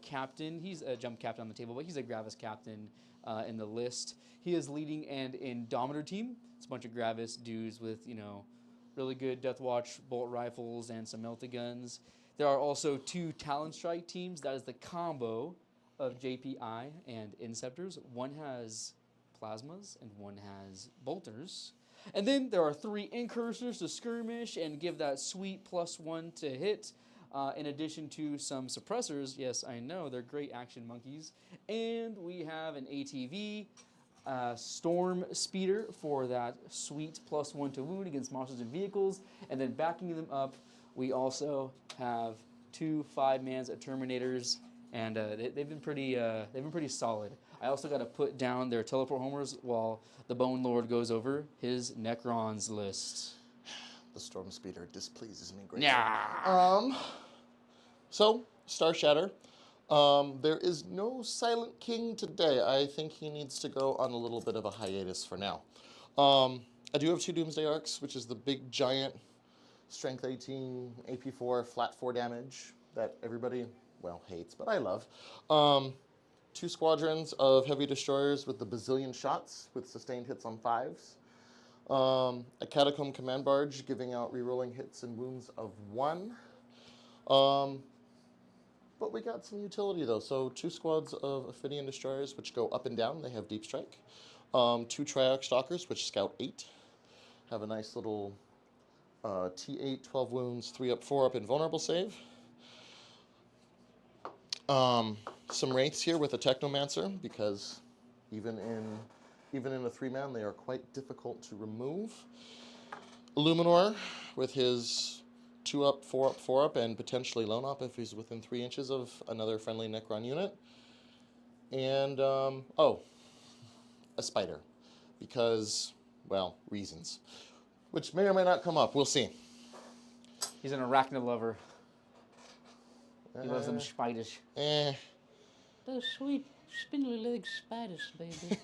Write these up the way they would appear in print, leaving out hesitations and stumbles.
captain. He's a jump captain on the table, but he's a Gravis captain in the list. He is leading an Indomitor team. It's a bunch of Gravis dudes with, really good Deathwatch bolt rifles and some melta guns. There are also 2 Talon Strike teams. That is the combo of JPI and Inceptors. One has plasmas and one has bolters. And then there are 3 incursors to skirmish and give that sweet +1 to hit. In addition to some suppressors. Yes, I know, they're great action monkeys. And we have an ATV, Storm Speeder for that sweet +1 to wound against monsters and vehicles. And then backing them up, we also have 2 5-mans at Terminators. And they've been pretty solid. I also got to put down their teleport homers while the Bone Lord goes over his Necrons list. The Storm Speeder displeases me greatly. Yeah. So, Star Shatter. There is no Silent King today. I think he needs to go on a little bit of a hiatus for now. I do have 2 Doomsday Arcs, which is the big giant Strength 18, AP 4, flat 4 damage that everybody, well, hates, but I love. 2 squadrons of heavy destroyers with the bazillion shots with sustained hits on 5s. A Catacomb Command Barge giving out rerolling hits and wounds of 1. But we got some utility though. So 2 squads of Ophidian Destroyers which go up and down. They have Deep Strike. 2 Triarch Stalkers which scout 8. Have a nice little T8, 12 wounds, 3 up, 4 up, invulnerable save. Some Wraiths here with a Technomancer because even in a 3-man they are quite difficult to remove. Illuminor with his 2 up, 4 up, 4 up, and potentially lone up if he's within 3 inches of another friendly Necron unit. And, a spider. Because, well, reasons. Which may or may not come up. We'll see. He's an arachnid lover. He loves them spiders. Those sweet spindly-legged spiders, baby.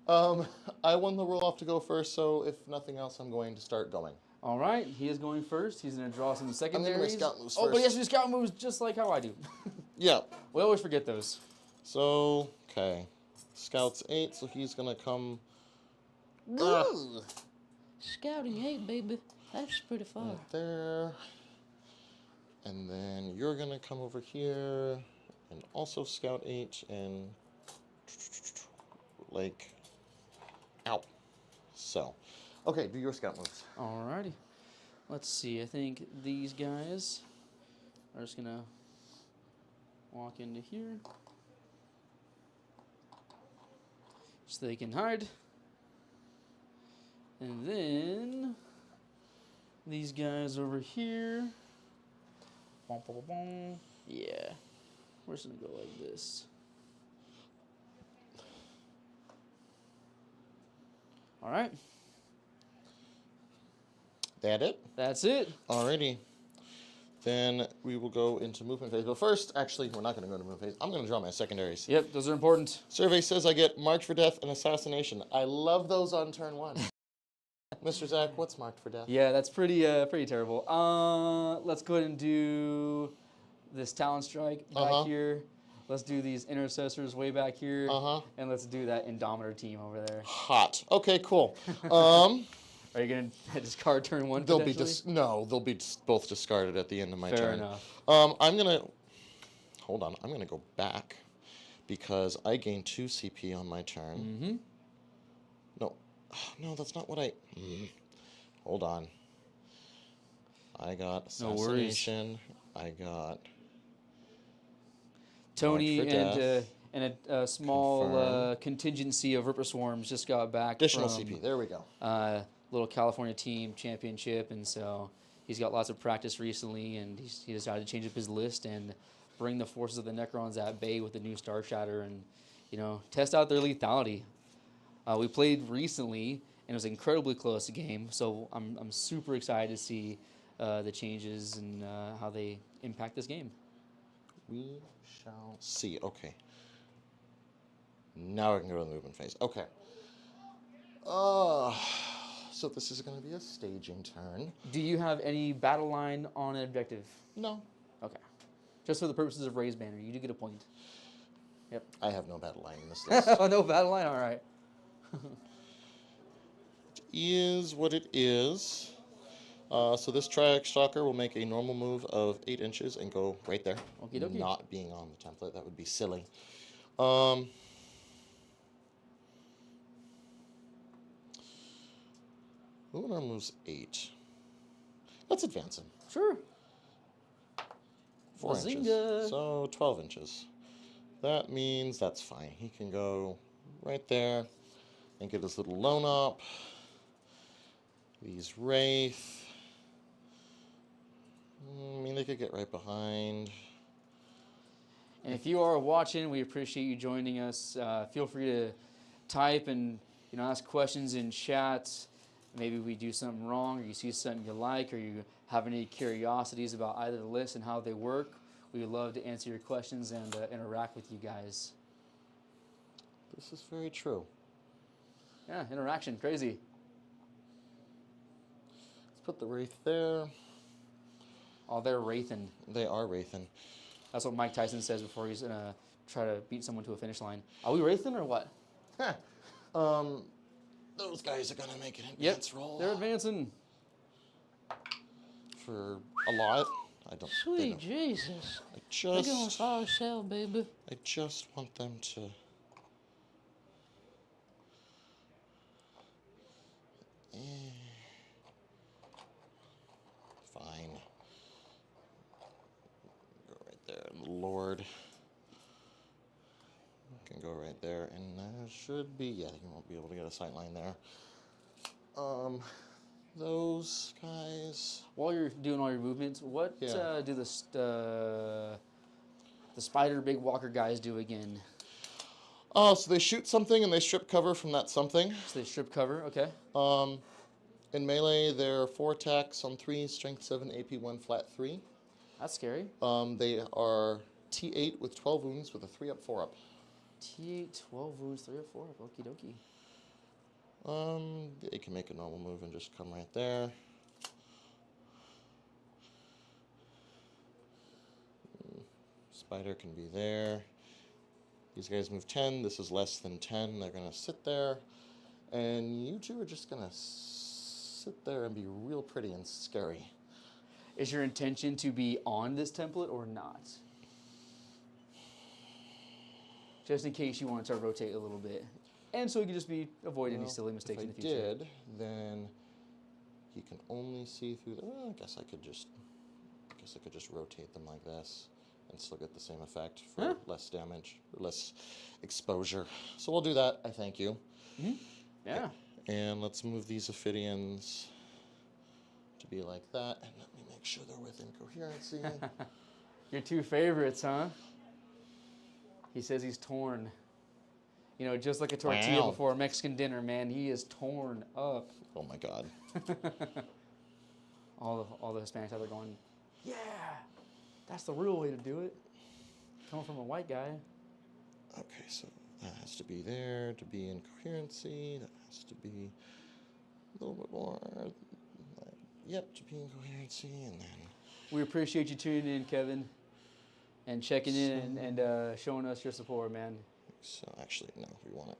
I won the roll off to go first, so if nothing else, I'm going to start going. All right, he is going first. He's going to draw some secondaries. I'm going to scout moves first. Oh, but he has to do scout moves just like how I do. Yeah. We always forget those. So, okay. Scout's 8, so he's going to come... Scouting 8, baby. That's pretty far. Right there. And then you're going to come over here and also scout 8 and... like... Ow. So... Okay, do your scout moves. Alrighty. Let's see. I think these guys are just going to walk into here so they can hide. And then these guys over here. Yeah. We're just going to go like this. All right. That it? That's it. Alrighty. Then we will go into movement phase. But first, actually, we're not going to go into movement phase. I'm going to draw my secondaries. Yep, those are important. Survey says I get Marked for Death and Assassination. I love those on turn 1. Mr. Zach, what's Marked for Death? Yeah, that's pretty terrible. Let's go ahead and do this Talon Strike back here. Let's do these Intercessors way back here. And let's do that Indomitor team over there. Hot. Okay, cool. Are you going to discard turn 1 They'll potentially? No, they'll be both discarded at the end of my turn. Fair enough. I'm going to... Hold on. I'm going to go back because I gain 2 CP on my turn. No, that's not what I... Hold on. I got Assassination. No I got... Tony and a small contingency of Ripper Swarms just got back Additional from, CP. There we go. Little California team championship, and so he's got lots of practice recently, and he decided to change up his list and bring the forces of the Necrons at bay with the new Star Shatter and, test out their lethality. We played recently, and it was an incredibly close game, so I'm super excited to see the changes and how they impact this game. We shall see. Okay. Now I can go to the movement phase. Okay. So this is going to be a staging turn. Do you have any battle line on an objective? No. Okay. Just for the purposes of raised banner, you do get a point. Yep. I have no battle line in this list. Oh, no battle line? All right. Is what it is. So this Triax Stalker will make a normal move of 8 inches and go right there. Okie dokie. Not being on the template, that would be silly. Luminar moves 8. Let's advance him. Sure. 4 Bazinga. inches. So 12 inches. That means that's fine. He can go right there and get his little lone up. These Wraith. I mean, they could get right behind. And if you are watching, we appreciate you joining us. Feel free to type and ask questions in chat. Maybe we do something wrong, or you see something you like, or you have any curiosities about either the list and how they work. We would love to answer your questions and interact with you guys. This is very true. Yeah, interaction, crazy. Let's put the Wraith there. Oh, they're wraithing. They are Wraithin. That's what Mike Tyson says before he's gonna try to beat someone to a finish line. Are we wraithing or what? Those guys are gonna make an Yep, advance roll. they're advancing. For a lot. I don't. Sweet Jesus. I They're going just. far south, baby. I just want them to. Fine. Go right there, and the Lord can go right there, and there should be. Yeah, you won't be able to get a sight line there. Those guys. While you're doing all your movements, what Yeah. do the spider big walker guys do again? Oh, so they shoot something and they strip cover from that something. So they strip cover, okay. In melee, they're 4 attacks on 3, strength 7, AP 1, flat 3. That's scary. They are T8 with 12 wounds with a 3-up, 4-up. T8, 12 wounds, 3 or 4. Okie dokie. They can make a normal move and just come right there. Spider can be there. These guys move 10. This is less than 10. They're going to sit there. And you two are just going to sit there and be real pretty and scary. Is your intention to be on this template or not? Just in case you want to rotate a little bit. And so you can just avoid any silly mistakes in the future. If I did, then he can only see through the... Well, I guess I could just rotate them like this and still get the same effect for less damage, or less exposure. So we'll do that, I thank you. Mm-hmm. Yeah. And let's move these Ophidians to be like that. And let me make sure they're within coherency. Your 2 favorites, huh? He says he's torn. Just like a tortilla before a Mexican dinner, man. He is torn up. Oh my God. all the Hispanics out there going, yeah, that's the real way to do it. Coming from a white guy. Okay, so that has to be there to be in coherency. That has to be a little bit more. Yep, to be in coherency, and then. We appreciate you tuning in, Kevin, and checking in and showing us your support, man. So actually, no, we want it.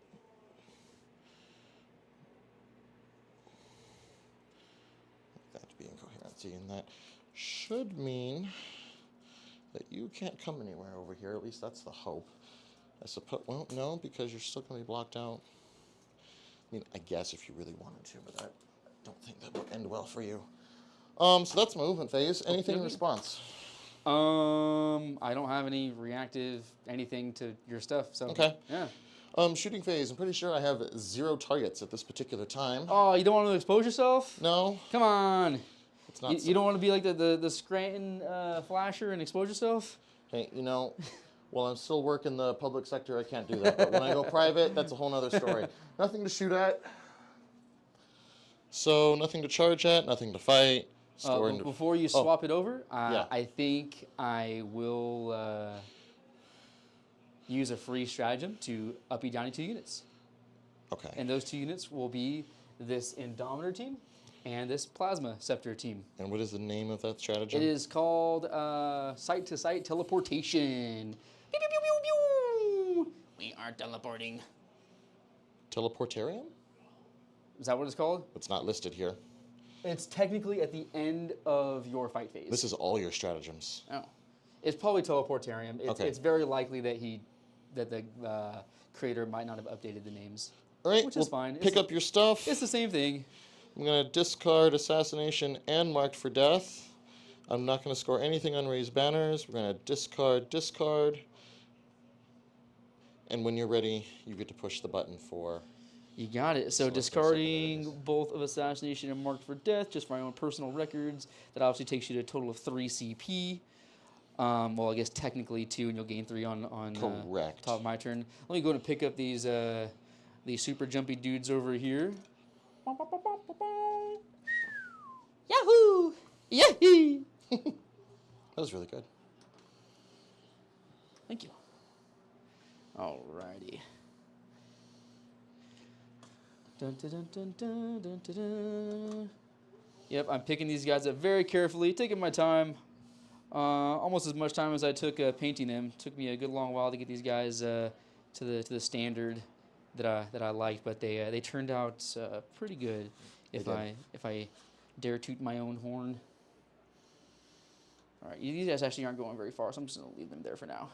Like that to be in coherency, and that should mean that you can't come anywhere over here. At least that's the hope. I suppose. Well, no, because you're still going to be blocked out. I mean, I guess if you really wanted to, but I don't think that would end well for you. So that's movement phase. Anything in response? I don't have any reactive anything to your stuff. So Okay. Yeah. Shooting phase. I'm pretty sure I have 0 targets at this particular time. Oh, you don't want to expose yourself? No, Come on. it's not. You don't want to be like the Scranton flasher and expose yourself? Hey, while I'm still working the public sector, I can't do that. But when I go private, that's a whole other story. Nothing to shoot at. So nothing to charge at, nothing to fight. Before you swap it over, Yeah. I think I will use a free stratagem to uppy downy 2 units. Okay. And those 2 units will be this Indominator team and this Plasma Scepter team. And what is the name of that stratagem? It is called site-to-site teleportation. Pew, pew, pew, pew, pew. We are teleporting. Teleportarium? Is that what it's called? It's not listed here. It's technically at the end of your fight phase. This is all your stratagems. Oh. It's probably teleportarium. Okay. It's very likely that the creator might not have updated the names. All right, Which is fine. Pick up your stuff. It's the same thing. I'm going to discard Assassination and Marked for Death. I'm not going to score anything on Raised Banners. We're going to discard. And when you're ready, you get to push the button for... You got it. So Select discarding both of Assassination and Marked for Death, just for my own personal records. That obviously takes you to a total of 3 CP. Well, I guess technically 2, and you'll gain 3 on Correct. top of my turn. Let me go and pick up these super jumpy dudes over here. Yahoo! Yahoo! That was really good. Thank you. Alrighty. Dun, dun, dun, dun, dun, dun, dun, dun. Yep, I'm picking these guys up very carefully, taking my time. Almost as much time as I took painting them. Took me a good long while to get these guys to the standard that I liked, but they turned out pretty good. If I dare toot my own horn. All right, these guys actually aren't going very far, so I'm just gonna leave them there for now.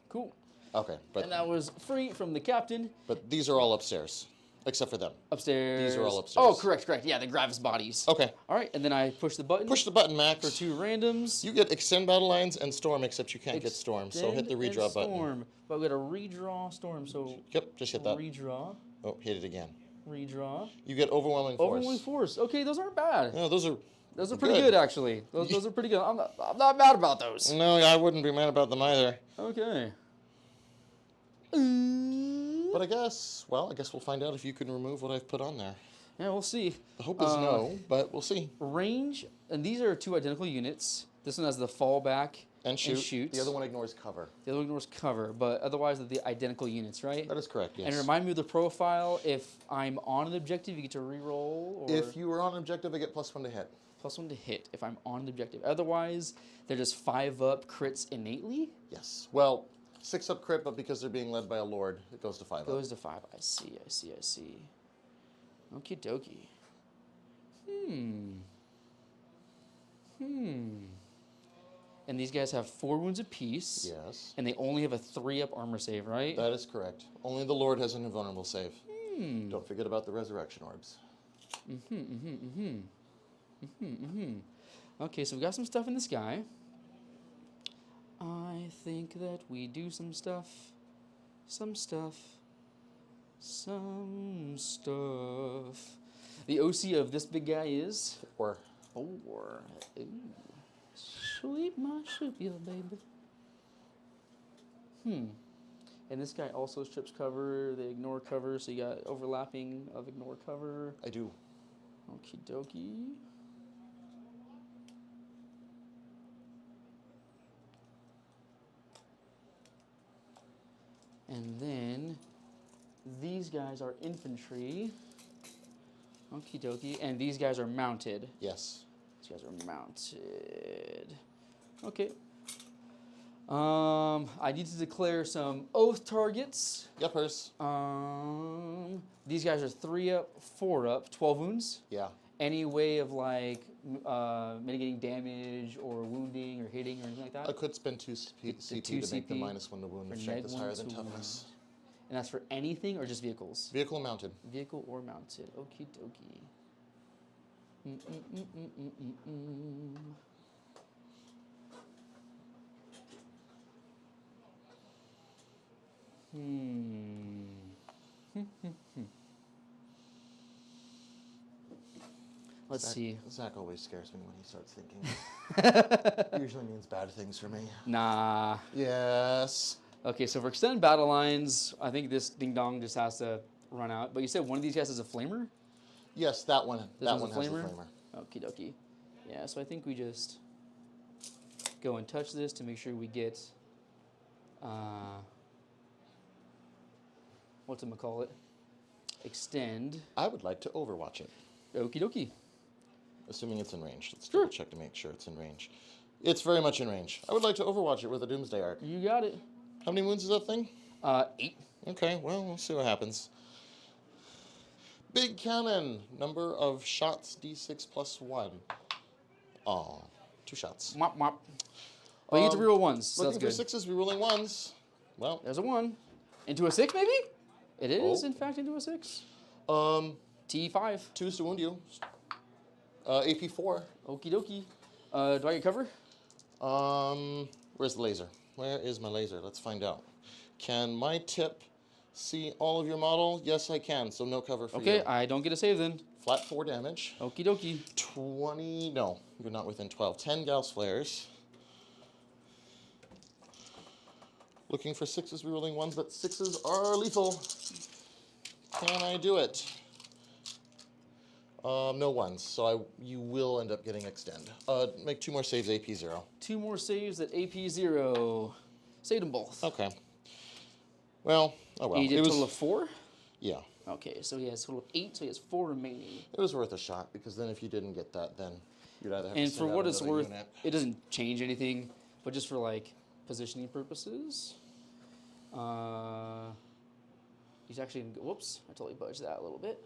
Cool. Okay, but And that was free from the captain. But these are all upstairs, except for them. Upstairs. These are all upstairs. Oh, correct. Yeah, the Gravis bodies. Okay. All right, and then I push the button. Push the button, Max. For 2 randoms. You get Extend Battle Lines and Storm, except you can't get Storm, so hit the Extend redraw and button. Storm. But we got to redraw Storm, so... Yep, just hit that. Redraw. Oh, hit it again. Redraw. You get Overwhelming Force. Overwhelming Force. Okay, those aren't bad. No, those are pretty good, actually. Those are pretty good. I'm not mad about those. No, I wouldn't be mad about them either. Okay. But I guess we'll find out if you can remove what I've put on there. Yeah, we'll see. The hope is no, but we'll see. Range, and these are 2 identical units. This one has the fallback And shoot. and The other one ignores cover. The other one ignores cover, but otherwise they're the identical units, right? That is correct, yes. And remind me of the profile. If I'm on an objective, you get to reroll. Or If you were on an objective, I get +1 to hit. +1 to hit if I'm on an objective. Otherwise, they're just 5-up crits innately. Yes. Well, 6-up crit, but because they're being led by a lord, it goes to 5-up. Goes to 5. I see. Okie dokie. And these guys have 4 wounds apiece. Yes. And they only have a 3-up armor save, right? That is correct. Only the lord has an invulnerable save. Don't forget about the resurrection orbs. Okay, so we got some stuff in the sky. I think that we do some stuff. The OC of this big guy is 4. 4. Ooh. Sweet marsupial, baby. And this guy also strips cover. They ignore cover, so you got overlapping of ignore cover. I do. Okie dokie. And then these guys are infantry. Okie dokie. And these guys are mounted. Yes. These guys are mounted. Okay. I need to declare some oath targets. Yuppers. These guys are 3-up, 4-up, 12 wounds. Yeah. Any way of like mitigating damage or wounding or hitting or anything like that? I could spend 2 CP to make the -1 to wound. If strength is higher than toughness. And that's for anything or just vehicles? Vehicle mounted. Vehicle or mounted. Okie dokie. Let's see. Zach always scares me when he starts thinking. Usually means bad things for me. Nah. Yes. Okay, so for extended battle lines, I think this ding dong just has to run out. But you said one of these guys is a flamer? Yes, that one. This That one's one a has a flamer? flamer. Okie dokie. Yeah, so I think we just go and touch this to make sure we get, whatchamacallit, extend. I would like to overwatch it. Okie dokie. Assuming it's in range. Let's Sure. double check to make sure it's in range. It's very much in range. I would like to overwatch it with a Doomsday Arc. You got it. How many moons is that thing? 8. Okay, well, we'll see what happens. Big cannon. Number of shots, D6 plus 1. Oh, 2 shots. Mop, mop. But you get to reroll ones, so that's Looking for good. 6s, rerolling 1s. Well, There's a 1. Into a 6, maybe? It is, Oh. in fact, into a 6. um, T5. 2s to wound you. AP 4. Okie dokie. Do I get cover? Where's the laser? Where is my laser? Let's find out. Can my tip see all of your model? Yes, I can, so no cover for you. Okay, I don't get a save then. Flat 4 damage. Okie dokie. 20, no, you're not within 12. 10 Gauss flares. Looking for 6s, rerolling 1s, but 6s are lethal. Can I do it? No 1s, so you will end up getting extend. Make 2 more saves, AP 0. 2 more saves at AP 0. Saved them both. Okay. Well, oh well. He did a total of 4? Yeah. Okay, so he has a total of 8, so he has 4 remaining. It was worth a shot, because then if you didn't get that, then you'd either have to And send for out what it's another worth, unit. it doesn't change anything, but just for like positioning purposes. He's actually gonna go, whoops, I totally budged that a little bit.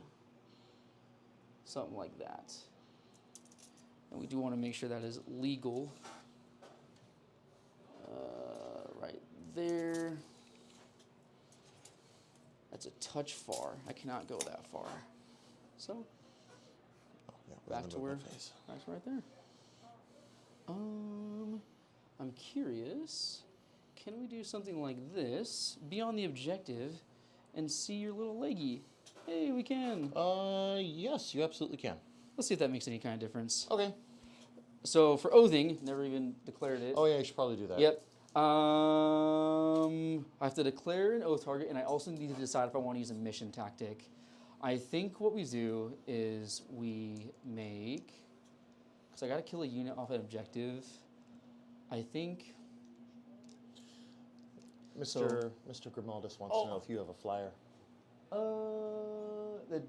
Something like that. And we do want to make sure that is legal. Right there. That's a touch far. I cannot go that far. So, Yeah, back to where, face. back to right there. I'm curious, can we do something like this, be on the objective, and see your little leggy? Hey, we can. Yes, you absolutely can. Let's see if that makes any kind of difference. Okay. So for oathing, never even declared it. Oh yeah, you should probably do that. Yep. I have to declare an oath target, and I also need to decide if I want to use a mission tactic. I think what we do is we make, because I got to kill a unit off an objective. I think. Mr. Grimaldus wants to know if you have a flyer. The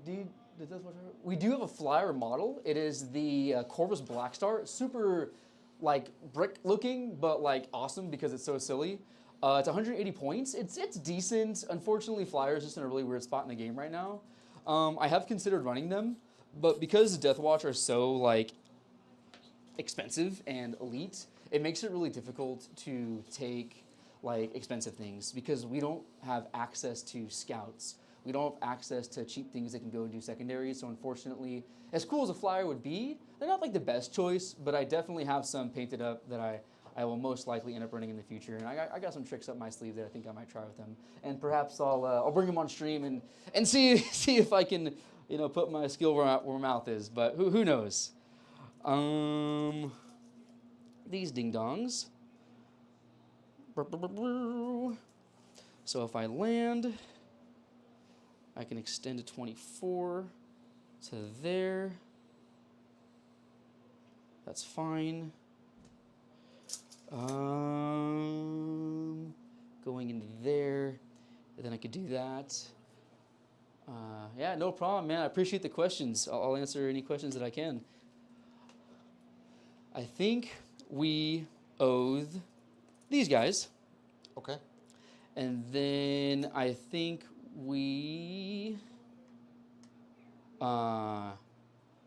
Deathwatch. We do have a flyer model. It is the Corvus Blackstar. Super, like brick looking, but like awesome because it's so silly. It's 180 points. It's decent. Unfortunately, flyer is just in a really weird spot in the game right now. I have considered running them, but because Deathwatch are so like expensive and elite, it makes it really difficult to take like expensive things because we don't have access to scouts. We don't have access to cheap things that can go and do secondaries. So unfortunately, as cool as a flyer would be, they're not like the best choice, but I definitely have some painted up that I will most likely end up running in the future. And I got some tricks up my sleeve that I think I might try with them. And perhaps I'll bring them on stream and see if I can, put my skill where my mouth is. But who knows? These ding-dongs. So if I land, I can extend to 24 to there. That's fine. Going into there, and then I could do that. Yeah, no problem, man. I appreciate the questions. I'll answer any questions that I can. I think we oath these guys. Okay. And then I think we,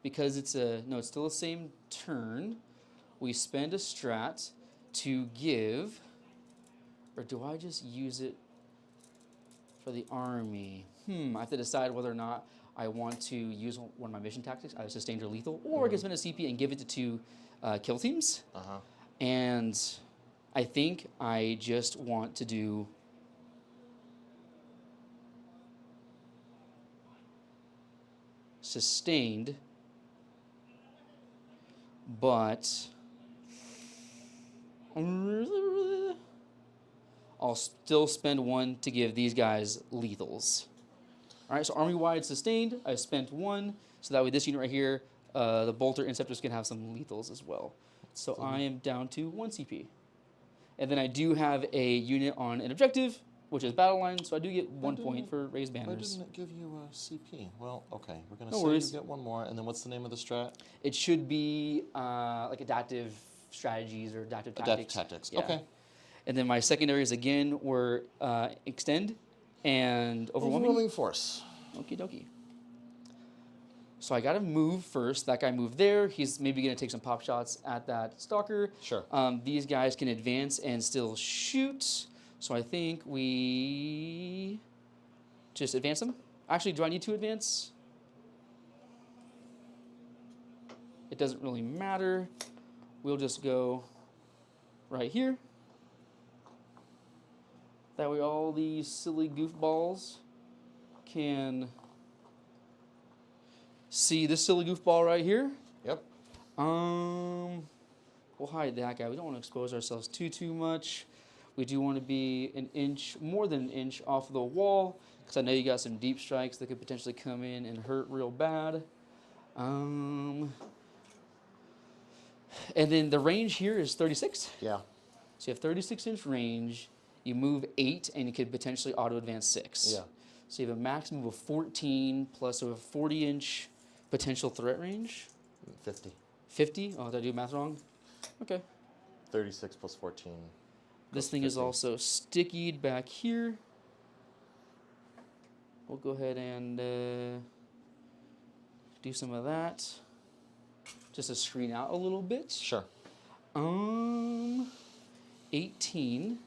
because it's still the same turn, we spend a strat to give, or do I just use it for the army? I have to decide whether or not I want to use one of my mission tactics, either sustained or lethal, or I can spend a CP and give it to 2 kill teams. And I think I just want to do sustained, but I'll still spend 1 to give these guys lethals. All right, so army-wide sustained, I spent 1, so that way this unit right here, the bolter interceptors can have some lethals as well. So I am down to 1 CP. And then I do have a unit on an objective which is battle line, so I do get 1 didn't point it- for raised Why banners. didn't it give you a CP? Well, okay. We're going to No say worries. you get one more. And then what's the name of the strat? It should be like adaptive strategies or adaptive tactics. Adaptive tactics. Yeah. Okay. And then my secondaries again were extend and overwhelming. Force. Okie dokie. So I got to move first. That guy moved there. He's maybe going to take some pop shots at that stalker. Sure. These guys can advance and still shoot. So I think we just advance them. Actually, do I need to advance? It doesn't really matter. We'll just go right here. That way all these silly goofballs can see this silly goofball right here. Yep. We'll hide that guy. We don't want to expose ourselves too much. We do want to be an inch, more than an inch off the wall, because I know you got some deep strikes that could potentially come in and hurt real bad. And then the range here is 36. Yeah. So you have 36-inch range. You move 8, and you could potentially auto-advance 6. Yeah. So you have a maximum of 14 plus a 40-inch potential threat range. 50. 50? Oh, did I do math wrong? Okay. 36 plus 14. This plus thing is 50. also stickied back here. We'll go ahead and do some of that. Just to screen out a little bit. Sure. 18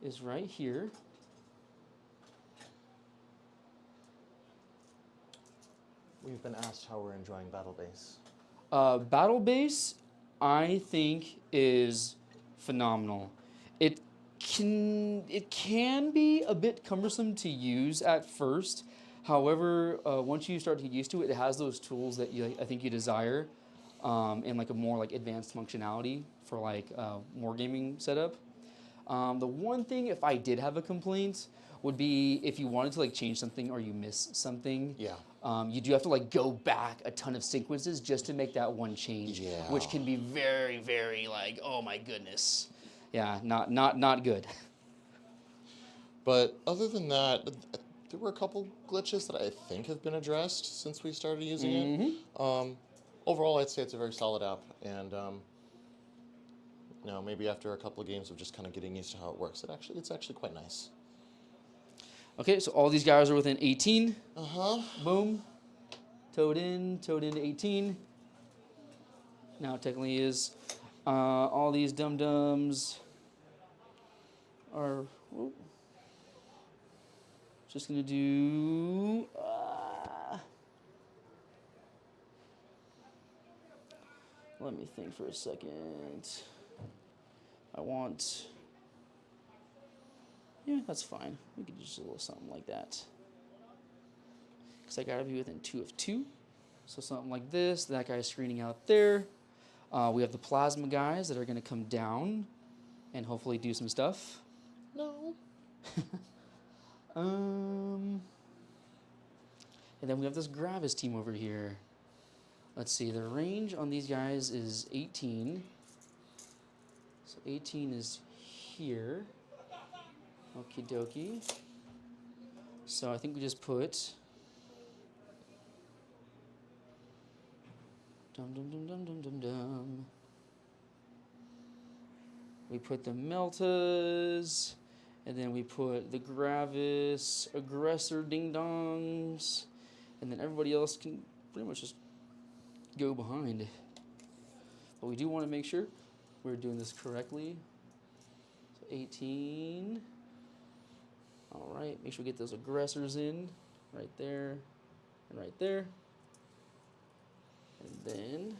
is right here. We've been asked how we're enjoying Battle Base. Battle Base, I think, is phenomenal. It can be a bit cumbersome to use at first. However, once you start to get used to it, it has those tools that I think you desire, and like a more like advanced functionality for like wargaming setup. The one thing, if I did have a complaint, would be if you wanted to like change something or you miss something. Yeah. You do have to like go back a ton of sequences just to make that one change, Yeah. which can be very, very like, oh my goodness, yeah, not good. But other than that, there were a couple glitches that I think have been addressed since we started using it. Overall, I'd say it's a very solid app, and maybe after a couple of games of just kind of getting used to how it works, it's actually quite nice. Okay, so all these guys are within 18. Boom. Towed in to 18. Now it technically is. All these dum-dums are just going to do... let me think for a second. Yeah, that's fine. We could just do a little something like that. Because I got to be within 2 of 2. So something like this. That guy's screening out there. We have the plasma guys that are going to come down and hopefully do some stuff. No. And then we have this Gravis team over here. Let's see. The range on these guys is 18. So 18 is here. Okie dokie. So I think we just put dum. We put the Meltas, and then we put the Gravis aggressor ding dongs, and then everybody else can pretty much just go behind. But we do want to make sure we're doing this correctly. So 18. All right, make sure we get those aggressors in right there and right there. And then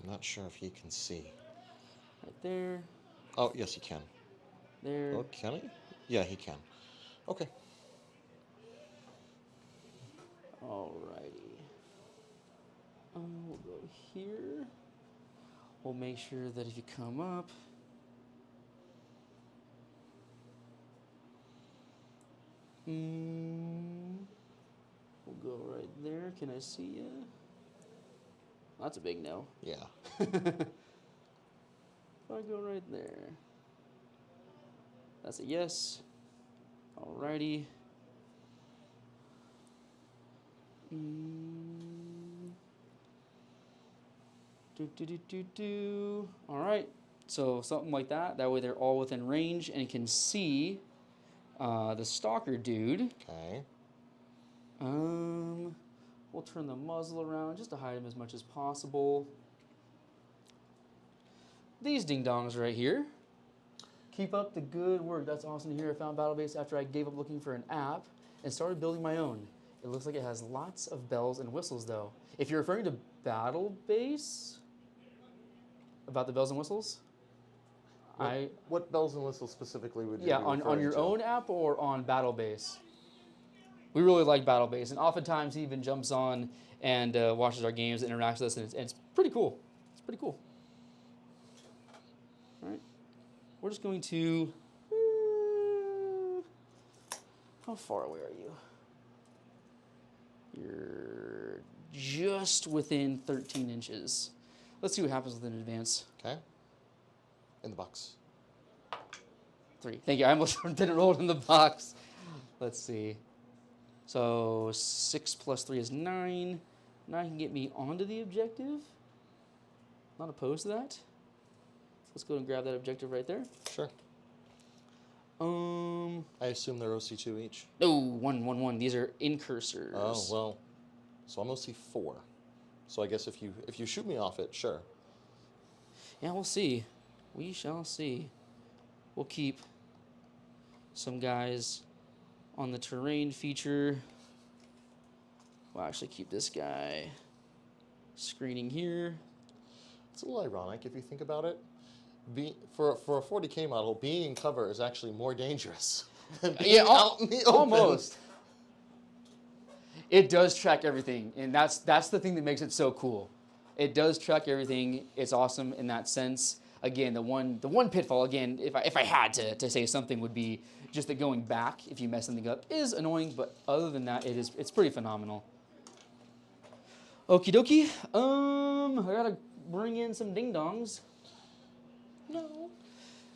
I'm not sure if he can see. right there, Oh, yes, he can. there. Oh, can he? Yeah, he can. Okay. Alrighty. We'll go here. We'll make sure that if you come up, we'll go right there. Can I see you? That's a big no. Yeah. If I go right there. That's a yes. Alrighty. Alright. So something like that. That way they're all within range and can see the stalker dude. Okay. We'll turn the muzzle around just to hide him as much as possible. These ding-dongs right here. Keep up the good work. That's awesome to hear. I found Battlebase after I gave up looking for an app and started building my own. It looks like it has lots of bells and whistles, though. If you're referring to Battlebase, about the bells and whistles, What bells and whistles specifically would you yeah, be on referring your to? own app or on Battlebase. We really like Battlebase, and oftentimes he even jumps on and watches our games and interacts with us, and it's pretty cool. It's pretty cool. All right, we're just going to. How far away are you? You're just within 13 inches. Let's see what happens with an advance. Okay. In the box. 3. Thank you. I almost didn't roll it in the box. Let's see. So 6 plus 3 is 9. 9 can get me onto the objective. Not opposed to that. Let's go and grab that objective right there. Sure. I assume they're OC2 each. No, 1, 1, 1. These are incursors. Oh well. So I'm OC4. So I guess if you shoot me off it, sure. Yeah, we'll see. We shall see. We'll keep some guys on the terrain feature. We'll actually keep this guy screening here. It's a little ironic if you think about it. For a 40K model, being in cover is actually more dangerous than being out in the open. Almost. It does track everything, and that's the thing that makes it so cool. It does track everything. It's awesome in that sense. Again, the one pitfall, again, if I had to say something, would be just that going back, if you mess something up, is annoying, but other than that, it's pretty phenomenal. Okie dokie. I gotta bring in some ding-dongs. No.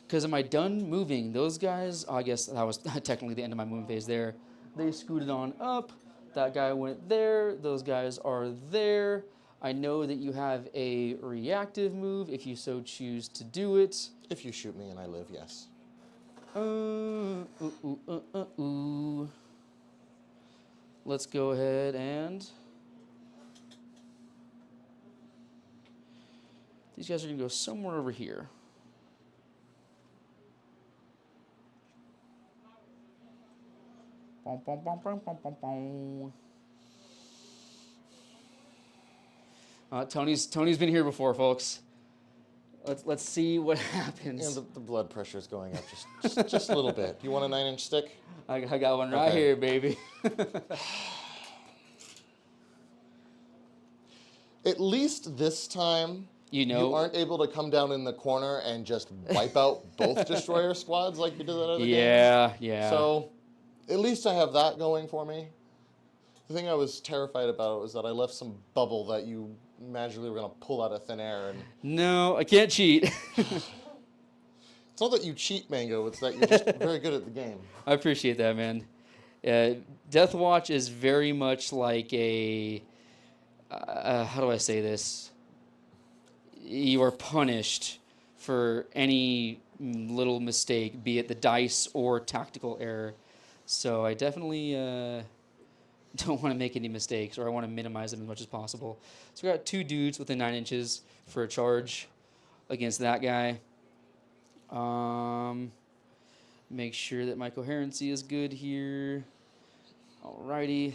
Because am I done moving? Those guys, I guess that was technically the end of my moving phase there. They scooted on up. That guy went there. Those guys are there. I know that you have a reactive move if you so choose to do it. If you shoot me and I live, yes. Let's go ahead and... These guys are going to go somewhere over here. Bum, bum, bum, bum, bum, bum, bum. Tony's been here before, folks. Let's see what happens. And the blood pressure is going up just a little bit. You want a 9-inch stick? I got one right here, baby. At least this time, you aren't able to come down in the corner and just wipe out both destroyer squads like you did that other game. Yeah. So, at least I have that going for me. The thing I was terrified about was that I left some bubble that you magically were going to pull out of thin air. And no, I can't cheat. It's not that you cheat, Mango. It's that you're just very good at the game. I appreciate that, man. Deathwatch is very much like a... how do I say this? You are punished for any little mistake, be it the dice or tactical error. So I definitely don't want to make any mistakes, or I want to minimize them as much as possible. So we got 2 dudes within 9 inches for a charge against that guy. Make sure that my coherency is good here. Alrighty.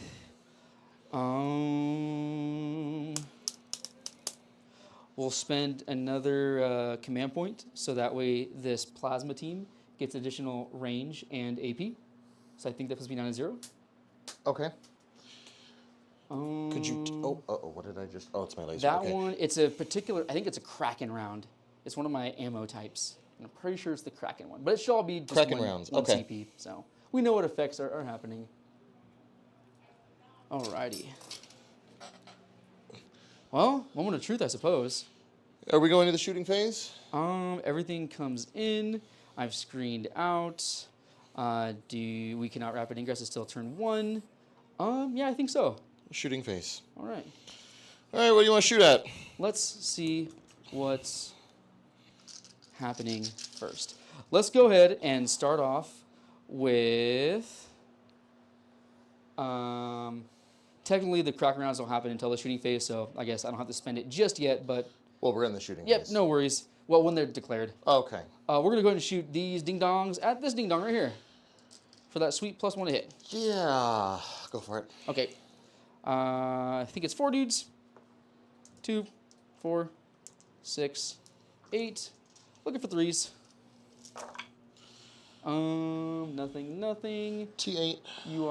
We'll spend another command point, so that way this plasma team gets additional range and AP. So I think that puts me down to 0. Okay. Could you... what did I just... Oh, it's my laser. That one, it's a particular... I think it's a Kraken round. It's one of my ammo types. And I'm pretty sure it's the Kraken one. But it should all be just Kraken one, rounds. one Okay. CP. So we know what effects are happening. Alrighty. Well, moment of truth, I suppose. Are we going to the shooting phase? Everything comes in. I've screened out. We cannot rapid ingress. It's still turn 1. Yeah, I think so. Shooting phase. All right. All right, what do you want to shoot at? Let's see what's happening first. Let's go ahead and start off with. Technically, the crack rounds don't happen until the shooting phase, so I guess I don't have to spend it just yet. But Well, we're in the shooting yep, phase. no worries. Well, when they're declared. Okay. We're gonna go ahead and shoot these ding dongs at this ding dong right here for that sweet +1 to hit. Yeah, go for it. Okay. I think it's 4 dudes. 2, 4, 6, 8. Looking for 3s. Nothing. T8. You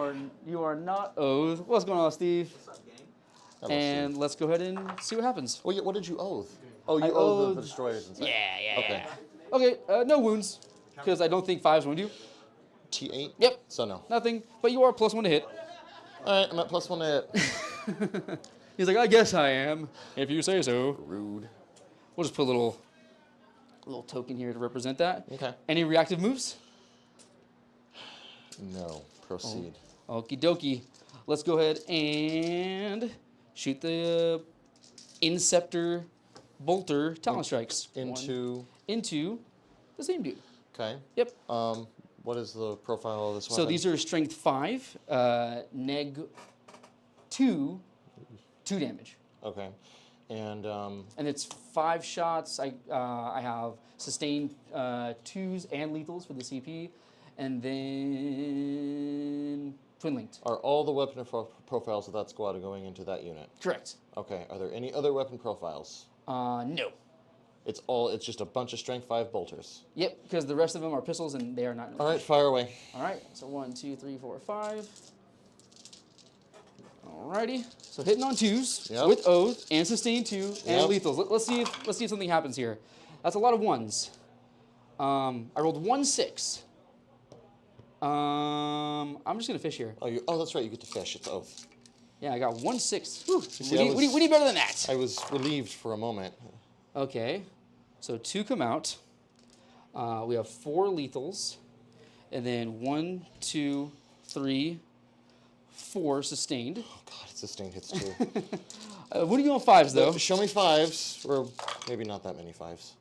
are not oath. What's going on, Steve? What's up, gang? Hello, And Steve. let's go ahead and see what happens. Oh, yeah, what did you oath? Oh, you I oath the oathed- destroyers inside. Yeah. Okay. Okay, no wounds, because I don't think 5s wound you. T8? Yep, So no. nothing. But you are +1 to hit. All right, I'm at +1 to hit. He's like, I guess I am, if you say so. Rude. We'll just put a little token here to represent that. Okay. Any reactive moves? No. Proceed. Okie dokie. Let's go ahead and shoot the Inceptor Bolter Talon Strikes. Into the same dude. Okay. Yep. What is the profile of this So weapon? these are strength 5, neg 2 damage. Okay. And And it's 5 shots. I have sustained 2s and lethals for the CP, and then twin linked. are all the weapon profiles of that squad going into that unit? Correct. Okay. Are there any other weapon profiles? No. It's just a bunch of strength 5 bolters. Yep, because the rest of them are pistols and they are not. All right, fire away. All right. So 1, 2, 3, 4, 5. Alrighty. So hitting on 2s Yep. with oath and sustain 2 and Yep. lethals. Let's see if something happens here. That's a lot of 1s. I rolled 1 6. I'm just gonna fish here. Oh, that's right. You get to fish. It's oath. Yeah, I got 1 6. Whew. see, We need better than that. I was relieved for a moment. Okay. So 2 come out. We have 4 lethals, and then 1, 2, 3, 4 sustained. Oh God, it's sustained hits too. What are you on 5s though? Show me 5s, or maybe not that many 5s.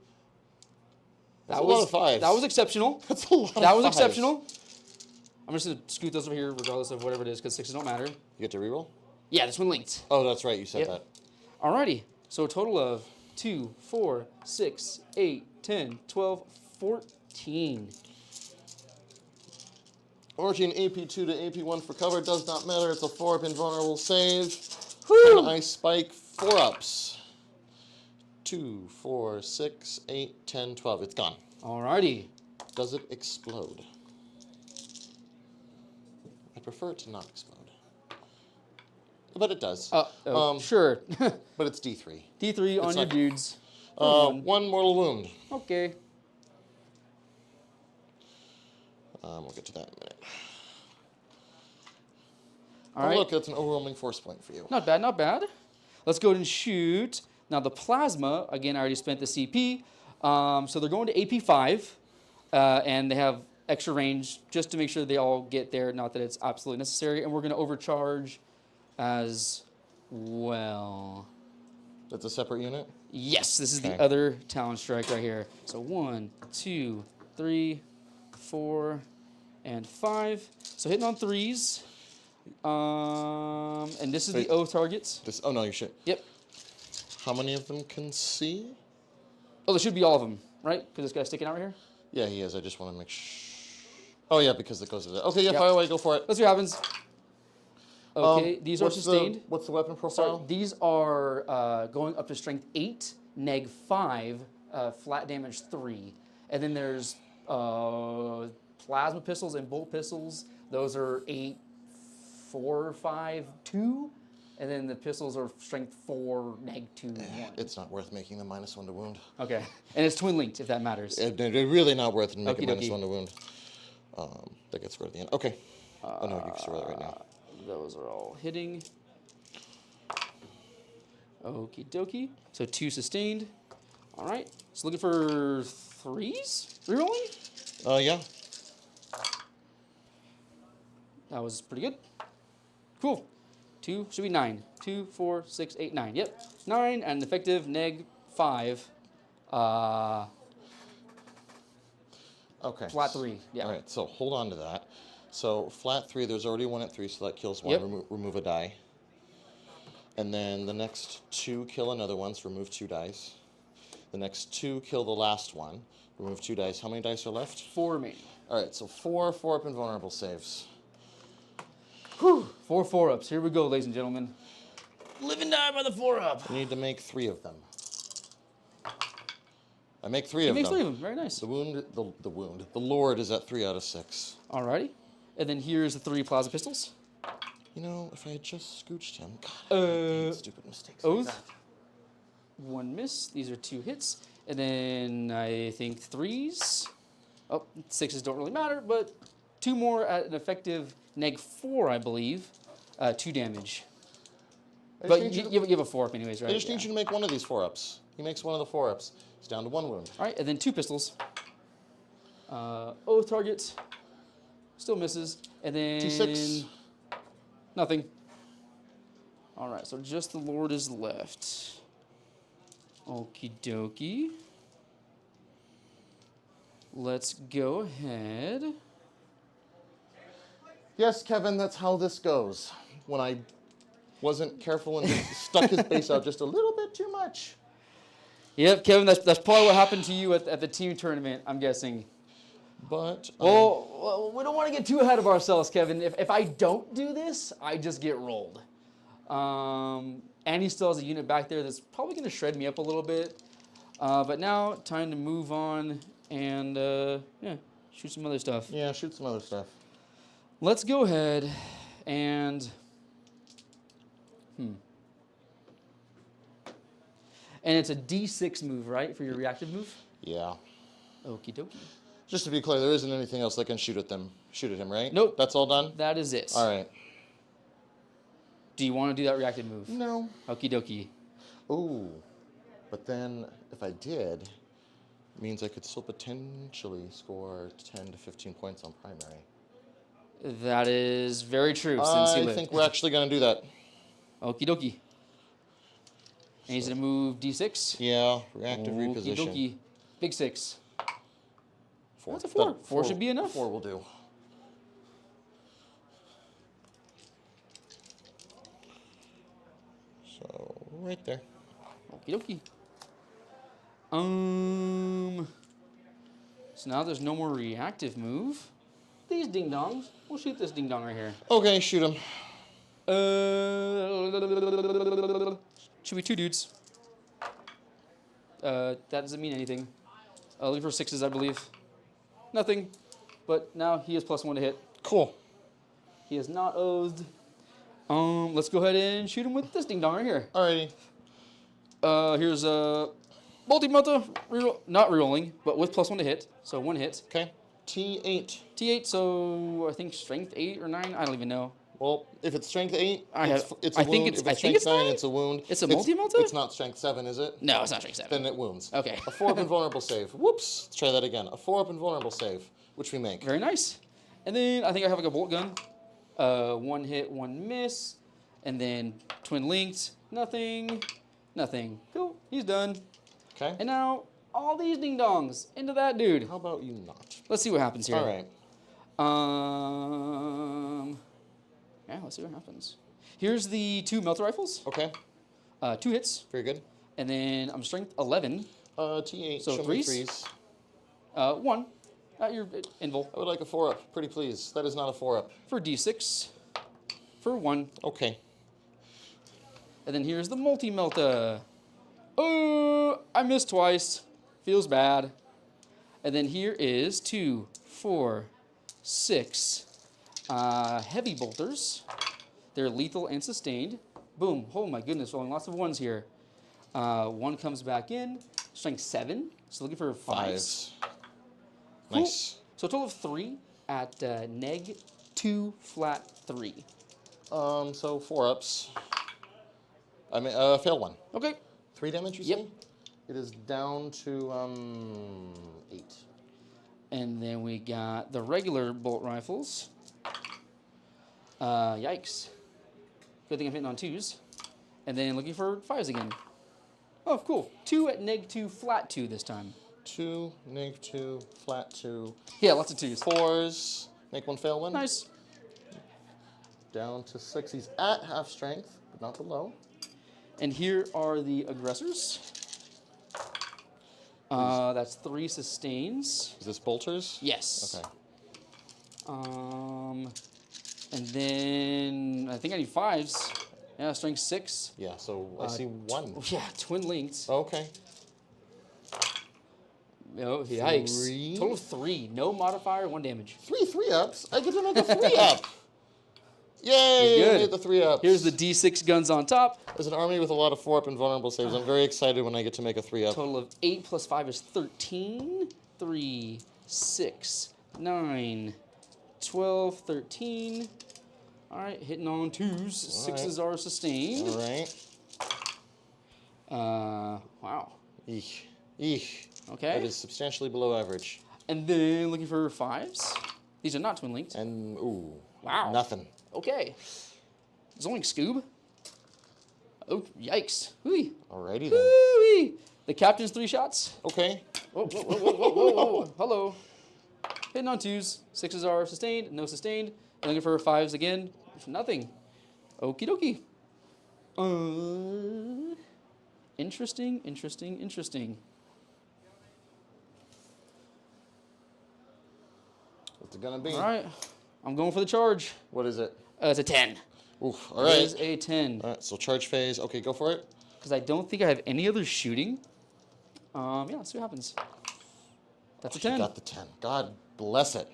That's That a was lot of 5s. That was exceptional. That's a lot. That of was 5s. exceptional. I'm just gonna scoot those over here, regardless of whatever it is, because 6s don't matter. You get to reroll? Yeah, this one linked. Oh, that's right. You said Yep. that. Alrighty. So a total of 2, 4, 6, 8, 10, 12, 14. 14 AP2 to AP1 for cover. Does not matter. It's a 4-up invulnerable save. Woo! An ice spike. 4-ups. 2, 4, 6, 8, 10, 12. It's gone. Alrighty. Does it explode? I prefer it to not explode. But it does. Sure. But it's D3. D3 on your like- dudes. 1 mortal wound. Okay. We'll get to that in a minute. All Oh, right. look, that's an overwhelming force point for you. Not bad, not bad. Let's go ahead and shoot. Now the plasma, again, I already spent the CP. So they're going to AP5, and they have extra range just to make sure they all get there. Not that it's absolutely necessary. And we're going to overcharge as well. That's a separate unit? Yes, this is Okay. the other Talon Strike right here. So 1, 2, 3, 4, and 5. So hitting on 3s. And this is Wait. the O targets. Oh, no, you should. Yep. How many of them can see? Oh, there should be all of them, right? Because this guy's sticking out right here. Yeah, he is. I just want to make sure. Oh, yeah, because it goes to that. Okay, yeah, Yep. fire away. Go for it. Let's see what happens. Okay, these are what's sustained. What's the weapon Sorry, profile? these are going up to strength 8, neg 5, flat damage 3. And then there's plasma pistols and bolt pistols. Those are 8, 4, 5, 2. And then the pistols are strength 4, neg 2, 1. It's not worth making the -1 to wound. Okay. And it's twin linked, if that matters. They're really not worth it to make a Okie dokie. -1 to wound. That gets scored at the end. Okay. Oh, no, you can score that right now. Those are all hitting. Okie dokie. So 2 sustained. All right. So looking for 3s? Rerolling? Yeah. That was pretty good. Cool. 2 should be 9. 2, 4, 6, 8, 9. Yep. 9 and effective neg 5. Okay. Flat 3. Yeah. All right, so hold on to that. So flat 3, there's already one at 3, so that kills one. Yep. Remove a die. And then the next 2 kill another one, so remove 2 dice. The next 2 kill the last one, remove 2 dice. How many dice are left? 4 remaining. All right, so 4 4-up invulnerable saves. Whew. 4 4-ups. Here we go, ladies and gentlemen. Live and die by the 4-up. You need to make 3 of them. I make 3 of them. Makes 3 of them. Very nice. The wound. The Lord is at 3 out of 6. Alrighty. And then here's the 3 plasma pistols. You know, if I had just scooched him, God, I made stupid mistakes. Oath. Like that. 1 miss. These are 2 hits. And then I think 3s. Oh, 6s don't really matter, but 2 more at an effective neg 4, I believe. 2 damage. But you have a 4-up anyways, right? I just need you to make one of these 4-ups. He makes one of the 4-ups. He's down to 1 wound. All right, and then 2 pistols. Oath target. Still misses. And then... T6. Nothing. All right, so just the Lord is left. Okie dokie. Let's go ahead. Yes, Kevin, that's how this goes. When I wasn't careful and stuck his base out just a little bit too much. Yep, Kevin, that's probably what happened to you at the team tournament, I'm guessing. But... Well, we don't want to get too ahead of ourselves, Kevin. If I don't do this, I just get rolled. And he still has a unit back there that's probably going to shred me up a little bit. But now, time to move on and, yeah, shoot some other stuff. Yeah, shoot some other stuff. Let's go ahead and... And it's a D6 move, right, for your reactive move? Yeah. Okie dokie. Just to be clear, there isn't anything else that can shoot at him, right? Nope. That's all done? That is it. All right. Do you want to do that reactive move? No. Okie dokie. Ooh. But then, if I did, it means I could still potentially score 10 to 15 points on primary. That is very true. I think we're actually going to do that. Okie dokie. And he's going to move D6. Yeah, reactive Okie reposition. dokie. Big 6. 4. That's a 4. 4 should be enough. 4 will do. So, right there. Okie dokie. So now there's no more reactive move. These ding dongs. We'll shoot this ding dong right here. Okay, shoot him. Should be 2 dudes. That doesn't mean anything. Looking for 6s, I believe. Nothing. But now he has +1 to hit. Cool. He is not oathed. Let's go ahead and shoot him with this ding dong right here. Alrighty. Here's a multi-multi, not rerolling, but with +1 to hit. So 1 hit. Okay. T8. T8, so I think strength 8 or 9. I don't even know. Well, if it's strength 8, I it's a think wound. it's- If I it's think strength it's 9, 9? it's a wound. It's a multi-multi? It's not strength 7, is it? No, it's not strength 7. Then it wounds. Okay. A 4-up invulnerable save. Whoops. Let's try that again. A 4-up invulnerable save, which we make. Very nice. And then I think I have like a bolt gun. 1 hit, 1 miss. And then twin linked. Nothing. Nothing. Cool. He's done. Okay. And now all these ding dongs into that dude. How about you not? Let's see what happens here. All right. Yeah, let's see what happens. Here's the 2 melter rifles. Okay. 2 hits. Very good. And then I'm strength 11. T8. So show me 3s? 3s. 1 at your invul. I would like a 4-up. Pretty please. That is not a 4-up. For D6. For 1. Okay. And then here's the multi-melta. Oh, I missed twice. Feels bad. And then here is 2, 4, 6 heavy bolters. They're lethal and sustained. Boom. Oh my goodness, rolling lots of 1s here. 1 comes back in. Strength 7. So looking for 5s. 5s. Cool. Nice. So a total of 3 at neg 2 flat 3. So 4-ups. I mean, fail 1. Okay. 3 damage, you Yep. say? It is down to 8. And then we got the regular bolt rifles. Yikes. Good thing I'm hitting on 2s. And then looking for 5s again. Oh, cool. 2 at -2, flat 2 this time. 2, -2, flat 2. Yeah, lots of 2s. 4s, make 1 fail 1. Nice. Down to 6. He's at half strength, but not below. And here are the aggressors. That's 3 sustains. Is this bolters? Yes. Okay. And then I think I need 5s. Yeah, strength 6. Yeah, so I see 1. Yeah, twin linked. Okay. Oh, yikes. 3. Total of 3. No modifier, 1 damage. 3 3-ups? I get to make a 3-up! Yay! Good. I made the 3-ups. Here's the D6 guns on top. As an army with a lot of 4-up and vulnerable saves, I'm very excited when I get to make a 3-up. Total of 8 plus 5 is 13. 3, 6, 9, 12, 13. All right, hitting on 2s. 6s are sustained. All right. Wow. Eek. Eek. Okay. That is substantially below average. And then looking for 5s. These are not twin linked. And, ooh. Wow. Nothing. Okay. Zoink Scoob. Oh, yikes. Hooey. Alrighty then. Hooey. The captain's 3 shots. Okay. Whoa, whoa, whoa, whoa, whoa, whoa, whoa. Hello. Hitting on 2s. 6s are sustained. No sustained. Looking for 5s again. Nothing. Okie dokie. Interesting, interesting, interesting. What's it gonna be? All right. I'm going for the charge. What is it? It's a 10. Oof. It Alright. is a 10. Alright, so charge phase. Okay, go for it. Because I don't think I have any other shooting. Yeah, let's see what happens. That's a 10. You got the 10. God bless it.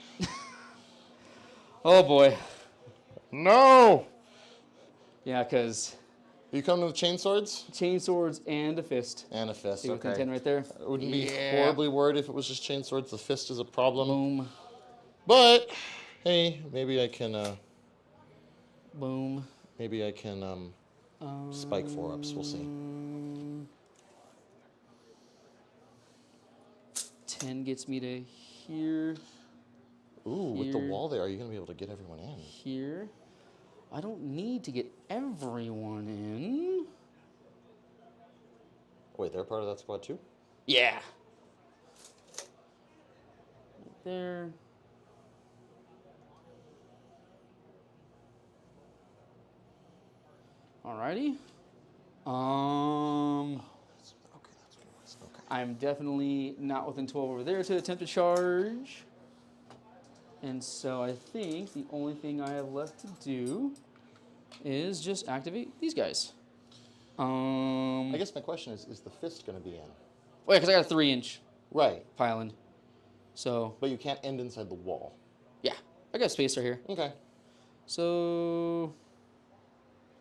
Oh, boy. No! Yeah, because You coming with chain swords? chain swords and a fist. And a fist, See within okay. 10 right there? I wouldn't be Yeah. horribly worried if it was just chain swords. The fist is a problem. Boom. But, hey, maybe I can, Boom. spike 4-ups. We'll see. 10 gets me to here, Ooh, with the Here. wall there, are you going to be able to get everyone in? here. I don't need to get everyone in. Wait, they're part of that squad too? Yeah. Right there. Alrighty. Okay, that's good. Okay. I'm definitely not within 12 over there to attempt to charge. And so I think the only thing I have left to do is just activate these guys. I guess my question is the fist going to be in? Wait, because I got a 3-inch Right, pylon. So, but you can't end inside the wall. yeah, I got space right here. Okay. So,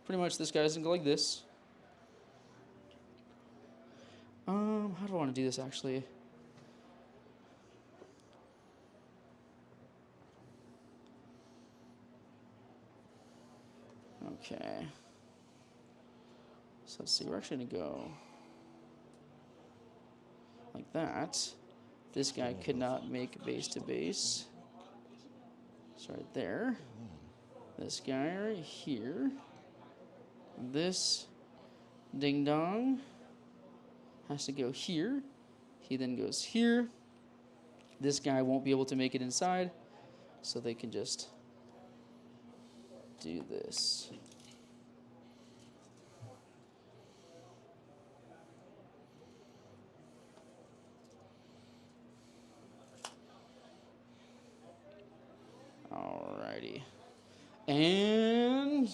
pretty much this guy's gonna go like this. How do I want to do this actually? Okay. So let's see, we're actually gonna go like that. This guy could not make base to base. It's right there. This guy right here. This ding dong has to go here. He then goes here. This guy won't be able to make it inside, so they can just do this. Alrighty. And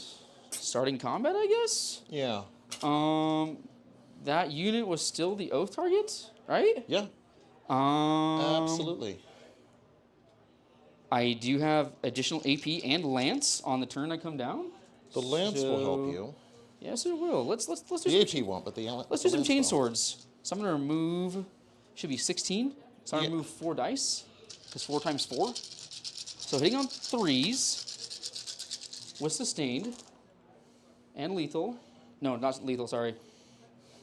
starting combat, I guess? Yeah. That unit was still the oath target, right? Yeah, absolutely. I do have additional AP and lance on the turn I come down. The lance will help So- you. Yes, it will. Let's do The some, AP won't, but the let's do some lance chain will. swords. So I'm gonna remove, should be 16. So I'm Yeah. gonna remove 4 dice, because 4 times 4. So hitting on 3s with sustained and lethal. No, not lethal. Sorry,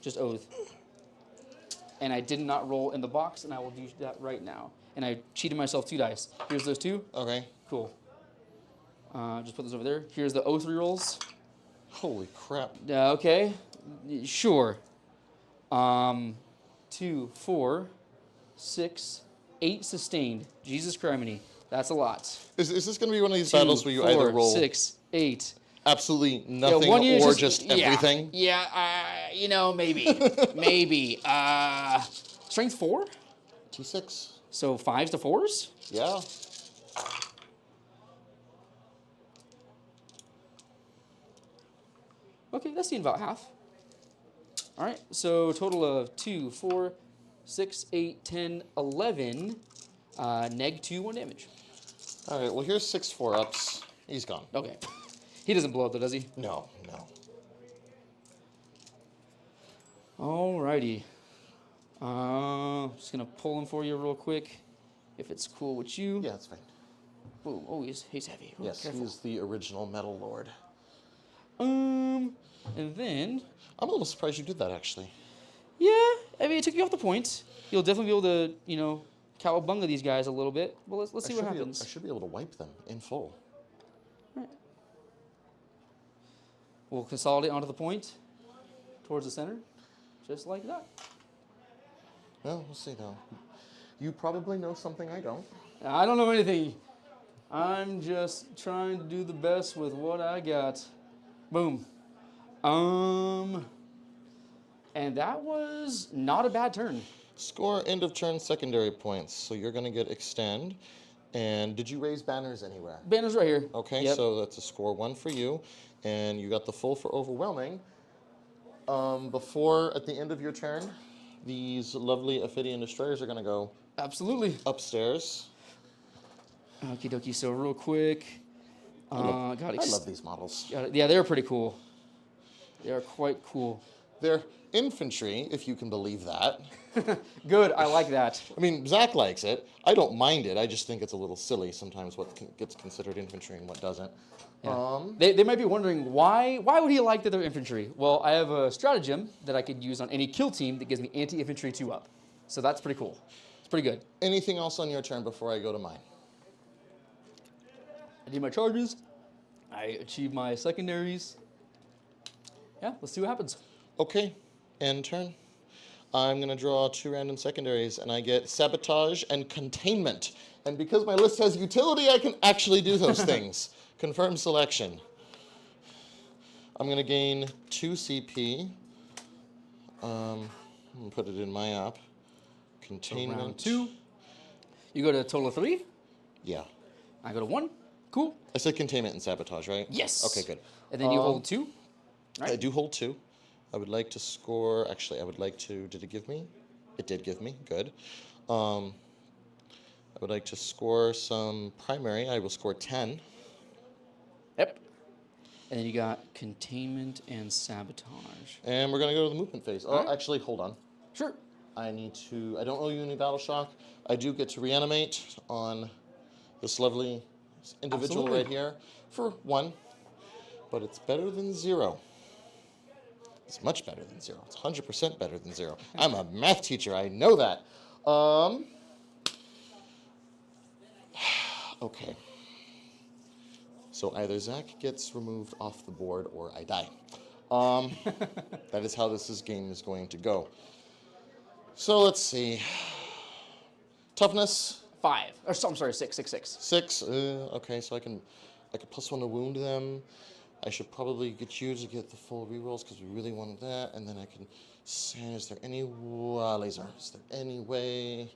just oath. and I did not roll in the box, and I will do that right now. And I cheated myself 2 dice. Here's those 2. Okay. Cool. Just put those over there. Here's the O3 rolls. Holy crap. Okay. Sure. 2, 4, 6, 8 sustained. Jesus criminy. That's a lot. Is this going to be one of these 2, battles where you 4, either roll 6, 8. absolutely nothing one unit or just everything? Yeah, maybe. Maybe. Strength 4? T6. So 5s to 4s? Yeah. Okay, that's seen about half. All right, so total of 2, 4, 6, 8, 10, 11. Neg 2, 1 damage. All right, well, here's 6 4-ups. He's gone. Okay. He doesn't blow up though, does he? No. Alrighty. Just gonna pull him for you real quick, if it's cool with you. Yeah, it's fine. Boom. Oh, he's heavy. Oh, Yes, careful. he's the original Metal Lord. And then, I'm a little surprised you did that, actually. yeah, I mean, it took you off the point. You'll definitely be able to, cowabunga these guys a little bit. Well, let's see what happens. I should be able to wipe them in full. Right. We'll consolidate onto the point, towards the center, just like that. Well, we'll see, though. You probably know something I don't. I don't know anything. I'm just trying to do the best with what I got. Boom. And that was not a bad turn. Score end of turn secondary points. So you're going to get extend. And did you raise banners anywhere? Banner's right here. Okay, Yep. so that's a score 1 for you. And you got the full for overwhelming. Before, at the end of your turn, these lovely Ophidian destroyers are going to go Absolutely. upstairs. Okie dokie. So real quick. I love these models. Yeah, they're pretty cool. They are quite cool. They're infantry, if you can believe that. Good. I like that. I mean, Zach likes it. I don't mind it. I just think it's a little silly sometimes what gets considered infantry and what doesn't. Yeah. They might be wondering why would he like that they're infantry? Well, I have a stratagem that I could use on any kill team that gives me anti-infantry 2-up. So that's pretty cool. It's pretty good. Anything else on your turn before I go to mine? I did my charges. I achieved my secondaries. Yeah, let's see what happens. Okay, end turn. I'm going to draw 2 random secondaries, and I get Sabotage and Containment. And because my list has utility, I can actually do those things. Confirm selection. I'm going to gain 2 CP. I'm going to put it in my app. Containment. So round 2. You go to a total of 3. Yeah. I go to 1. Cool. I said Containment and Sabotage, right? Yes. Okay, good. And then you hold 2. Right. I do hold 2. I would like to score, actually, I would like to, did it give me? It did give me, good. I would like to score some primary. I will score 10. Yep. And then you got containment and sabotage. And we're going to go to the movement phase. Oh, right. Actually, hold on. Sure. I don't owe you any battle shock. I do get to reanimate on this lovely individual Absolutely. right here for 1. But it's better than 0. It's much better than 0. It's 100% better than 0. I'm a math teacher. I know that. Okay. So either Zach gets removed off the board or I die. That is how this game is going to go. So let's see. Toughness. 5. Or I'm sorry, 6. 6. Okay, so I can +1 to wound them. I should probably get you to get the full rerolls because we really want that. And then I can say, is there any way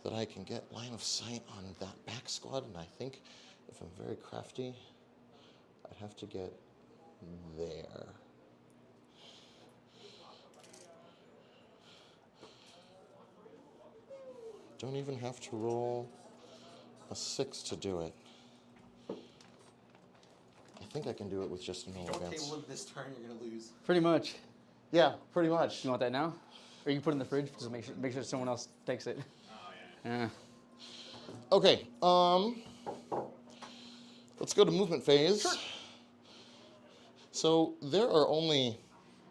that I can get line of sight on that back squad? And I think if I'm very crafty, I'd have to get there. Don't even have to roll a 6 to do it. I think I can do it with just a normal advance. Don't live this turn, you're gonna lose. Pretty much. Yeah, pretty much. You want that now? Or you can put it in the fridge, just make sure someone else takes it. Oh, yeah. Okay, let's go to movement phase. Sure. So there are only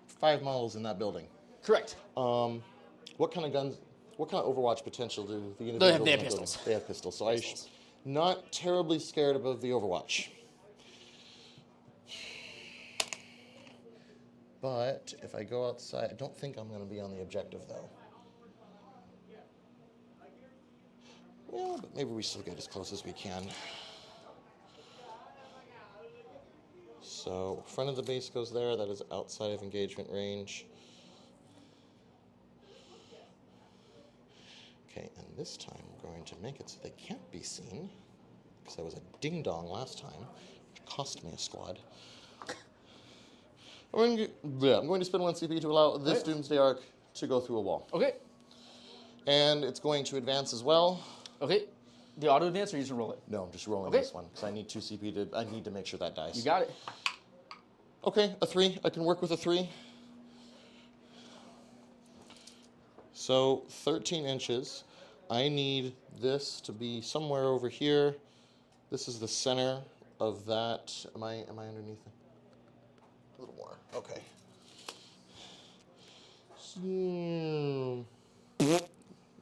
5 models in that building. Correct. What kind of guns? What kind of Overwatch potential do the They individuals? have in the building? pistols. They have pistols. So not terribly scared about the Overwatch. But if I go outside, I don't think I'm going to be on the objective though. Yeah, but maybe we still get as close as we can. So front of the base goes there. That is outside of engagement range. Okay, and this time we're going to make it so they can't be seen, because that was a ding-dong last time, which cost me a squad. I'm going to spend 1 CP to allow this Doomsday Arc to go through a wall. Okay. And it's going to advance as well. Okay. The auto advance, or you just roll it? No, I'm just rolling Okay. this one, because I need 2 CP to, I need to make sure that dies. You got it. Okay, a 3. I can work with a 3. So 13 inches. I need this to be somewhere over here. This is the center of that. Am I underneath it? A little more. Okay.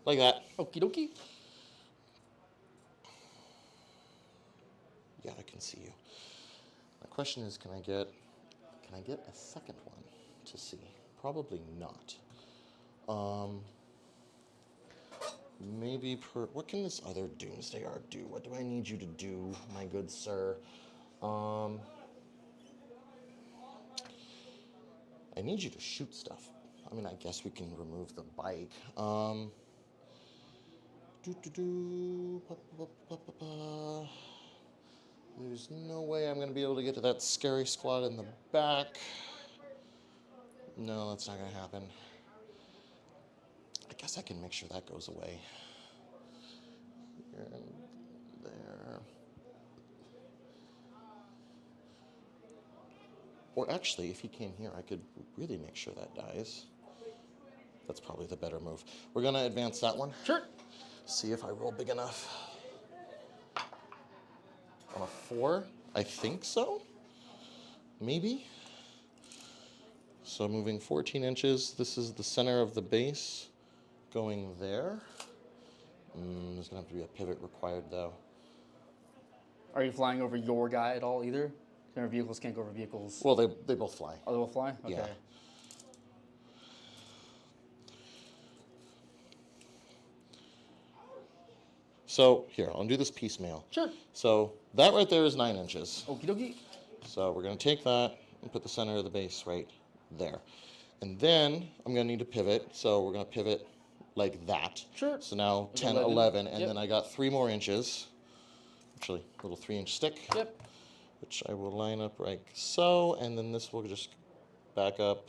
Like that. Okie dokie. Yeah, I can see you. My question is, can I get a second one to see? Probably not. Maybe what can this other Doomsday Arc do? What do I need you to do, my good sir? I need you to shoot stuff. I mean, I guess we can remove the bike. There's no way I'm going to be able to get to that scary squad in the back. No, that's not going to happen. I guess I can make sure that goes away. Here and there. Or actually, if he came here, I could really make sure that dies. That's probably the better move. We're going to advance that one. Sure. See if I roll big enough. On a 4? I think so. Maybe. So moving 14 inches. This is the center of the base. Going there. There's going to have to be a pivot required, though. Are you flying over your guy at all either? Our vehicles can't go over vehicles. Well, they both fly. Oh, they will fly? Okay. Yeah. So here, I'll do this piecemeal. Sure. So that right there is 9 inches. Okie dokie. So we're going to take that and put the center of the base right there. And then I'm going to need to pivot. So we're going to pivot like that. Sure. So now 10, 11, 11 and yep. then I got 3 more inches. Actually, a little 3-inch stick. Yep. Which I will line up like so. And then this will just back up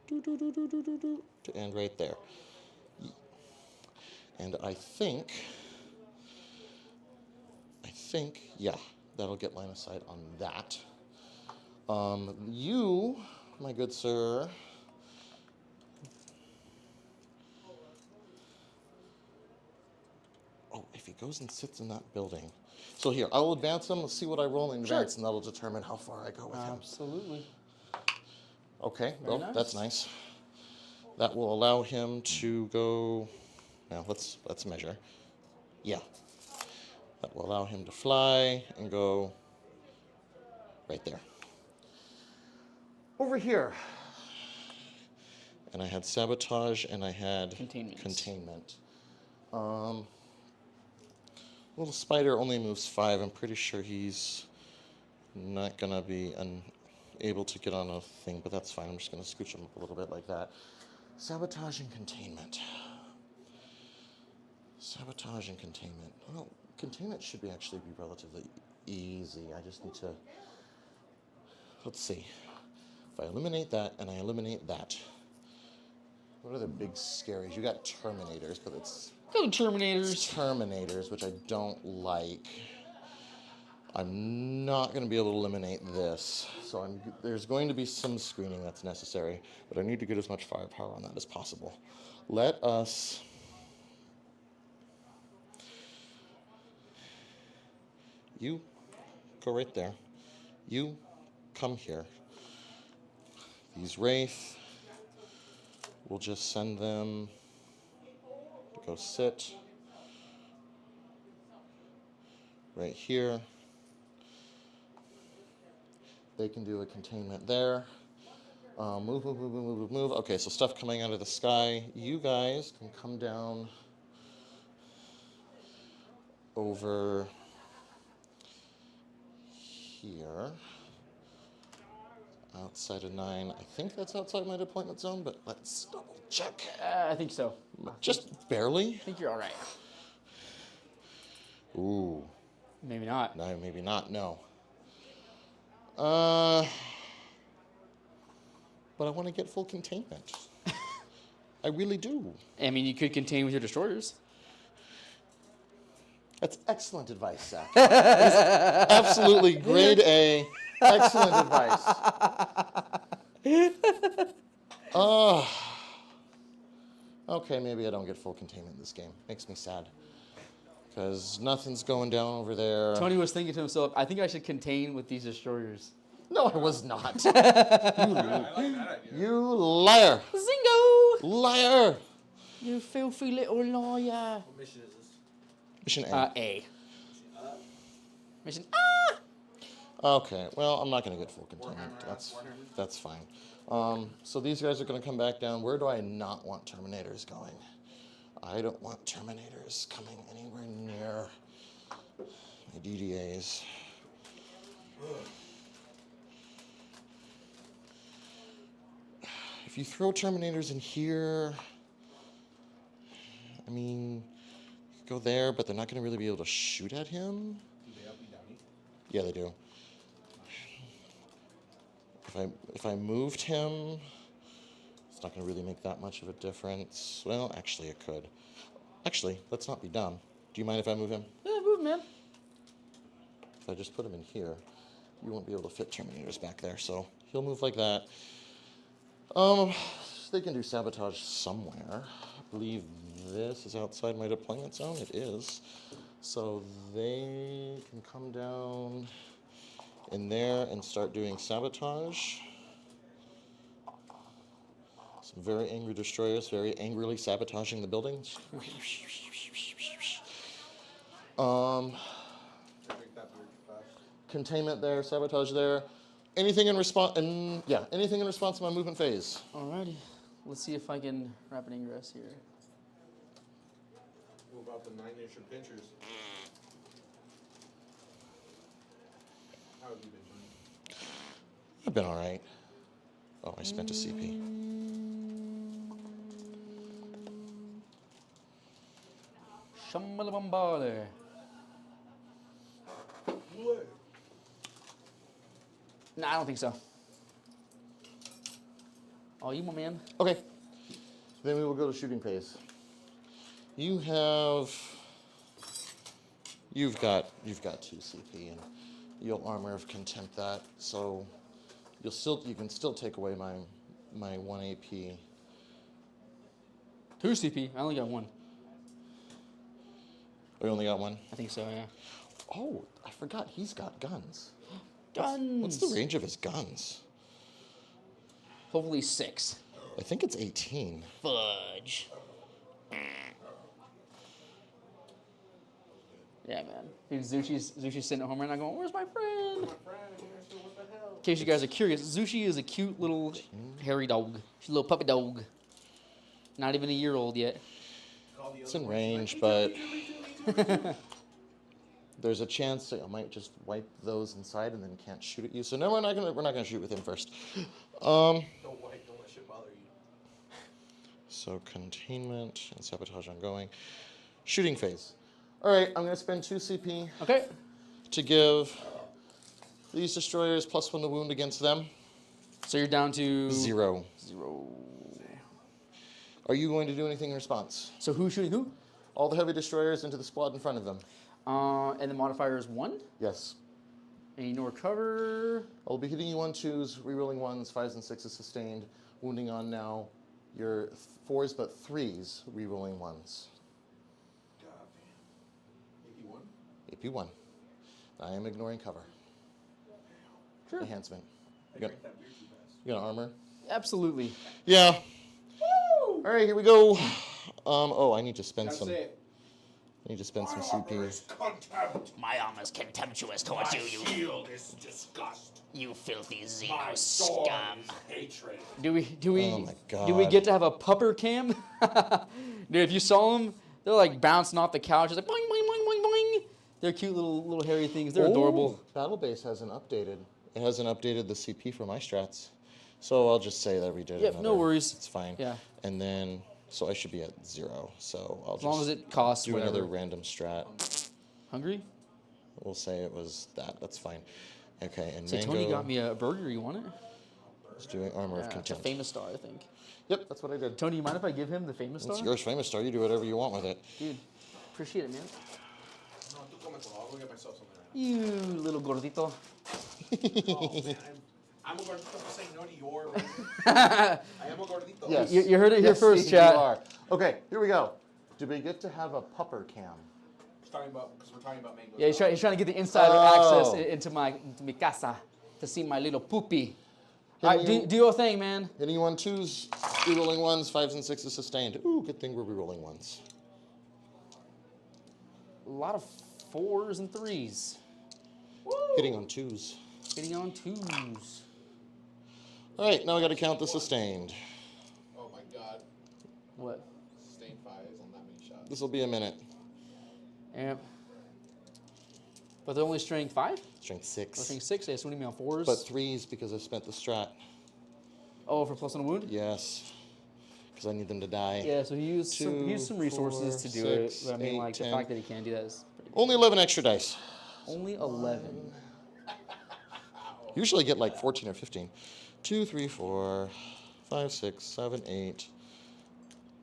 to end right there. And I think, yeah, that'll get line of sight on that. You, my good sir, oh, if he goes and sits in that building. So here, I will advance him. Let's see what I roll in advance, and that'll determine how far I go with him. Absolutely. Okay, Very well, nice. that's nice. That will allow him to go. Now let's measure. Yeah, that will allow him to fly and go right there. Over here. And I had sabotage and I had containment. Little spider only moves 5. I'm pretty sure he's not gonna be able to get on a thing, but that's fine. I'm just gonna scooch him up a little bit like that. Sabotage and containment. Sabotage and containment. Well, containment should actually be relatively easy. I just need to, let's see. If I eliminate that and I eliminate that, what are the big scaries? You got Terminators, but it's Go Terminators. Terminators, which I don't like. I'm not going to be able to eliminate this, so there's going to be some screening that's necessary, but I need to get as much firepower on that as possible. Let us you go right there. You come here. These Wraith, we'll just send them go sit right here. They can do a containment there. Move, move, move, move, move, move. Okay, so stuff coming out of the sky. You guys can come down over here. Outside of 9. I think that's outside my deployment zone, but let's double check. I think so. Just barely. I think you're all right. Ooh. Maybe not. No, maybe not. No. But I want to get full containment. I really do. I mean, you could contain with your destroyers. That's excellent advice, Zach. Absolutely grade A. Excellent advice. Okay, maybe I don't get full containment in this game. Makes me sad. Because nothing's going down over there. Tony was thinking to himself, I think I should contain with these destroyers. No, I was not. I like that idea. You liar. Zingo! Liar. You filthy little liar. What mission is this? Mission A. A. Mission Okay, well, I'm not going to get full containment. Warhammer. That's fine. So these guys are going to come back down. Where do I not want Terminators going? I don't want Terminators coming anywhere near my DDAs. If you throw Terminators in here, I mean, you could go there, but they're not going to really be able to shoot at him. Do they up and downy? Yeah, they do. If I moved him, it's not going to really make that much of a difference. Well, actually, it could. Actually, let's not be dumb. Do you mind if I move him? Yeah, move, man. If I just put him in here, you won't be able to fit Terminators back there, so he'll move like that. They can do sabotage somewhere. I believe this is outside my deployment zone. It is. So they can come down in there and start doing sabotage. Some very angry destroyers, very angrily sabotaging the buildings. Make that weird fast. Containment there, sabotage there. Anything in response? Anything in response to my movement phase. Alrighty. Let's see if I can rapid ingress here. What about the 9-inch adventures? How have you been doing? I've been all right. Oh, I spent a CP. Shambalabambale. What? No, I don't think so. Oh, you my man. Okay. Then we will go to shooting phase. You've got 2 CP, and you'll armor of contempt that, so you can still take away my 1 AP. 2 CP. I only got 1. We only got 1. I think so, yeah. Oh, I forgot he's got guns. Guns. What's the range of his guns? Hopefully 6. I think it's 18. Fudge. Yeah, man. Dude, Zushi's sitting at home right now going, where's my friend? My friend here, so what the hell? In case you guys are curious, Zushi is a cute little hairy dog. She's a little puppy dog. Not even a year old yet. Call the It's other in one. range, Like, but "Hey, there's a chance that I might just wipe those inside and then can't shoot at you. So no, we're not gonna shoot with him first. Don't let shit bother you. So containment and sabotage ongoing. Shooting phase. All right, I'm gonna spend 2 CP Okay. to give these destroyers +1 to wound against them. So you're down to 0. 0. Are you going to do anything in response? So who's shooting who? All the heavy destroyers into the squad in front of them. And the modifier is 1. Yes. And you ignore cover. I'll be hitting you on 2s, rerolling 1s, 5s and 6s sustained, wounding on now your 4s but 3s, rerolling 1s. AP1? AP1. I am ignoring cover. Sure. Enhancement. They You got, break that beard too fast. you got armor? Absolutely. Yeah. All right, here we go. Oh, I need to spend That's some. it. I need to spend some My CP. armor is contempt. My armor's contemptuous My towards you, shield is disgust. you filthy My Xeno sword scum. is hatred. Do we Oh my do we God. get to have a pupper cam? Dude, if you saw them, they're like bouncing off the couch, it's like boing boing boing boing boing. They're cute little hairy things. They're adorable. Battle Base hasn't updated. It hasn't updated the CP for my strats. So I'll just say that we did Yep, no another. worries. It's fine. Yeah. And then, so I should be at 0. So I'll As long as it costs do whatever. another random strat. Hungry? We'll say it was that. That's fine. Okay, and Say Mango Tony got me a burger. You want it? is doing Armor of It's a Contempt. famous star, I think. Yep, that's what I did. Tony, you mind if I give him the famous star? It's yours, famous star. You do whatever you want with it. Dude, appreciate it, man. No, tú cómetelo. I'll go get myself something right You little gordito. now. Oh, man. I'm a gordito for saying no to your raising. I am a gordito. Yes. You heard it here Yes, first, you chat. are. Okay, here we go. Do we get to have a pupper cam? Because we're talking about mangoes. Yeah, he's trying to get the insider Oh. access into mi casa to see my little poopy. Can All right, you- do your thing, man. Hitting 1, 2s, rerolling 1s, 5s and 6s sustained. Ooh, good thing we're rerolling 1s. A lot of 4s and 3s. Hitting on 2s. Hitting on 2s. All right, now I got to count the sustained. Oh my god. What? Sustained 5 is on that many shots. This will be a minute. Yep. But they're only strength 5? Strength Or 6. strength 6? So what do you mean on 4s? But 3s because I spent the strat. Oh, for plus on a wound? Yes. Because I need them to die. Yeah, so he used some resources 4, to do it. 6, But I mean, 8, like, 10. the fact that he can do that is pretty Only 11 extra dice. Only 11. Usually get like 14 or 15. 2, 3, 4, 5, 6, 7, 8,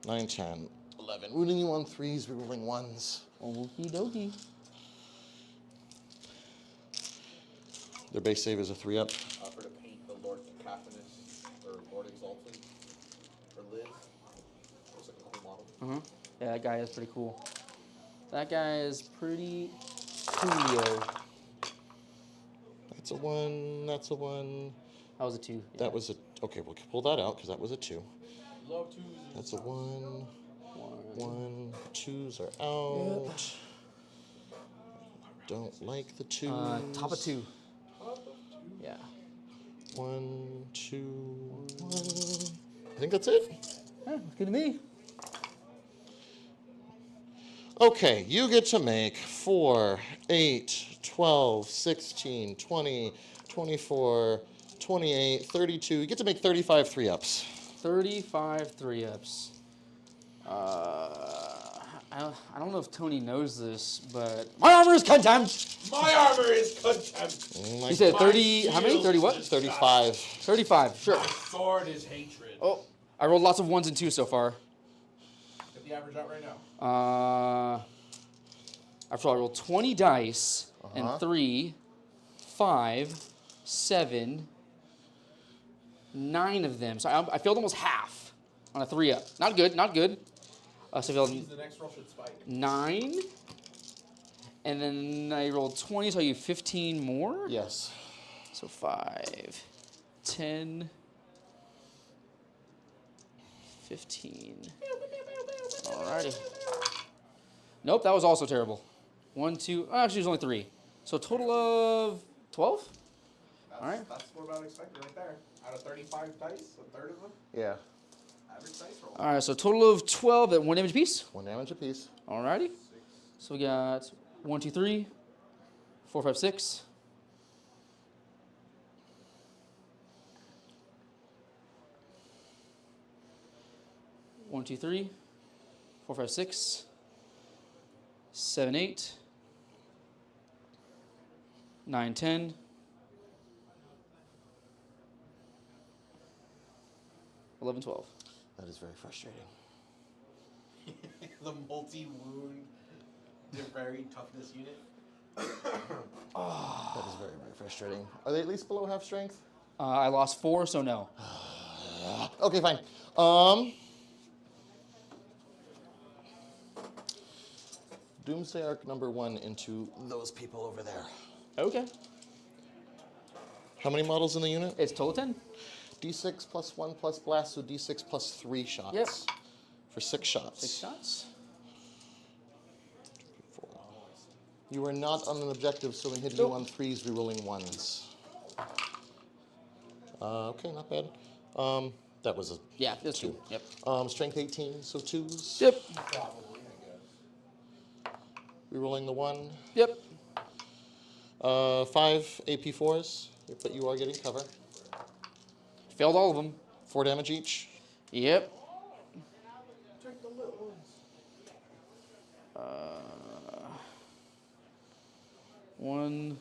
9, 10, 11. Wounding you on 3s, rerolling 1s. Okie dokie. Their base save is a 3-up. For to paint the Lord Cacophonous or Lord Exalted or Liz. Looks like a cool model. Yeah, that guy is pretty cool. That guy is pretty coolio. That's a 1. That's a 1. That was a 2. Yeah. That was a... Okay, we'll pull that out because that was a 2. Love twos. That's a 1. 1. 1. 2s are out. Don't like the 2s. Top of 2. Yeah. 1, 2, 1. I think that's it. Yeah, looks good to me. Okay, you get to make 4, 8, 12, 16, 20, 24, 28, 32. You get to make 35 3-ups. 35 3-ups. I don't know if Tony knows this, but my armor is contempt. My armor is contempt. You said 30. How many? 30 what? 35. 35. Sure. My sword is hatred. Oh, I rolled lots of 1s and 2s so far. Get the average out right now. After all, I rolled 20 dice and 3, 5, 7, 9 of them. So I failed almost half on a 3-up. Not good. Not good. So I failed Means the next roll should spike. 9, and then I rolled 20, so I used 15 more. Yes. So 5, 10, 15. Alrighty. Nope, that was also terrible. 1, 2, actually it was only 3. So total of 12? All right. That's what about expected right there. Out of 35 dice, a third of them, Yeah. average dice roll. Alright, so total of 12 at 1 damage apiece. 1 damage apiece. Alrighty. So we got 1, 2, 3, 4, 5, 6. One, 2, 3, 4, 5, 6, 7, 8, 9, 10. 11, 12. That is very frustrating. The multi-wound, very toughness unit. That is very, very frustrating. Are they at least below half strength? I lost 4, so no. Okay, fine. Doomsday Arc number 1 into those people over there. Okay. How many models in the unit? It's total 10. D6 plus 1 plus blast, so D6 plus 3 shots. Yep. for 6 shots. 6 shots. 4. You are not on an objective, so when hitting you on 3s, rerolling 1s. Okay, not bad. That was a Yeah, this 2. 2. Yep. Strength 18, so 2s. Yep. Probably, I guess. Rerolling the 1. Yep. 5 AP4s, but you are getting cover. Failed all of them. 4 damage each. Yep. Take the little ones. 1.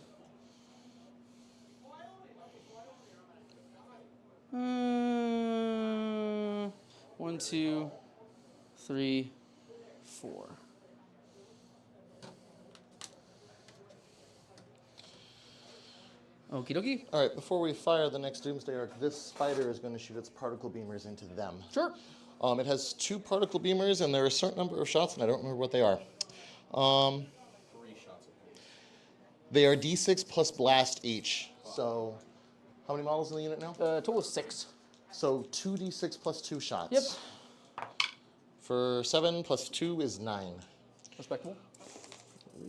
1, 2, 3, 4. Okie dokie. All right, before we fire the next Doomsday Arc, this spider is going to shoot its particle beamers into them. Sure. It has 2 particle beamers, and there are a certain number of shots, and I don't remember what they are. 3 shots of poison. They are D6 plus blast each. So, how many models in the unit now? Total of 6. So 2d6 plus 2 shots. Yep. For 7 plus 2 is 9. Respectable.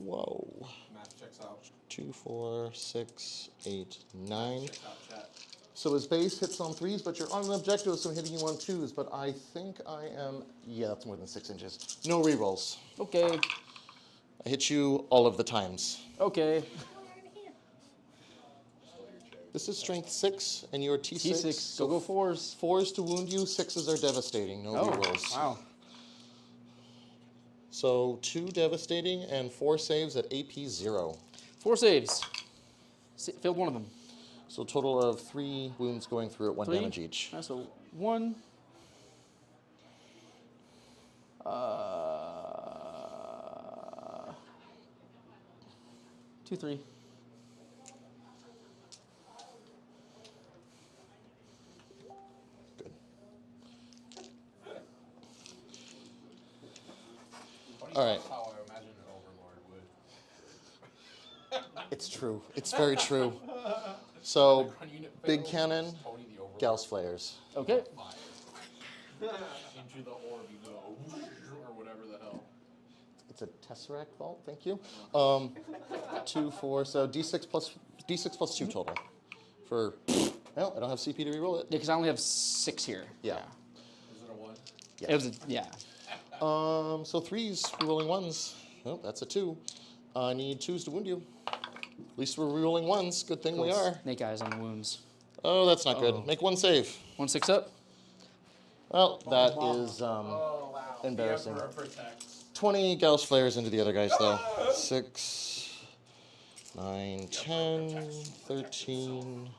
Whoa. Math checks out. 2, 4, 6, 8, 9. Checks out chat. So his base hits on 3s, but you're on an objective, so I'm hitting you on 2s. But I think I am... Yeah, that's more than 6 inches. No rerolls. Okay. I hit you all of the times. Okay. This is strength 6, and you're T6. T6. So Go 4s. 4s to wound you, 6s are devastating. No Oh, rerolls. wow. So 2 devastating and 4 saves at AP 0. 4 saves. Failed one of them. So total of 3 wounds going through at 1 3. damage each. So 1. 2, 3. Good. Funny All right. enough, how I imagine an Overlord would. It's true. It's very true. So, Run unit big fails, cannon, Tony the Overlord. Gauss flares. Okay. Fire. Into the orb you go, or whatever the hell. It's a Tesseract vault, thank you. 2, 4, so D6 plus 2 total. For, well, I don't have CP to reroll it. Yeah, because I only have 6 here. Yeah. Is it a 1? Yeah. It was a, yeah. So 3s, rerolling 1s. Oh, that's a 2. I need 2s to wound you. At least we're rerolling 1s. Good thing we are. Snake eyes on the wounds. Oh, that's not good. Oh. Make 1 save. 1 6 up. Well, that is Oh, wow. embarrassing. The Emperor protects. 20 Gauss flares into the other guys, though. 6, 9, 10, 13,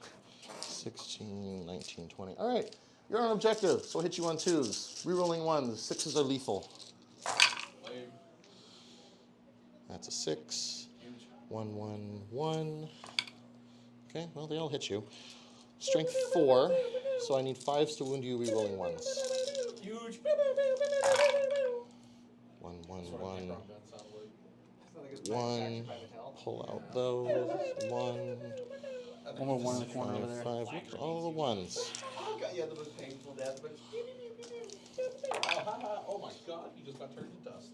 16, 19, 20. All right, you're on objective, so I'll hit you on 2s. Rerolling 1s. 6s are lethal. Lame. That's a 6. Huge. 1, 1, 1. Okay, well, they all hit you. Strength 4, so I need 5s to wound you, rerolling 1s. Huge. 1, 1, Sort of 1. Necron gun sound like. 1. Pull out those. 1. One more 1 in the corner over 5, there. 5. Look at all the 1s. Yeah, the most painful death, but. Oh my god, he just got turned to dust.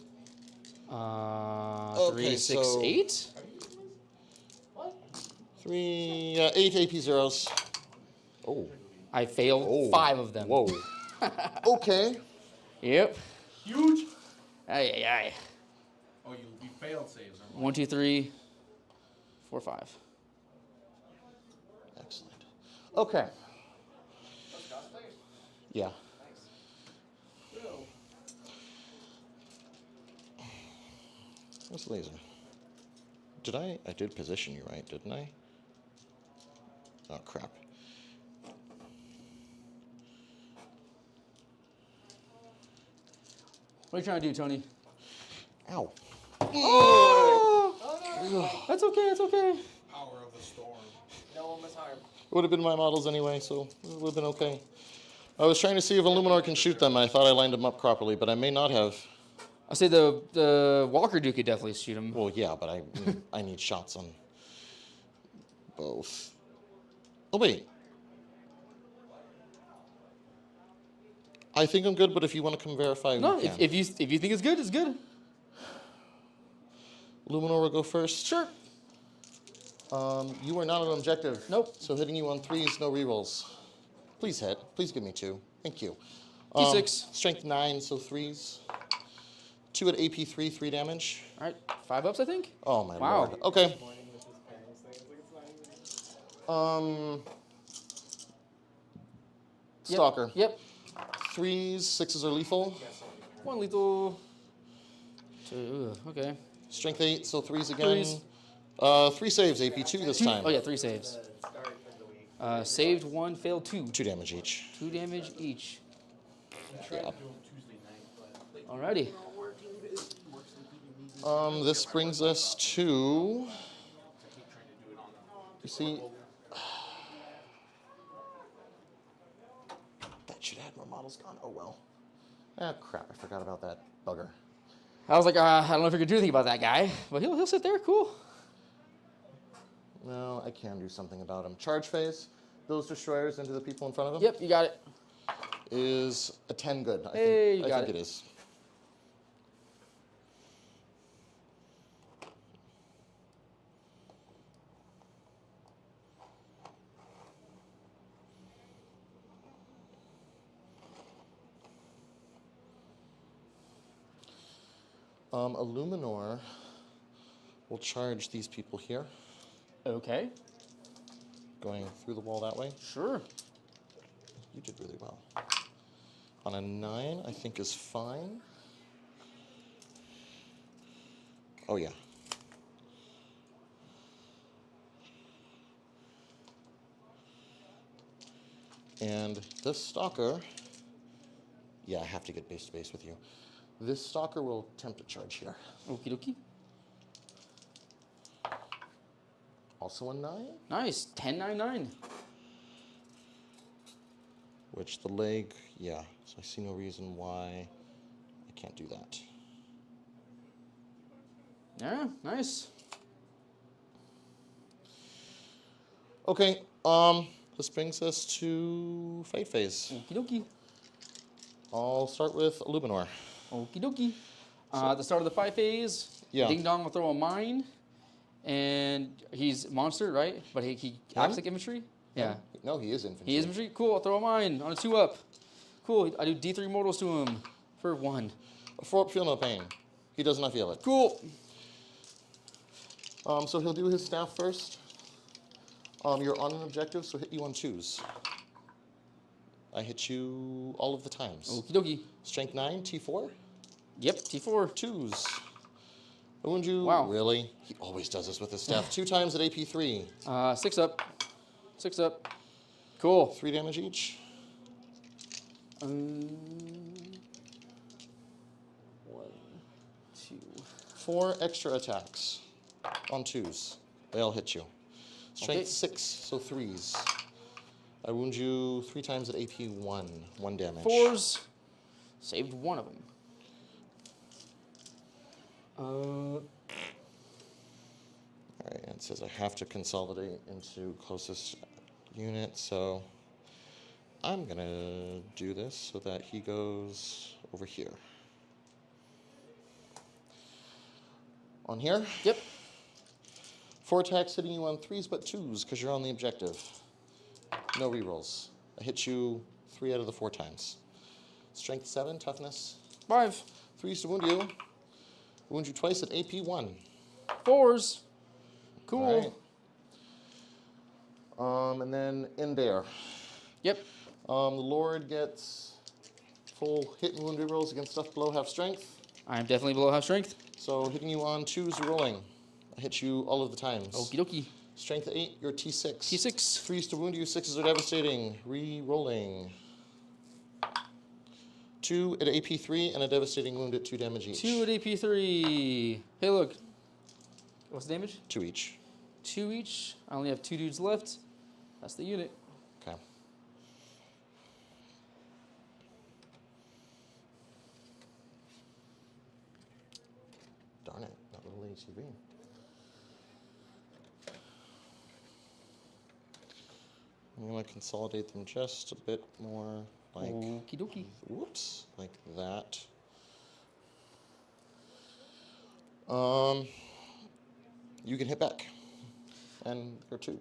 3, Okay, 6, so- 8. What? 3, 8 AP zeros. Oh. I failed Oh. 5 of them. Whoa. Okay. Yep. Huge. Aye, aye, aye. Oh, you failed saves. 1, 2, 3, 4, 5. Excellent. Okay. That's God's face. Yeah. Nice. Ew. What's laser? I did position you right, didn't I? Oh, crap. What are you trying to do, Tony? Ow. That's okay, it's okay. Power of the storm. No one was harmed. It would have been my models anyway, so it would have been okay. I was trying to see if Illuminor can shoot them. I thought I lined them up properly, but I may not have. I say the Walker Duke could definitely shoot him. Well, yeah, but I need shots on both. Oh, wait. I think I'm good, but if you want to come verify, No, we can. if you think it's good, it's good. Luminor will go first. Sure. You are not an objective. Nope. So hitting you on 3s, no rerolls. Please hit. Please give me 2. Thank you. D6. Strength 9, so 3s. 2 at AP 3, 3 damage. All right, 5 ups, I think. Oh my Wow. lord. Okay. Stalker. Yep. 3s, 6s are lethal. 1 lethal. 2. Okay. Strength 8, so 3s again. 3 saves, AP 2 this time. Oh yeah, 3 saves. Saved 1, failed 2. 2 damage each. 2 damage each. Yeah. Alrighty. This brings us to. You see. That should have had more models gone. Oh well. Ah, crap! I forgot about that bugger. I was like, I don't know if you could do anything about that guy, but he'll sit there. Cool. No, I can do something about him. Charge phase. Those destroyers into the people in front of him. Yep, you got it. Is a 10 good? Hey, you I got think it. it is. A Luminor will charge these people here, Okay. going through the wall that way. Sure. You did really well. On a 9, I think is fine. Oh yeah. And this stalker, yeah, I have to get base to base with you. This stalker will attempt to charge here. Okie dokie. Also a 9, Nice. 10-9-9. which the leg, yeah. So I see no reason why I can't do that. Yeah, nice. Okay, this brings us to fight phase. Okie dokie. I'll start with Luminor. Okie dokie. At the start of the fight phase, Yeah. Ding Dong will throw a mine, and he's monster, right? But he acts like infantry. Yeah. No, he is infantry. He is infantry? Cool, I'll throw a mine on a 2-up. Cool, I do D3 mortals to him for 1. A 4-up, feel no pain. He does not feel it. Cool. So he'll do his staff first. You're on an objective, so hit you on 2s. I hit you all of the times. Okie dokie. Strength 9, T4, Yep, T4. 2s. I wound you. Wow. Really? He always does this with his staff. 2 times at AP 3. 6 up. 6 up. Cool. 3 damage each. 1, 2. 4 extra attacks on 2s. They all hit you. Strength Okay. 6, so 3s. I wound you 3 times at AP 1. 1 damage. 4s. Saved 1 of them. Alright, it says I have to consolidate into closest unit, so I'm gonna do this so that he goes over here. On here, Yep. 4 attacks hitting you on 3s but 2s because you're on the objective. No rerolls. I hit you 3 out of the 4 times. Strength 7, toughness 5. 3s to wound you. Wound you twice at AP 1. 4s. Cool. Alright. And then in there. Yep. The Lord gets full hit and wound rerolls against stuff below half strength. I'm definitely below half strength. So hitting you on 2s, you're rolling. I hit you all of the times. Okie dokie. Strength 8, you're T6. T6. 3s to wound you, 6s are devastating. Re-rolling. 2 at AP 3 and a devastating wound at 2 damage each. 2 at AP3. Hey, look. What's the damage? 2 each. 2 each. I only have 2 dudes left. That's the unit. Okay. Darn it, not little ATV. I'm going to consolidate them just a bit more Like, Okie dokie. whoops, like that. You can hit back. And you're 2.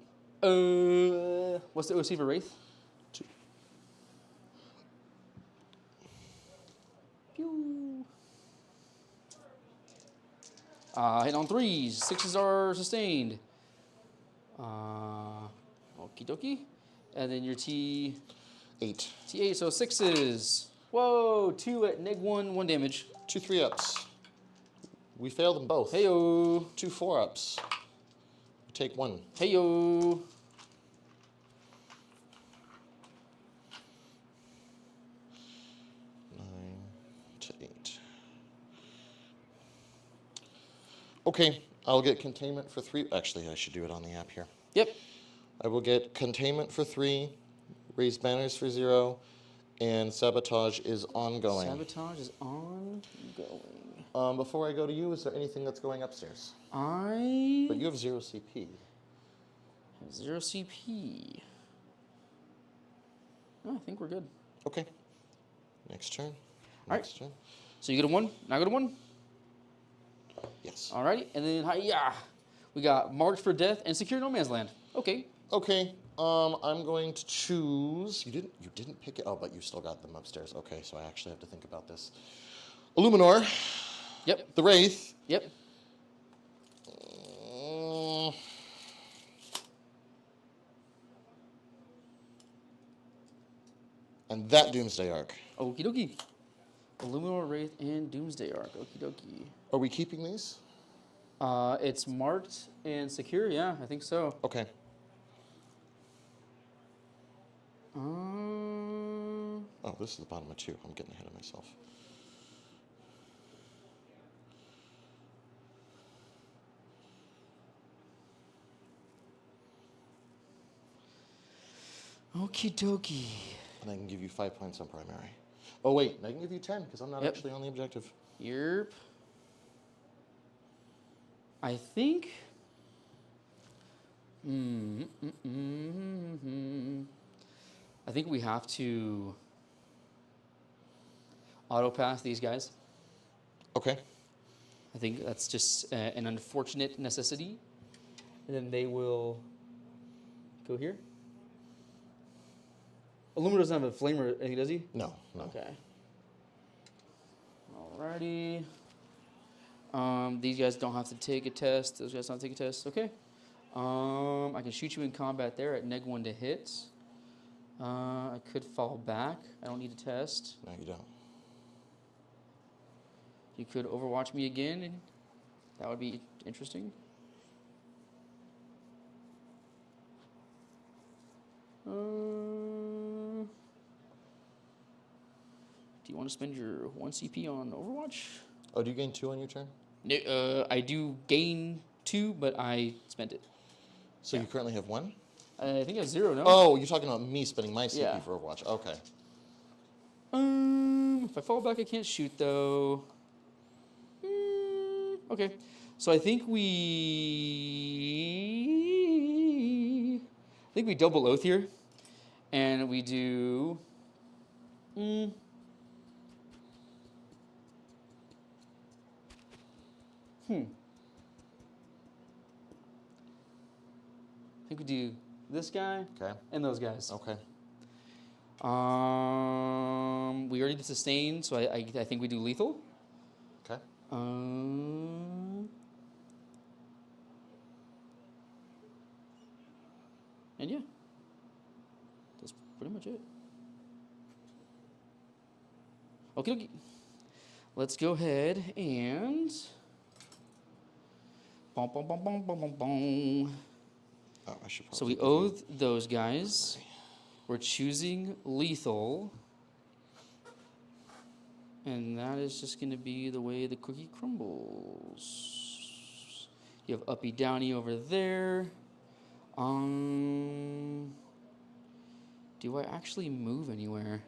What's the OC for Wraith? 2. Pew. Hit on 3s. 6s are sustained. Okie dokie. And then your 8. T8, so 6s. Whoa, 2 at -1, 1 damage. 2 3-ups. We fail them both. Heyo. 2 4-ups. We take 1. Heyo. 9 to 8. Okay, I'll get containment for 3. Actually, I should do it on the app here. Yep. I will get containment for 3, raise banners for 0, and sabotage is ongoing. Sabotage is ongoing. Before I go to you, is there anything that's going upstairs? I But you have 0 CP. have 0 CP. Oh, I think we're good. Okay. Next turn. right. Next turn. So you get a 1, and I get a 1. Yes. Alrighty, and then hiya, we got March for Death and Secure No Man's Land. Okay. Okay. I'm going to choose. You didn't pick it. Oh, but you still got them upstairs. Okay, so I actually have to think about this. Illuminor. Yep. The Wraith. Yep. And that Doomsday Arc. Okie dokie. Illuminor Wraith and Doomsday Arc. Okie dokie. Are we keeping these? It's marked and secure. Yeah, I think so. Okay. Oh, this is the bottom of 2. I'm getting ahead of myself. Okie dokie. And I can give you 5 points on primary. Oh, wait. I can give you 10 because I'm not Yep. actually on the objective. Yep. I think. I think we have to auto pass these guys. Okay. I think that's just an unfortunate necessity. And then they will go here. Illumina doesn't have a flame or anything, does he? No, no. Okay. Alrighty. These guys don't have to take a test. Those guys don't have to take a test. Okay. I can shoot you in combat there at -1 to hit. I could fall back. I don't need a test. No, you don't. You could overwatch me again, and that would be interesting. Do you want to spend your 1 CP on Overwatch? Oh, do you gain 2 on your turn? No, I do gain 2, but I spent it. So you currently have 1? I think I have 0, no? Oh, you're talking about me spending my CP Yeah. for Overwatch. Okay. If I fall back, I can't shoot, though. Okay. So I think we double oath here. And we do... I think we do this guy Okay. and those guys. Okay. We already did sustain, so I think we do lethal. Okay. And yeah, that's pretty much it. Okay, let's go ahead and bom, bom, bom, bom, bom, bom, bom. Oh, I should probably. So we give you- oath those guys. We're choosing lethal. And that is just going to be the way the cookie crumbles. You have uppy downy over there. Do I actually move anywhere?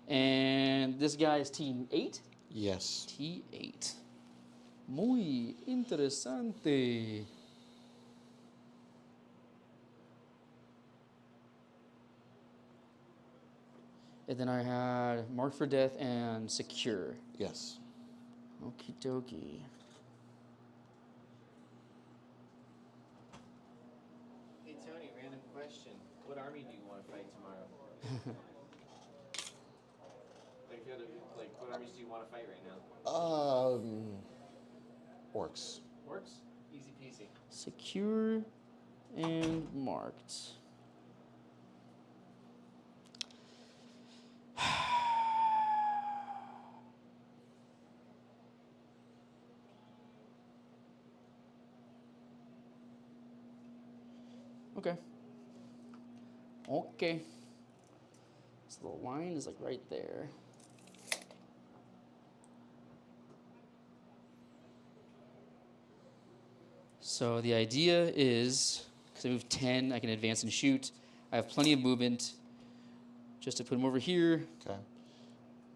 And this guy is team 8? Yes. T8. Muy interesante. And then I had Mark for Death and Secure. Yes. Okie dokie. Hey Tony, random question. What army do you want to fight tomorrow? Like, if you had to, like, what armies do you want to fight right now? Orcs. Orcs? Easy peasy. Secure and marked. Okay. Okay. So the line is like right there. So the idea is, because I move 10, I can advance and shoot. I have plenty of movement. Just to put them over here. Okay.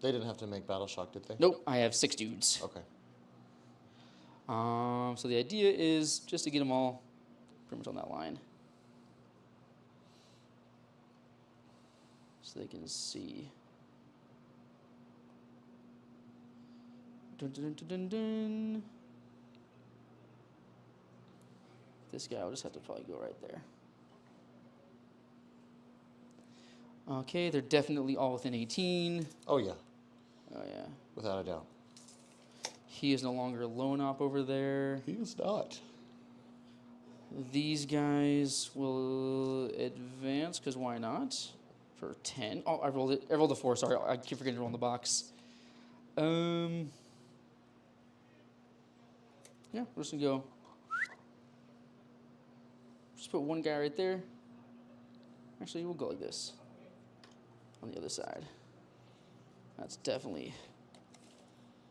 They didn't have to make battle shock, did they? Nope, I have 6 dudes. Okay. So the idea is just to get them all pretty much on that line. So they can see. Dun, dun, dun, dun, dun. This guy will just have to probably go right there. Okay, they're definitely all within 18. Oh, yeah. Oh, yeah. Without a doubt. He is no longer a lone op over there. He is not. These guys will advance, because why not? For 10. Oh, I rolled it. I rolled a 4, sorry. I keep forgetting to roll in the box. Yeah, we're just going to go. Just put one guy right there. Actually, we'll go like this. On the other side. That's definitely...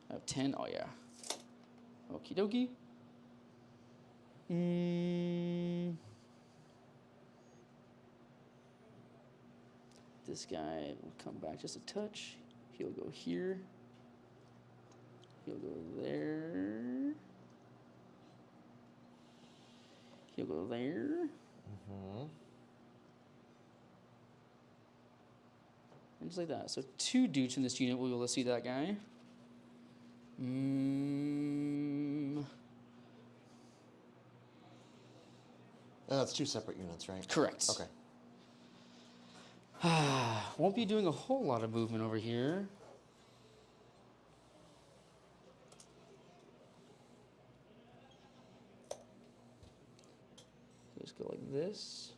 I have 10. Oh, yeah. Okie dokie. This guy will come back just a touch. He'll go here. He'll go there. He'll go there. Mm-hmm. And just like that. So 2 dudes from this unit will be able to see that guy. That's 2 separate units, right? Correct. Okay. Won't be doing a whole lot of movement over here. Just go like this.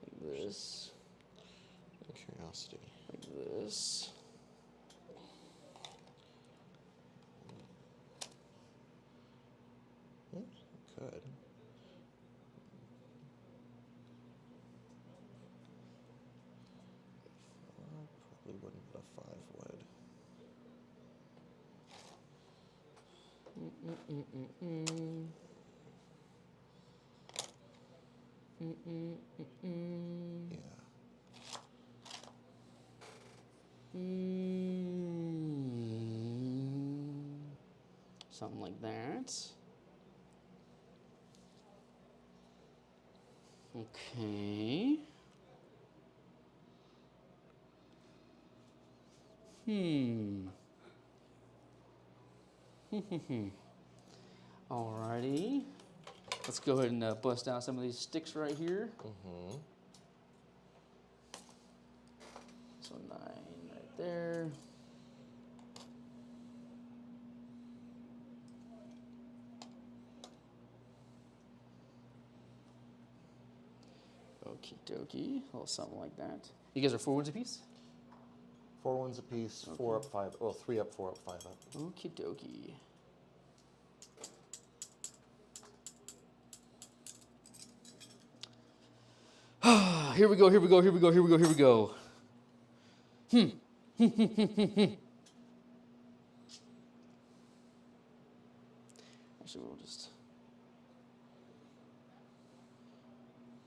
Like this. Curiosity. Like this. Yeah, could. Probably wouldn't, but a 5 would. Yeah. Something like that. Okay. Alrighty. Let's go ahead and bust out some of these sticks right here. Mm-hmm. So 9 right there. Okie dokie. A little something like that. You guys are 4 wounds apiece? 4 wounds apiece, Okay. 4 up, 5. Well, 3 up, 4 up, 5 up. Okie dokie. Here we go, here we go, here we go, here we go, here we go. Actually, we'll just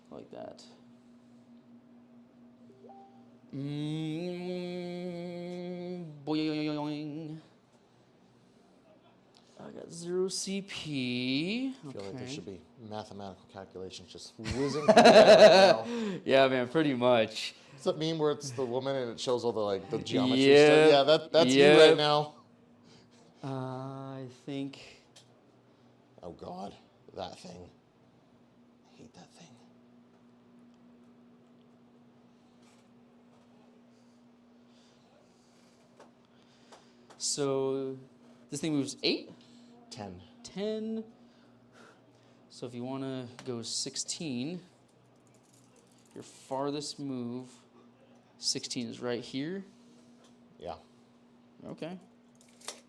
like that. Boing. I got 0 CP. I feel like there Okay. should be mathematical calculations just whizzing through my head right now. Yeah, man, pretty much. Does that mean where it's the woman and it shows all the geometry Yep, stuff? Yeah, that's me yep. right now. I think. Oh God, that thing. I hate that thing. So this thing moves 8, 10. 10. So if you want to go 16, your farthest move, 16 is right here. Yeah. Okay.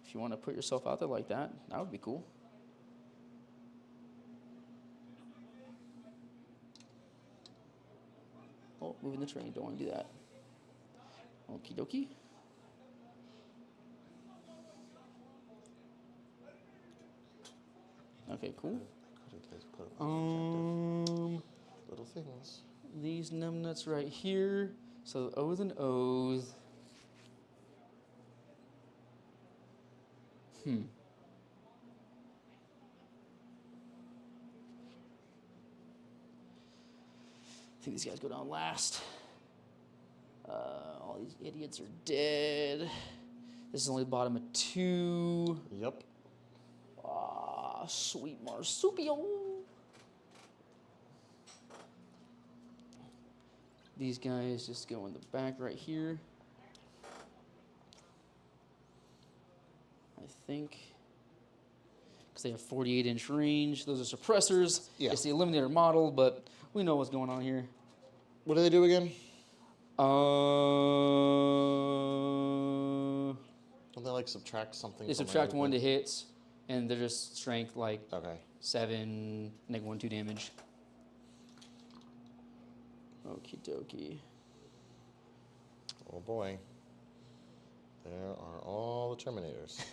If you want to put yourself out there like that, that would be cool. Oh, moving the train. Don't want to do that. Okie dokie. Okay, cool. Little things. These numbnuts right here. So O's and O's. I think these guys go down last. All these idiots are dead. This is only the bottom of 2. Yep. Ah, sweet marsupial. These guys just go in the back right here. I think. Because they have 48-inch range. Those are suppressors. Yeah. It's the Eliminator model, but we know what's going on here. What do they do again? Don't they like subtract something? They from subtract 1 to everything? hits, and they're just strength like Okay. 7, -1, 2 damage. Okie dokie. Oh boy. There are all the Terminators.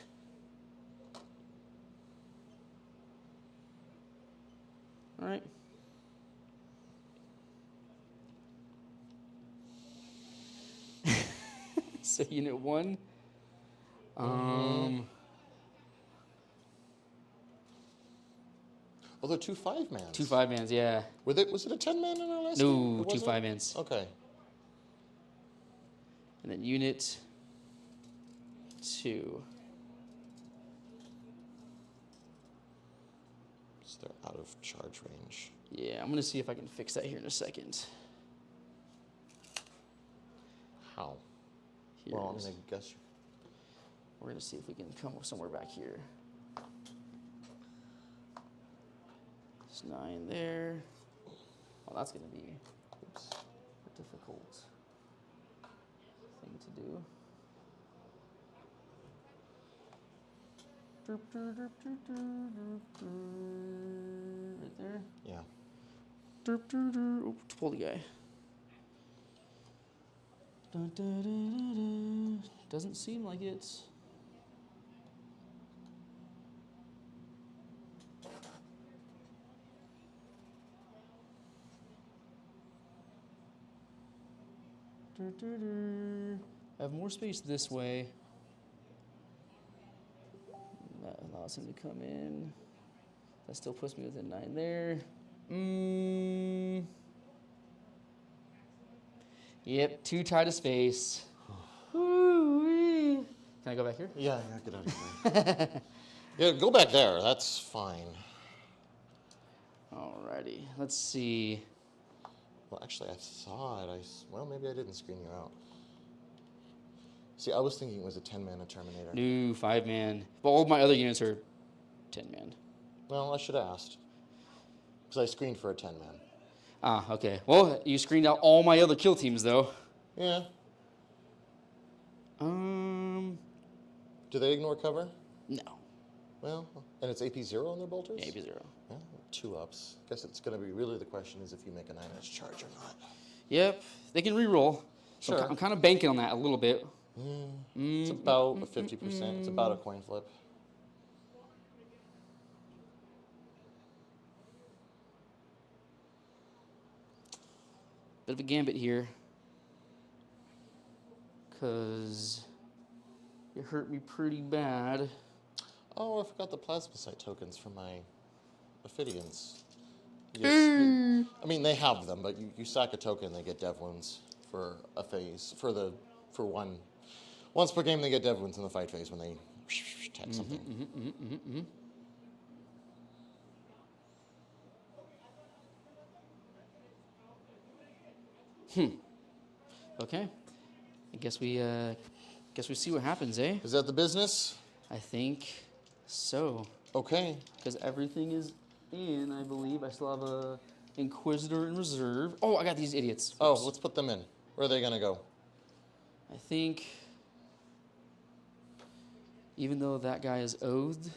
All right. So unit 1. Oh, they're 2 5-mans. 2 5-mans, yeah. Was it a 10-man in our last game? No, It 2 wasn't? 5-mans. Okay. And then unit 2. So they're out of charge range. Yeah, I'm gonna see if I can fix that here in a second. How? Here Well, it I'm is. gonna guess. We're gonna see if we can come up somewhere back here. There's 9 there. Well, that's gonna be a difficult thing to do. Right there. Yeah. Oh, pull the guy. Doesn't seem like it's. I have more space this way. That allows him to come in. That still puts me within 9 there. Yep, too tight a space. Can I go back here? Yeah, get out of here. Yeah, go back there. That's fine. Alrighty, let's see. Well, actually, I thought well, maybe I didn't screen you out. See, I was thinking it was a 10-man Terminator. New 5-man. But all of my other units are 10-man. Well, I should have asked. Because I screened for a 10-man. Ah, okay. Well, you screened out all my other kill teams, though. Yeah. Do they ignore cover? No. Well, and it's AP0 on their bolters? Yeah, AP0. Yeah, 2 ups. Guess it's going to be really the question is if you make a 9-inch charge or not. Yep, they can re-roll. So Sure. I'm kind of banking on that a little bit. It's about a 50%. It's about a coin flip. Bit of a gambit here. because it hurt me pretty bad. Oh, I forgot the plasmacyte tokens for my Ophidians. I mean, they have them, but you sack a token, they get dev wounds for a phase. Once per game, they get dev wounds in the fight phase when they attack something. Okay. I guess we see what happens, eh? Is that the business? I think so. Okay. Because everything is in, I believe. I still have a Inquisitor in reserve. Oh, I got these idiots. Oh, Oops. let's put them in. Where are they going to go? I think, even though that guy is oathed,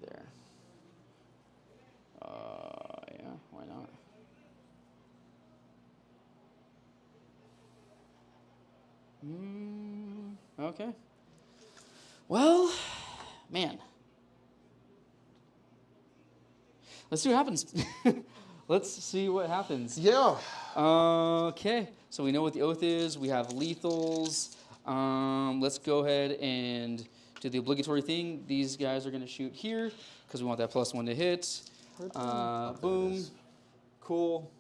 there. Yeah, why not? Okay. Well, man. Let's see what happens. Let's see what happens. Yeah. Okay. So we know what the oath is. We have lethals. Let's go ahead and do the obligatory thing. These guys are going to shoot here because we want that +1 to hit. Boom. Cool.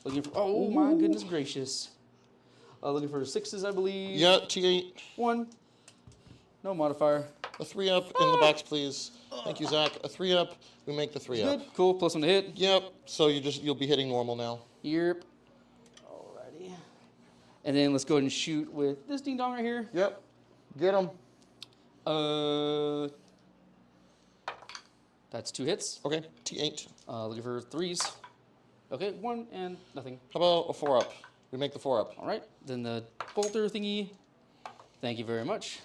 Looking for. Oh my goodness gracious. Looking for 6s, I believe. Yeah, T8. 1. No modifier. A 3-up in the box, please. Thank you, Zach. A 3-up. We make the 3-up. Good. Cool. +1 to hit. Yep. So you'll be hitting normal now. Yep. Alrighty. And then let's go ahead and shoot with this ding dong right here. Yep. Get them. That's 2 hits. Okay. T8. Looking for 3s. Okay, 1 and nothing. How about a 4-up? We make the 4-up. All right. Then the bolter thingy. Thank you very much.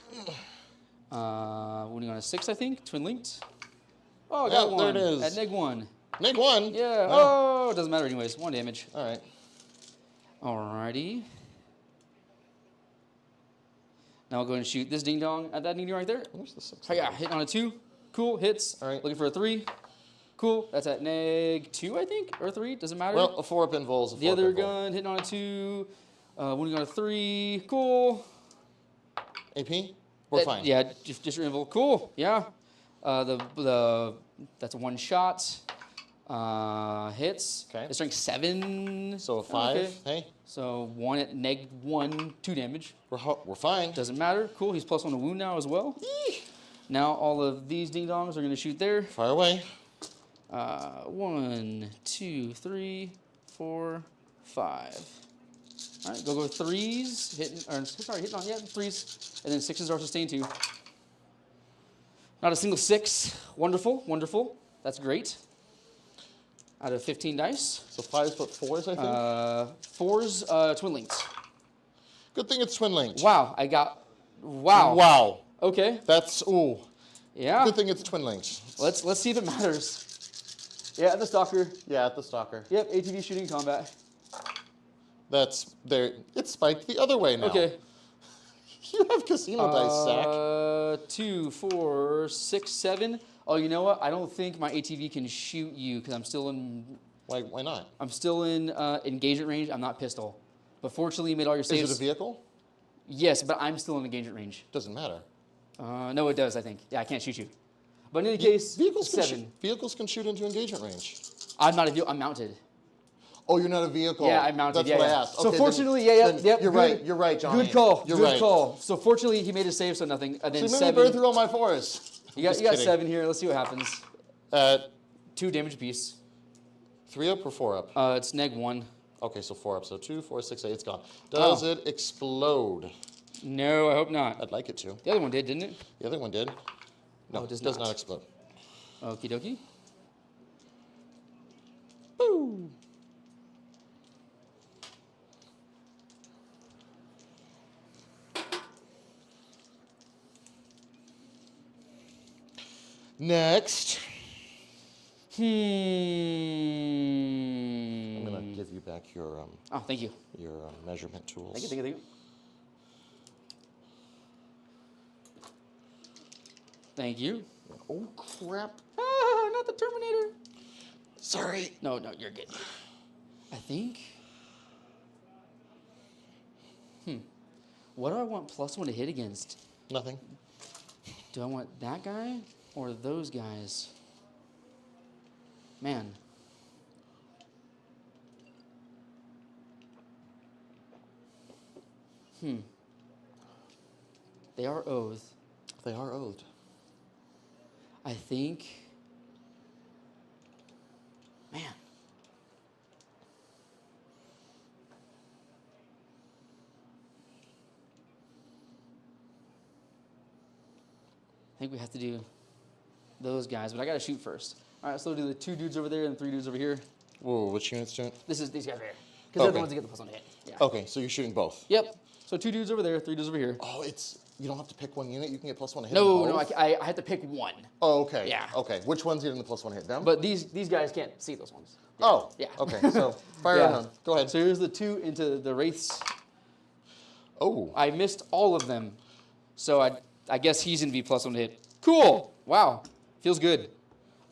Winning on a 6, I think. Twin linked. Oh, I got 1. There it is. At -1. Neg 1. Yeah. Oh. Oh, doesn't matter anyways. 1 damage. All right. Alrighty. Now I'll go ahead and shoot this ding dong at that ding dong right there. Where's the 6? Oh, yeah, hitting on a 2. Cool, hits. All right. Looking for a 3. Cool, that's at -2, I think, or 3, doesn't matter. Well, a 4-up involves a 4-up the other invul. gun hitting on a 2, winning on a 3. Cool. AP? We're fine. Yeah, just your invul. Cool, yeah. That's a 1 shot. Hits. Okay. It's strength 7. So a 5. Okay. Hey, So 1 at -1, 2 damage. we're fine. Doesn't matter. Cool. He's +1 to wound now as well. Now all of these ding dongs are going to shoot there. Fire away. 1, 2, 3, 4, 5. All right, go 3s. Hitting on 3s, and then 6s are sustained too. Not a single 6. Wonderful, wonderful. That's great. Out of 15 dice. So 5s but 4s, I think. 4s, twin linked. Good thing it's twin linked. Wow, I got. Wow. Wow. Okay. That's Yeah. Good thing it's twin linked. Let's see if it matters. Yeah, the stalker. Yeah, at the stalker. Yep, ATV shooting combat. That's there. It's spiked the other way now. Okay. You have casino dice, Zach. 2, 4, 6, 7. Oh, you know what? I don't think my ATV can shoot you because I'm still in. Why not? I'm still in engagement range. I'm not pistol. But fortunately, you made all your saves. Is it a vehicle? Yes, but I'm still in engagement range. Doesn't matter. No, it does. I think. Yeah, I can't shoot you. But in any case, Vehicles 7. Vehicles can shoot into engagement range. I'm not a vehicle. I'm mounted. Oh, you're not a vehicle. Yeah, I'm mounted. That's yeah, what yeah. I asked. So Okay, fortunately, then yep. You're right. You're right, Johnny. Good call. You're good right. call. So fortunately, he made a save, so nothing. And then So 7. let me burn through all my 4s. You got Just kidding. 7 here. Let's see what happens. 2 damage apiece. 3-up or 4-up? It's -1. Okay, so 4-up. So 2, 4, 6, 8. It's gone. Does it explode? No, I hope not. I'd like it to. The other one did, didn't it? The other one did. No, it does not not. explode. Okie dokie. Boo! Next. I'm gonna give you back your Oh, thank you. measurement tools. Thank you, thank you, thank you. Thank you. Oh, crap. Ah, not the Terminator. Sorry. No, you're good. I think. What do I want +1 to hit against? Nothing. Do I want that guy or those guys? Man. They are oath. They are oathed. I think. Man. I think we have to do those guys, but I gotta shoot first. All right, so we'll do the 2 dudes over there and 3 dudes over here. Whoa, which unit's doing? These guys right here, because they're the Okay. ones that get the +1 to hit. Yeah. Okay, so you're shooting both. Yep. So 2 dudes over there, 3 dudes over here. Oh, you don't have to pick one unit. You can get +1 to hit. No, them no, both? I had to pick one. Oh, okay. Yeah. Okay. Which one's getting the +1 hit? Them? But these guys can't see those ones. Oh. Yeah. Okay. So fire Yeah. around. Go ahead. So here's the 2 into the wraiths. Oh. I missed all of them, so I guess he's gonna be +1 to hit. Cool. Wow. Feels good.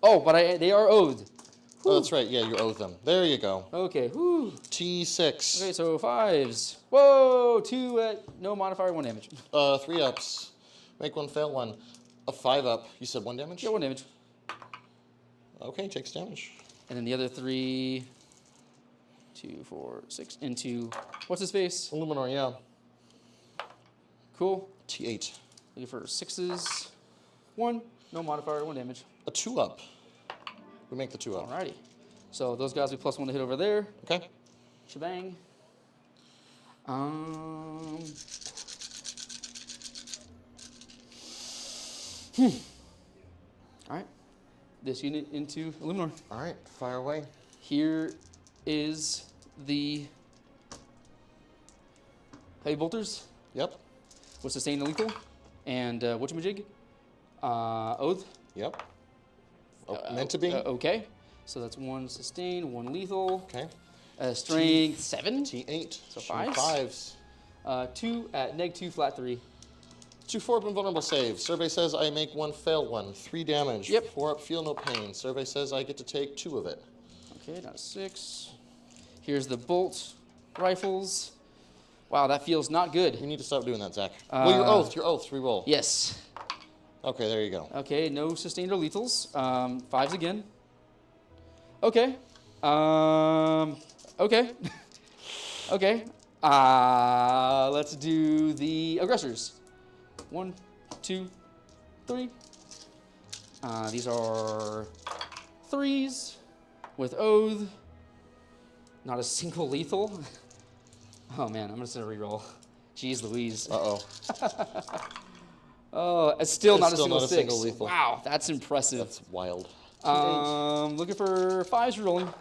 Oh, but they are oathed. Oh, that's right. Yeah, you owe them. There you go. Okay. Whew. T6. Okay, so 5s. Whoa. 2 at no modifier, 1 damage. 3 ups. Make 1, fail 1. A 5 up. You said 1 damage? Yeah, 1 damage. Okay, takes damage. And then the other 3, 2, 4, 6 into what's his face? Illuminor, yeah. Cool. T8. Looking for 6s. 1, no modifier, 1 damage. A 2 up. We make the 2 up. Alrighty. So those guys will be +1 to hit over there. Okay. Shebang. Alright. This unit into Illuminor. All right, fire away. Here is the heavy bolters Yep. with sustain and lethal. And whatchamajig? Oath. Yep. Oh, meant to be. Okay. So that's 1 sustain, 1 lethal. Okay. Strength 7. T8. So Shooting 5s. 5s. 2 at -2, flat 3. 2 4-up invulnerable save. Survey says I make 1, fail 1. 3 damage. Yep. 4 up, feel no pain. Survey says I get to take 2 of it. Okay, now 6. Here's the bolt rifles. Wow, that feels not good. You need to stop doing that, Zach. Well, you're oath. You're oath. Reroll. Yes. Okay, there you go. Okay, no sustained or lethals. 5s again. Okay. Okay. Okay. Let's do the aggressors. 1, 2, 3. These are 3s with oath. Not a single lethal. Oh man, I'm just gonna reroll. Jeez Louise. Uh-oh. Oh, it's still It's not still a single not a 6. single lethal. Wow, that's impressive. That's wild. Looking for 5s rerolling.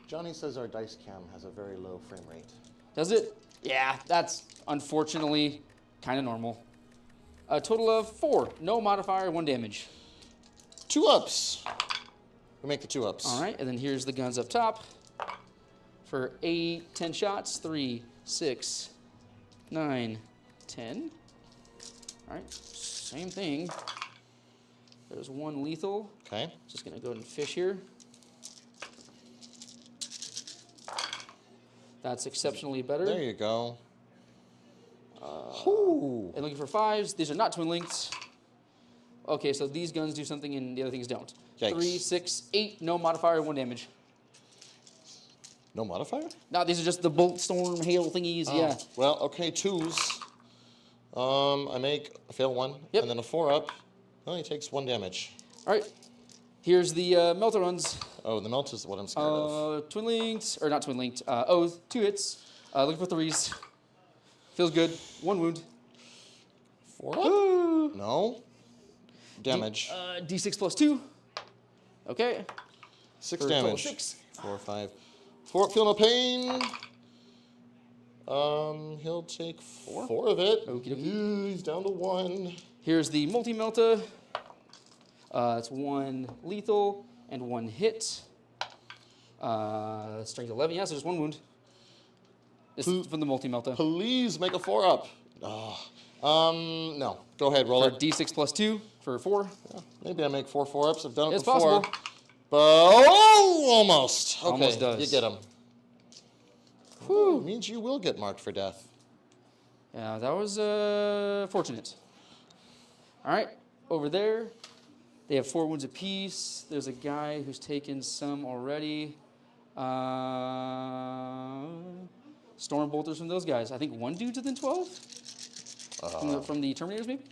Johnny says our dice cam has a very low frame rate. Does it? Yeah, that's unfortunately kind of normal. A total of 4. No modifier, 1 damage. 2 ups. We make the 2 ups. All right, and then here's the guns up top for 8, 10 shots. 3, 6, 9, 10. All right, same thing. There's 1 lethal. Okay. Just gonna go ahead and fish here. That's exceptionally better. There you go. Ooh. And looking for 5s. These are not twin links. Okay, so these guns do something and the other things don't. Yikes. 3, 6, 8. No modifier, 1 damage. No modifier? No, these are just the bolt storm hail thingies. Oh. Yeah. Well, okay, 2s. I make a fail 1, Yep. and then a 4 up. Only takes 1 damage. All right. Here's the melter runs. Oh, the melt is what I'm scared of. Twin linked, or not twin linked. Oath, 2 hits. Looking for 3s. Feels good. 1 wound. 4 up? No. Damage. D6 plus 2. Okay. 6 for a total of damage. 6. 4, 5. 4 up, feel no pain. He'll take 4 of it. Okie dokie. Ooh, he's down to 1. Here's the multi-melta. It's 1 lethal and 1 hit. Strength 11. Yeah, so just 1 wound. This is from the multi-melta. Please make a 4 up. Oh, No. Go ahead, roll For it. D6 plus 2 for 4. Maybe I make 4 4-ups. I've done it It's before. possible. But oh, almost. Okay, Almost does. you get them. Whew, means you will get marked for death. Yeah, that was fortunate. All right, over there, they have 4 wounds apiece. There's a guy who's taken some already. Storm bolters from those guys. I think one dude's within 12 from the Terminators, maybe.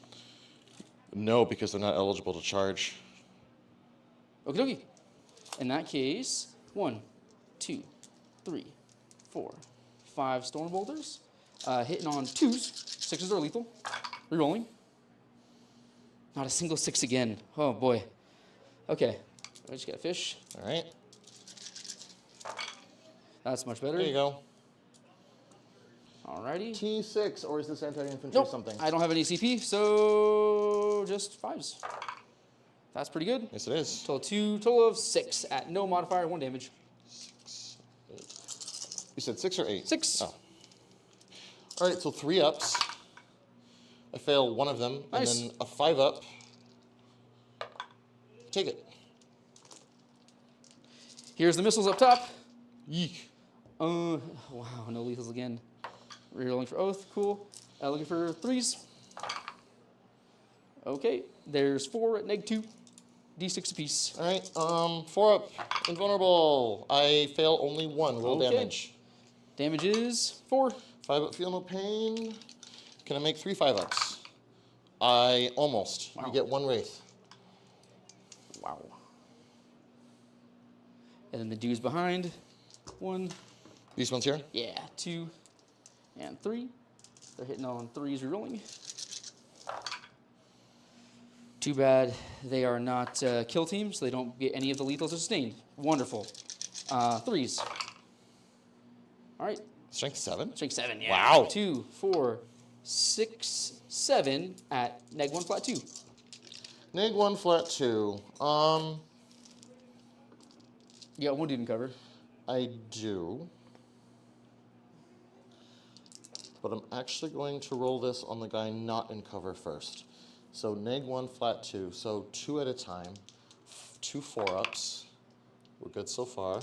No, because they're not eligible to charge. Okie dokie. In that case, 1, 2, 3, 4, 5 storm bolters. Hitting on 2s. 6s are lethal. Rerolling. Not a single 6 again. Oh boy. Okay. I just got a fish. All right. That's much better. There you go. Alrighty. T6, or is this anti-infantry Nope. something? I don't have any CP, so just 5s. That's pretty good. Yes, it is. Total of 6 at no modifier, 1 damage. 6, 8. You said 6 or 8? 6. Oh. All right, so 3 ups. I fail one of them, Nice. and then a 5-up. Take it. Here's the missiles up top. Yeek. Wow, no lethals again. Rerolling for Oath, cool. Looking for 3s. Okay, there's 4 at -2. D6 apiece. All right, 4 up. Invulnerable. I fail only 1. Roll Okay. damage. Damage is 4. 5 up, feel no pain. Can I make 3 5-ups? I almost. Wow. You get 1 wraith. Wow. And then the dudes behind. 1, These ones here? yeah, 2, and 3. They're hitting on 3s rerolling. Too bad they are not kill teams, so they don't get any of the lethals or sustained. Wonderful. 3s. All right, Strength 7? strength 7, yeah. Wow. 2, 4, 6, 7 at -1 flat 2. Neg 1 flat 2. You got 1 dude in cover. I do. But I'm actually going to roll this on the guy not in cover first. So neg 1 flat 2. So 2 at a time. 2 4-ups. We're good so far.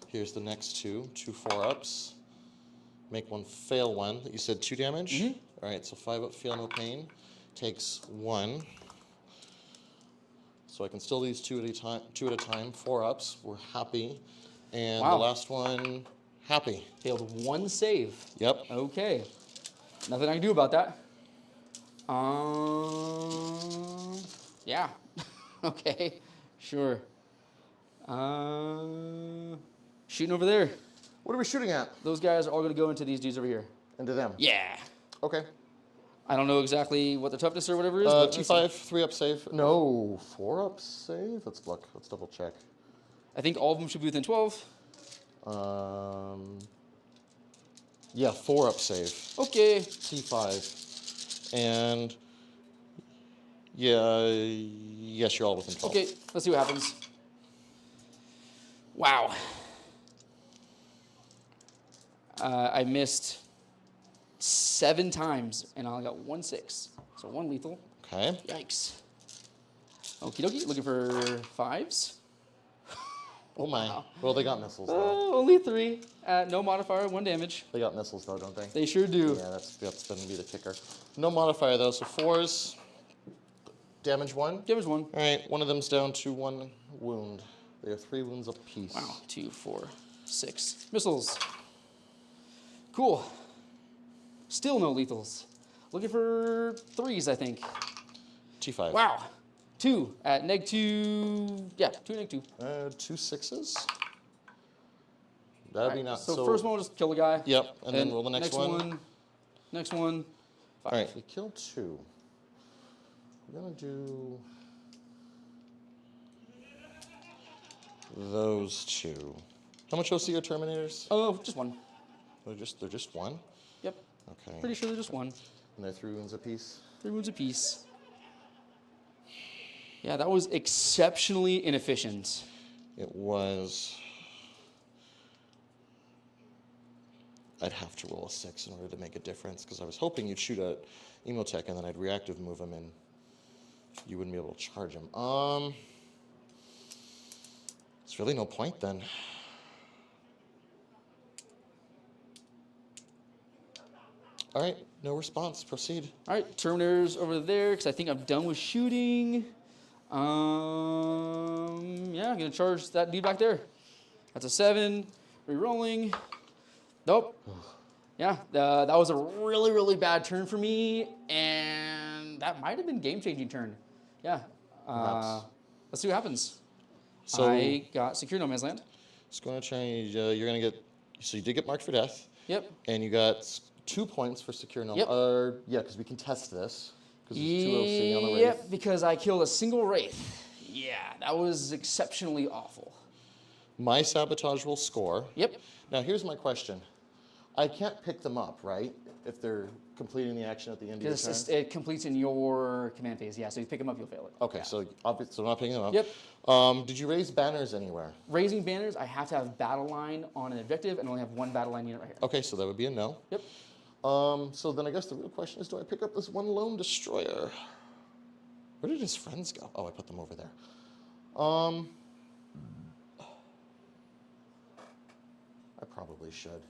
Here's the next 2. 2 4-ups. Make 1 fail 1. You said 2 damage? Mm-hmm. All right, so 5 up, feel no pain. Takes 1. So I can still use 2 at a time. 2 at a time. 4-ups. We're happy. And Wow. the last one, happy. Failed 1 save. Yep. Okay. Nothing I can do about that. Yeah. Okay. Sure. Shooting over there. What are we shooting at? Those guys are all going to go into these dudes over here. Into them. Yeah. Okay. I don't know exactly what the toughness or whatever is. But T5, 3-up save. No, 4-up save? Let's look. Let's double check. I think all of them should be within 12. Yeah, 4-up save. Okay. T5. And yeah, yes, you're all within 12. Okay. Let's see what happens. Wow. I missed 7 times, and I only got 1 6. So 1 lethal. Okay. Yikes. Okie dokie. Looking for 5s. Oh my. Wow. Well, they got missiles though. Oh, only 3 at no modifier, 1 damage. They got missiles though, don't they? They sure do. Yeah, that's going to be the kicker. No modifier though, so 4s. Damage 1. Damage 1. All right, one of them's down to 1 wound. They are 3 wounds apiece. Wow. 2, 4, 6. Missiles. Cool. Still no lethals. Looking for 3s, I think. T5. Wow. 2 at -2. Yeah, 2 at -2. 2 6s. That'd be Alright, not so first one will just kill the guy. Yep, and then roll the next one. Next one. 5. All right, we killed 2. We're gonna do those 2. How much OC are Terminators? Oh, just 1. They're just 1. Yep. Okay. Pretty sure they're just 1. And they're 3 wounds apiece. 3 wounds apiece. Yeah, that was exceptionally inefficient. It was. I'd have to roll a 6 in order to make a difference, because I was hoping you'd shoot at Emotech and then I'd reactive move him and you wouldn't be able to charge him. There's really no point then. All right, no response. Proceed. All right, Terminator's over there because I think I'm done with shooting. Yeah, I'm gonna charge that dude back there. That's a 7. Rerolling. Nope. Yeah, that was a really, really bad turn for me, and that might have been game-changing turn. Yeah. Perhaps. Let's see what happens. So I got Secure No Man's Land. it's going to change. You're going to get. So you did get marked for death. Yep. And you got 2 points for secure no. Yep. Yeah, because we can test this. Because it's 2 OC on the Wraith. Yep, because I killed a single Wraith. Yeah, that was exceptionally awful. My sabotage will score. Yep. Now here's my question. I can't pick them up, right? If they're completing the action at the end of your turn. Because it completes in your command phase. Yeah, so you pick them up, you'll fail it. Okay, Yeah. so I'm not picking them up. Yep. Did you raise banners anywhere? Raising banners, I have to have battle line on an objective and only have 1 battle line unit right here. Okay, so that would be a no. Yep. So then I guess the real question is, do I pick up this 1 lone destroyer? Where did his friends go? Oh, I put them over there. I probably should.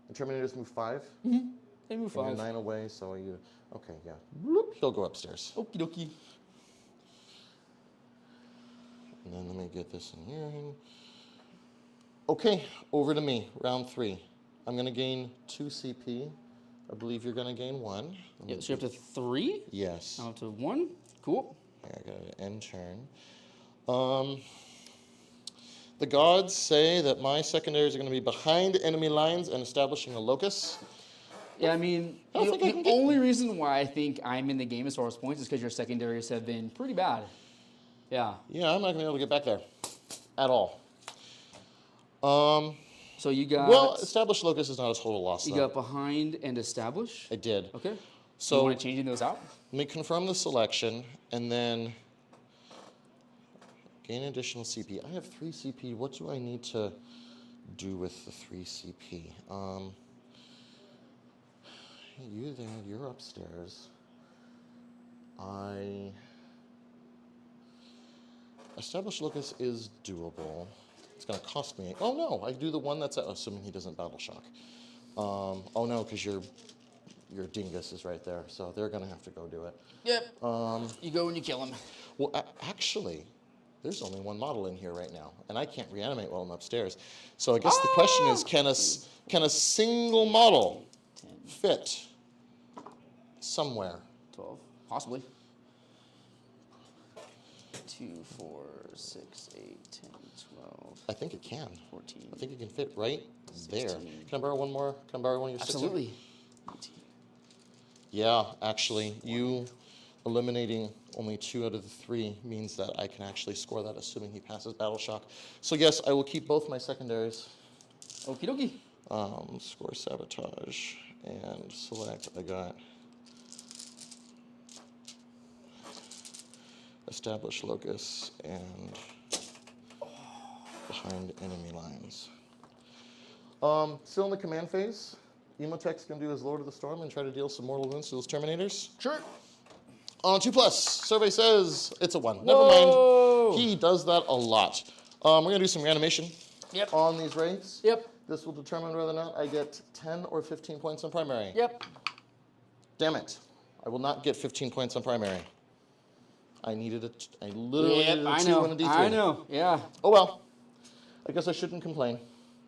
The Terminators move 5? Mm-hmm. They move And 5. you're 9 away, so you... Okay, yeah. Bloop, he'll go upstairs. Okie dokie. And then let me get this in here. Okay, over to me. Round 3. I'm going to gain 2 CP. I believe you're going to gain 1. Yeah, so you're up to 3? Yes. Now up to 1. Cool. I got an end turn. The gods say that my secondaries are going to be behind enemy lines and establishing a locus. Yeah, I mean, I don't think I the can get- only reason why I think I'm in the game as far as points is because your secondaries have been pretty bad. Yeah. Yeah, I'm not going to be able to get back there at all. So you got... Well, established locus is not a total loss, You though. got behind and establish. I did. Okay. So you want to changing those out? let me confirm the selection, and then gain additional CP. I have 3 CP. What do I need to do with the 3 CP? You there, you're upstairs. Established locus is doable. It's going to cost me. Oh no, I do the one that's assuming he doesn't battle shock. Oh no, because your dingus is right there, so they're going to have to go do it. Yep. You go and you kill him. Well, actually, there's only 1 model in here right now, and I can't reanimate while I'm upstairs. So I guess the question is, can a single model 10, fit somewhere? 12, possibly. 2, 4, 6, 8, 10, 12, I think it can. 14. I think it can fit right there. 16. Can I borrow one more? Can I borrow one of your 6? Absolutely. 18. Yeah, actually, you eliminating only 2 out of the 3 means that I can actually score that, assuming he passes battle shock. So yes, I will keep both my secondaries. Okie dokie. Score sabotage and select. I got establish locus and behind enemy lines. Still in the command phase. Emotech's going to do his Lord of the Storm and try to deal some mortal wounds to those Terminators. Sure. On 2+, survey says it's a 1. Never Whoa. mind. He does that a lot. We're going to do some reanimation Yep. on these Wraiths. Yep. This will determine whether or not I get 10 or 15 points on primary. Yep. Damn it. I will not get 15 points on primary. I literally needed a 2 and a D3. I know. Yeah. Oh well. I guess I shouldn't complain.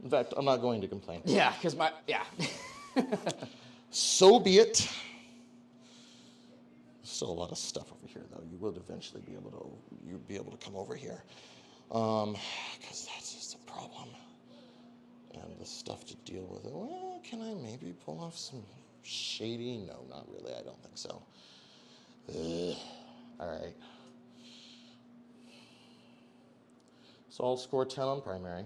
In fact, I'm not going to complain. Yeah, because yeah. So be it. Still a lot of stuff over here, though. You would eventually be able to come over here, because that's just a problem. And the stuff to deal with it. Well, can I maybe pull off some shady? No, not really. I don't think so. All right. So I'll score 10 on primary.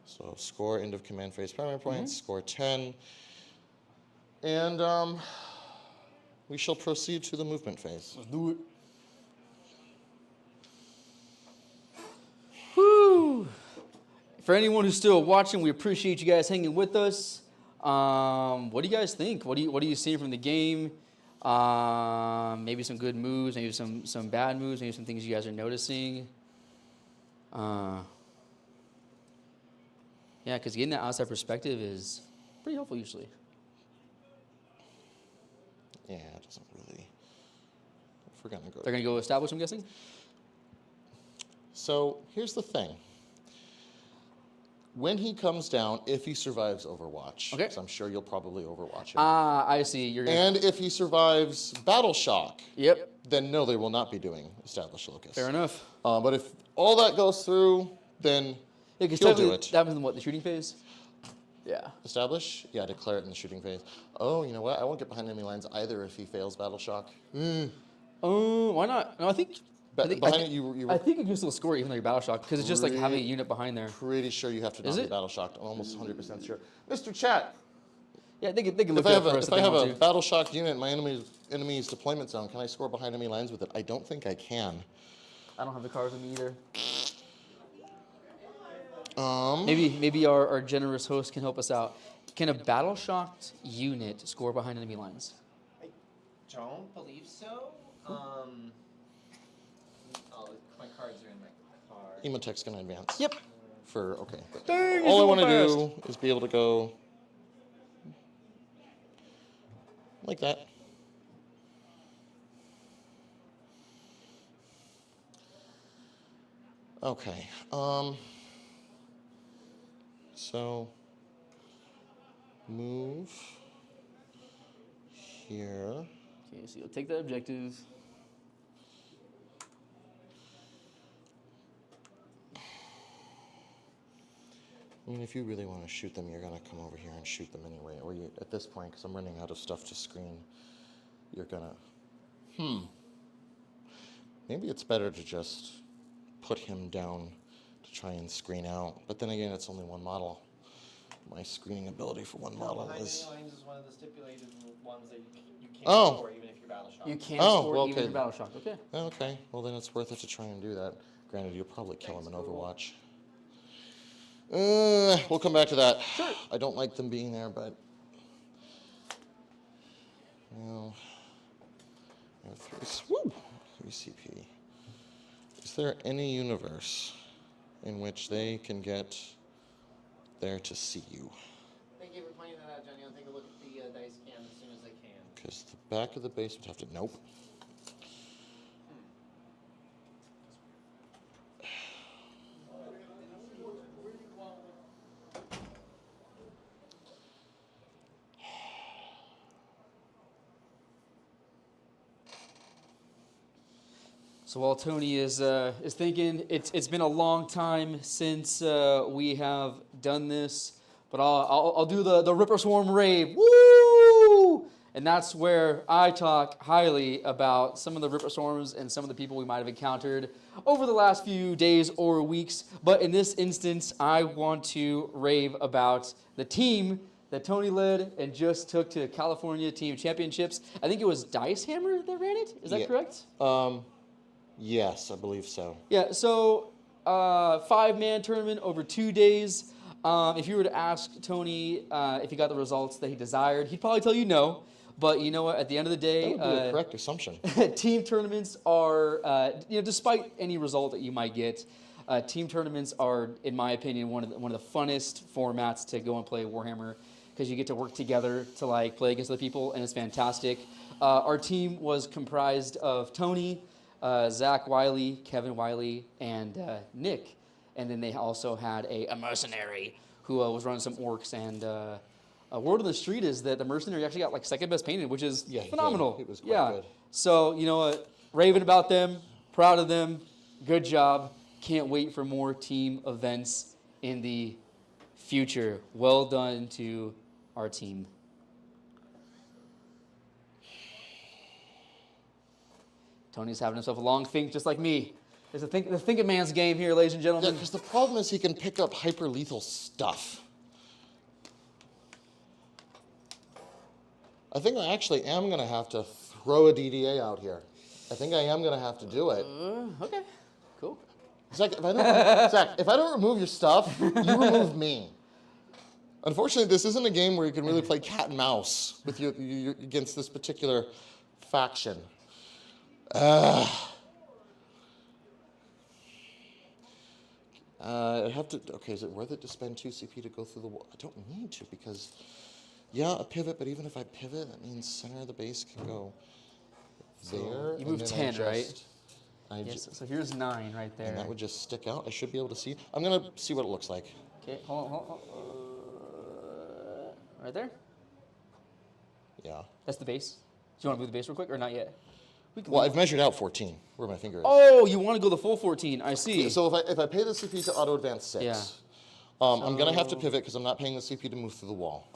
So score end of command phase primary points, score 10. And we shall proceed to the movement phase. Let's do it. Whew. for anyone who's still watching, we appreciate you guys hanging with us. What do you guys think? What are you seeing from the game? Maybe some good moves, maybe some bad moves, maybe some things you guys are noticing. Yeah, because getting that outside perspective is pretty helpful usually. Yeah, it doesn't really. If we're gonna go. They're gonna go establish, I'm guessing. So here's the thing. When he comes down, if he survives Overwatch, Okay. 'cause I'm sure you'll probably Overwatch him. I see. You're gonna. And if he survives Battle Shock, Yep. then no, they will not be doing Established Locus. Fair enough. But if all that goes through, then Yeah, because he'll do it. that was in what, the shooting phase? Yeah. Establish? Yeah, declare it in the shooting phase. Oh, you know what? I won't get behind enemy lines either if he fails Battle Shock. Oh, why not? No, I think. I think, Behind it, you I think you can still score even though you're battle shock because it's just like having a unit behind there. pretty sure you have to not Is be it? Battle Shocked. I'm almost 100% sure. Mr. Chat, Yeah, they can look if I it have up for us if I they have want a to. Battle Shocked unit in my enemy's deployment zone, can I score behind enemy lines with it? I don't think I can. I don't have the cards with me either. Um, Maybe our generous host can help us out. Can a battle shocked unit score behind enemy lines? I don't believe so. Oh, my cards are in my car. Emotech's gonna advance. Yep. Okay. Dang, All I he's want to going do is be able to go like that. Okay. So move here. Okay, so you'll take that objective. I mean, if you really want to shoot them, you're going to come over here and shoot them anyway. Or you, at this point, because I'm running out of stuff to screen, you're going to... Maybe it's better to just put him down to try and screen out. But then again, it's only one model. My screening ability for one model Behind is... enemy lines is one of the stipulated ones that you can't Oh. score even if you're battle shocked. You can't Oh, score well, even okay. in battle shock. Okay. Okay, well then it's worth it to try and do that. Granted, you'll probably kill him in Overwatch. We'll come back to that. Sure. I don't like them being there, but... Well... Woo! 3 CP. Is there any universe in which they can get there to see you? Thank you for pointing that out, Johnny. I'll take a look at the dice cam as soon as I can. Because the back of the base would have to... Nope. So while Tony is thinking, it's been a long time since we have done this, but I'll do the Ripper Swarm rave, woo! And that's where I talk highly about some of the Ripper Swarms and some of the people we might have encountered over the last few days or weeks. But in this instance, I want to rave about the team that Tony led and just took to California Team Championships. I think it was Dice Hammer that ran it. Is that Yeah. correct? Yes, I believe so. Yeah, so 5-man tournament over 2 days. If you were to ask Tony if he got the results that he desired, he'd probably tell you no. But you know what? At the end of the day, That would be a correct assumption. team tournaments are, despite any result that you might get, team tournaments are, in my opinion, one of the funnest formats to go and play Warhammer because you get to work together to like play against other people, and it's fantastic. Our team was comprised of Tony, Zach Wiley, Kevin Wiley, and Nick. And then they also had a mercenary who was running some orcs. And word on the street is that the mercenary actually got like second best painted, which is Yeah, he did. phenomenal. It was quite good. So, you know what? Raving about them, proud of them, good job. Can't wait for more team events in the future. Well done to our team. Tony's having himself a long think, just like me. It's the thinking man's game here, ladies and Yeah, gentlemen. because the problem is he can pick up hyper lethal stuff. I think I actually am going to have to throw a DDA out here. I think I am going to have to do it. Okay, cool. Zach, if I don't remove your stuff, you remove me. Unfortunately, this isn't a game where you can really play cat and mouse with you against this particular faction. I have to. Okay, is it worth it to spend 2 CP to go through the wall? I don't need to because, yeah, a pivot. But even if I pivot, that means center of the base can go there. You moved 10, right? Yes. So here's 9 right there. And that would just stick out. I should be able to see. I'm gonna see what it looks like. Okay, hold on. Right there. Yeah. That's the base. Do you want to move the base real quick or not yet? Well, I've measured out 14 where my finger is. Oh, you want to go the full 14? I see. So if I pay the CP to auto advance 6, Yeah. I'm gonna have to pivot because I'm not paying the CP to move through the wall.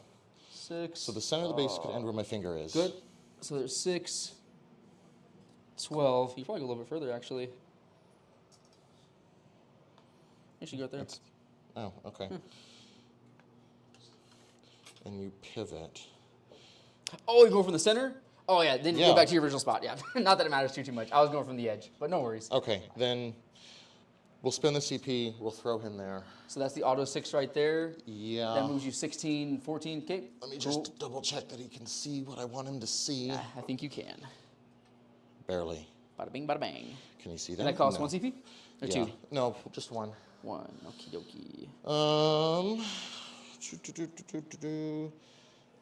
6. So the center of the base could end where my finger is. Good. So there's 6, 12. You probably go a little bit further, actually. You should go right there. Oh, okay. And you pivot. Oh, you go from the center? Oh, yeah. Then you Yeah. go back to your original spot. Yeah. Not that it matters too much. I was going from the edge, but no worries. Okay, then we'll spin the CP. We'll throw him there. So that's the auto 6 right there. Yeah. That moves you 16, 14. Okay. Let me just double check that he can see what I want him to see. I think you can. Barely. Bada bing, bada bang. Can he see that? And that costs No. 1 CP? Or Yeah. 2? No, just 1. 1. Okie dokie.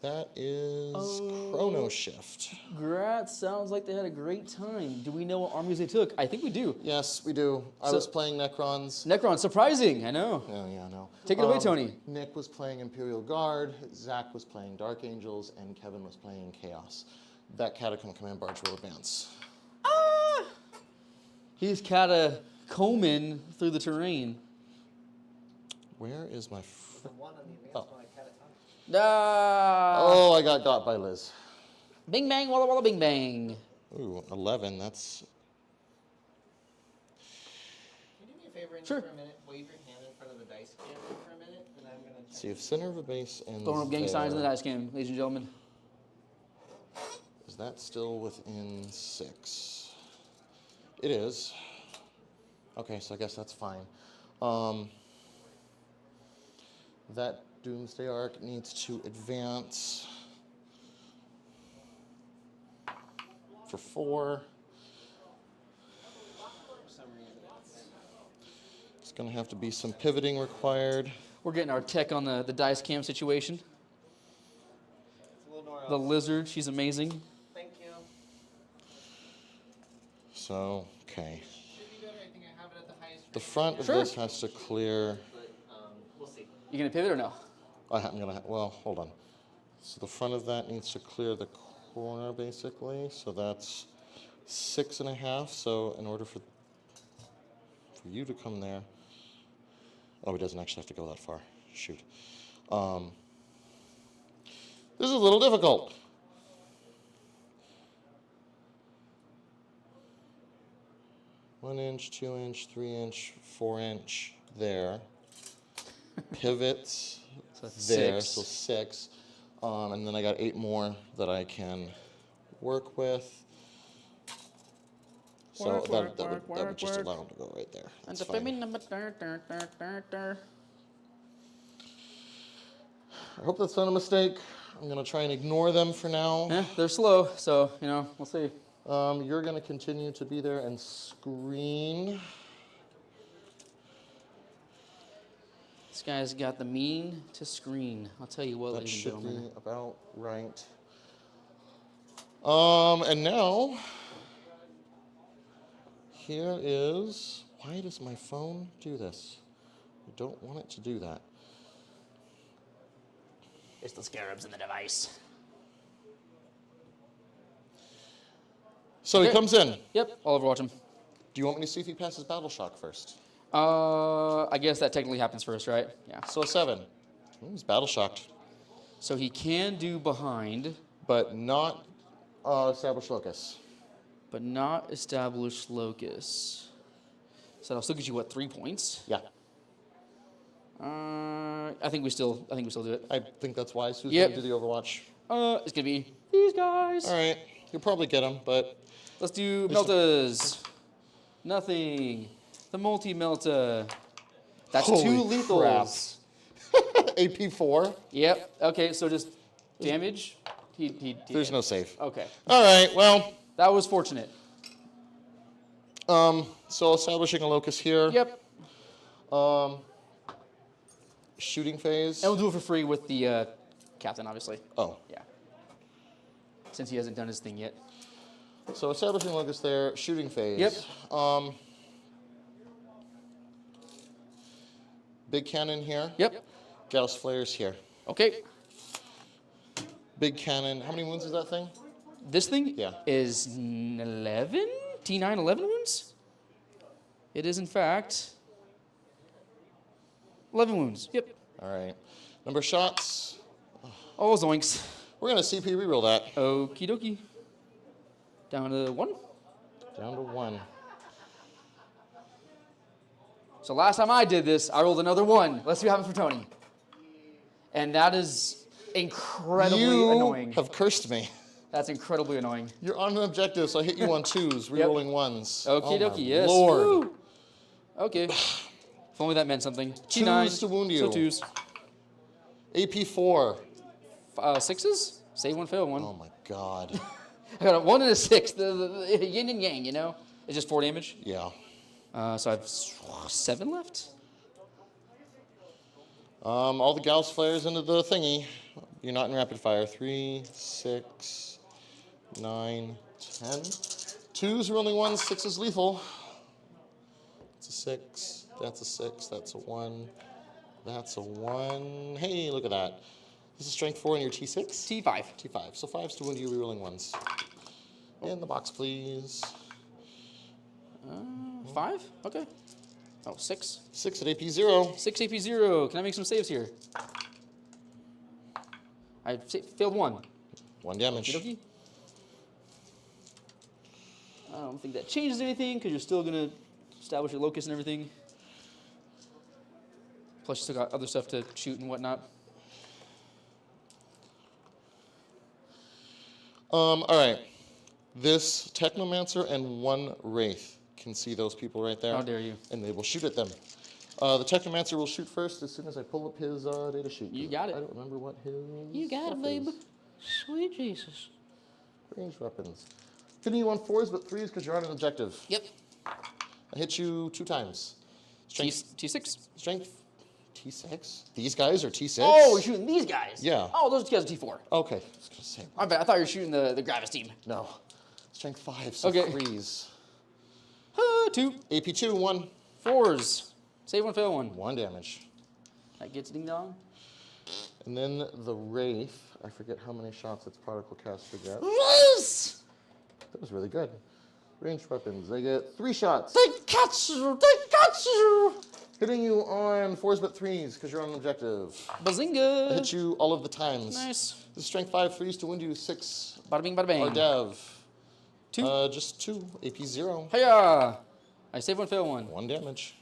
That is Chrono Shift. Grat sounds like they had a great time. Do we know what armies they took? I think we do. Yes, we do. I was playing Necrons. Necron, surprising. I know. Oh, yeah, no. Take it away, Tony. Nick was playing Imperial Guard, Zach was playing Dark Angels, and Kevin was playing Chaos. That Catacomb Command Barge will advance. He's combing through the terrain. Where is my... The one on the advanced one I cut it on. Oh, I got by Liz. Bing bang, walla walla bing bang. Ooh, 11, that's... Can you do me a favor and Sure. for a minute, wave your hand in front of the dice cam for a minute, and I'm gonna check. See if center of a base ends Throwing up gang signs in the there. dice cam, ladies and gentlemen. Is that still within 6? It is. Okay, so I guess that's fine. That Doomsday Arc needs to advance for 4. For some reason It's going to have to be some pivoting required. We're getting our tech on the dice cam situation. it's a little more. The lizard, she's amazing. Thank you. So, okay. Should be better. I think I have it at the highest. The front of Sure. this has to clear. But we'll see. You gonna pivot or no? I'm gonna. Well, hold on. So the front of that needs to clear the corner, basically. So that's 6.5. So in order for you to come there, oh, he doesn't actually have to go that far. Shoot. This is a little difficult. One inch, 2 inch, 3 inch, 4 inch there. Pivots. So that's There, 6. so 6. And then I got 8 more that I can work with. So Work, that work, would work, just work. allow them to go right there. And That's the fine. baby number. I hope that's not a mistake. I'm going to try and ignore them for now. Yeah, they're slow, so we'll see. You're going to continue to be there and screen. This guy's got the mean to screen. I'll tell you what, That ladies and should gentlemen. be about right. And now, here is, why does my phone do this? I don't want it to do that. It's the scarabs in the device. So he Okay. comes in. Yep, I'll overwatch him. Do you want me to see if he passes Battle Shock first? I guess that technically happens first, right? Yeah. So 7. He's Battle Shocked, So he can do behind, but not Establish Locus. but not establish locus. So that'll still get you what, 3 points? Yeah, I think we still do it. I think that's wise. Who's Yep. going to do the Overwatch? It's gonna be these guys. All right, you'll probably get him, but Let's do Meltas. Nothing. The multi-melta. That's Holy 2 lethals. AP4. Yep. Okay, so just damage. There's no save. Okay. All right, well, That was fortunate. so establishing a locus here. Yep. Shooting phase. And we'll do it for free with the captain, obviously. Oh, Yeah. Since he hasn't done his thing yet. so establishing locus there. Shooting phase. Yep. Big cannon here. Yep. Gauss flares here. Okay. Big cannon. How many wounds is that thing? This thing Yeah. is 11? T9, 11 wounds? It is, in fact, 11 wounds. Yep. All right. Number of shots. Oh, zoinks. We're going to CP reroll that. Okie dokie. Down to 1. Down to 1. So last time I did this, I rolled another 1. Let's see what happens for Tony. And that is incredibly You annoying. have cursed me. That's incredibly annoying. You're on an objective, so I hit you on 2s, rerolling 1s. Okie Oh, dokie, my yes. Lord. Woo. Okay. If only that meant something. T9. 2s to wound you. So 2s. AP4. 6s? Save 1, fail 1. Oh my god. I got a 1 and a 6. The yin and yang, you know? It's just 4 damage. Yeah. So I have 7 left. All the Gauss flares into the thingy. You're not in rapid fire. 3, 6, 9, 10. 2s rolling 1s, 6 lethal. That's a 6. That's a 6. That's a 1. That's a 1. Hey, look at that. This is strength 4 in your T6? T5. T5. So 5s to wound you, rerolling 1s. In the box, please. 5? Okay. Oh, 6. 6 at AP0. 6 AP 0. Can I make some saves here? I failed 1. 1 damage. Okey-dokey. I don't think that changes anything because you're still going to establish your locus and everything. Plus, you still got other stuff to shoot and whatnot. All right. This Technomancer and 1 Wraith can see those people right there. How dare you. And they will shoot at them. The Technomancer will shoot first as soon as I pull up his data sheet. You got it. I don't remember what his You got it, stuff baby. is. Sweet Jesus. Range weapons. Hitting you on 4s but 3s because you're on an objective. Yep. I hit you 2 times. Strength. T6. Strength. T6? These guys are T6? Oh, you're shooting these guys? Yeah. Oh, those guys are T4. Okay. I was gonna say, I bet. I thought you were shooting the Gravis team. no. Strength 5, so Okay. 3s. 2. AP2, 1. 4s. Save 1, fail 1. 1 damage. That gets ding dong. And then the Wraith, I forget how many shots its particle caster gets. Yes! That was really good. Ranged weapons, they get 3 shots. They catch you! They catch you! Hitting you on 4s but 3s because you're on an objective. I Bazinga! hit you all of the times. Nice. This is strength 5, 3s to wound you, 6 Bada bing, bada bang. are dev. 2. Just 2, AP 0. Hiya! I save 1, fail 1. 1 damage.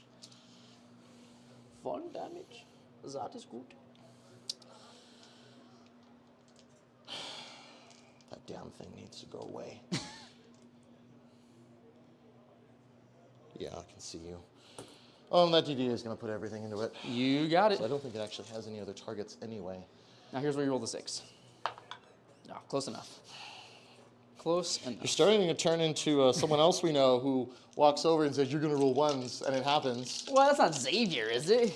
1 damage. That is good. That damn thing needs to go away. Yeah, I can see you. That DD is going to put everything into it. You got it. So I don't think it actually has any other targets anyway. Now here's where you roll the 6. No, close enough. Close enough. You're starting to turn into someone else we know who walks over and says, you're going to roll 1s, and it happens. Well, that's not Xavier, is it?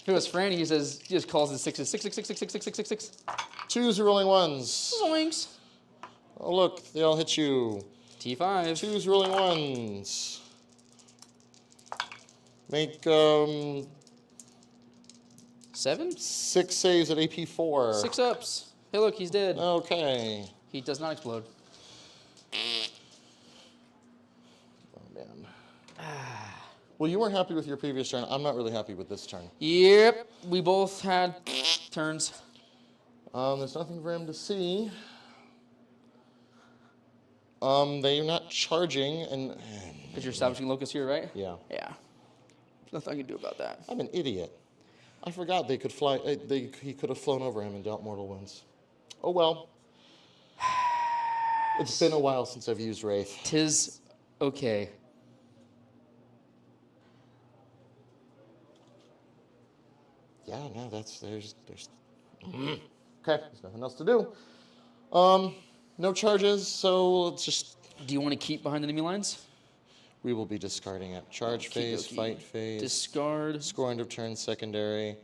If it was Franny, he just calls it 6s. 6, 6, 6, 6, 6, 6, 6, 6, 6. 2s are rolling 1s. Zoinks. Oh, look, they all hit you. T5. 2s rolling 1s. Make 7? 6 saves at AP 4. 6 ups. Hey, look, he's dead. Okay. He does not explode. Oh, man. Well, you weren't happy with your previous turn. I'm not really happy with this turn. Yep, we both had turns. There's nothing for him to see. They're not charging, and Because you're establishing locus here, right? yeah, Yeah. There's nothing I can do about that. I'm an idiot. I forgot they could fly. He could have flown over him and dealt mortal wounds. Oh well. It's been a while since I've used Wraith. Tis okay. there's okay. There's nothing else to do. No charges, so let's just. Do you want to keep behind enemy lines? We will be discarding it. Charge phase, Okey-dokey. fight phase. Discard. Score end of turn, secondary.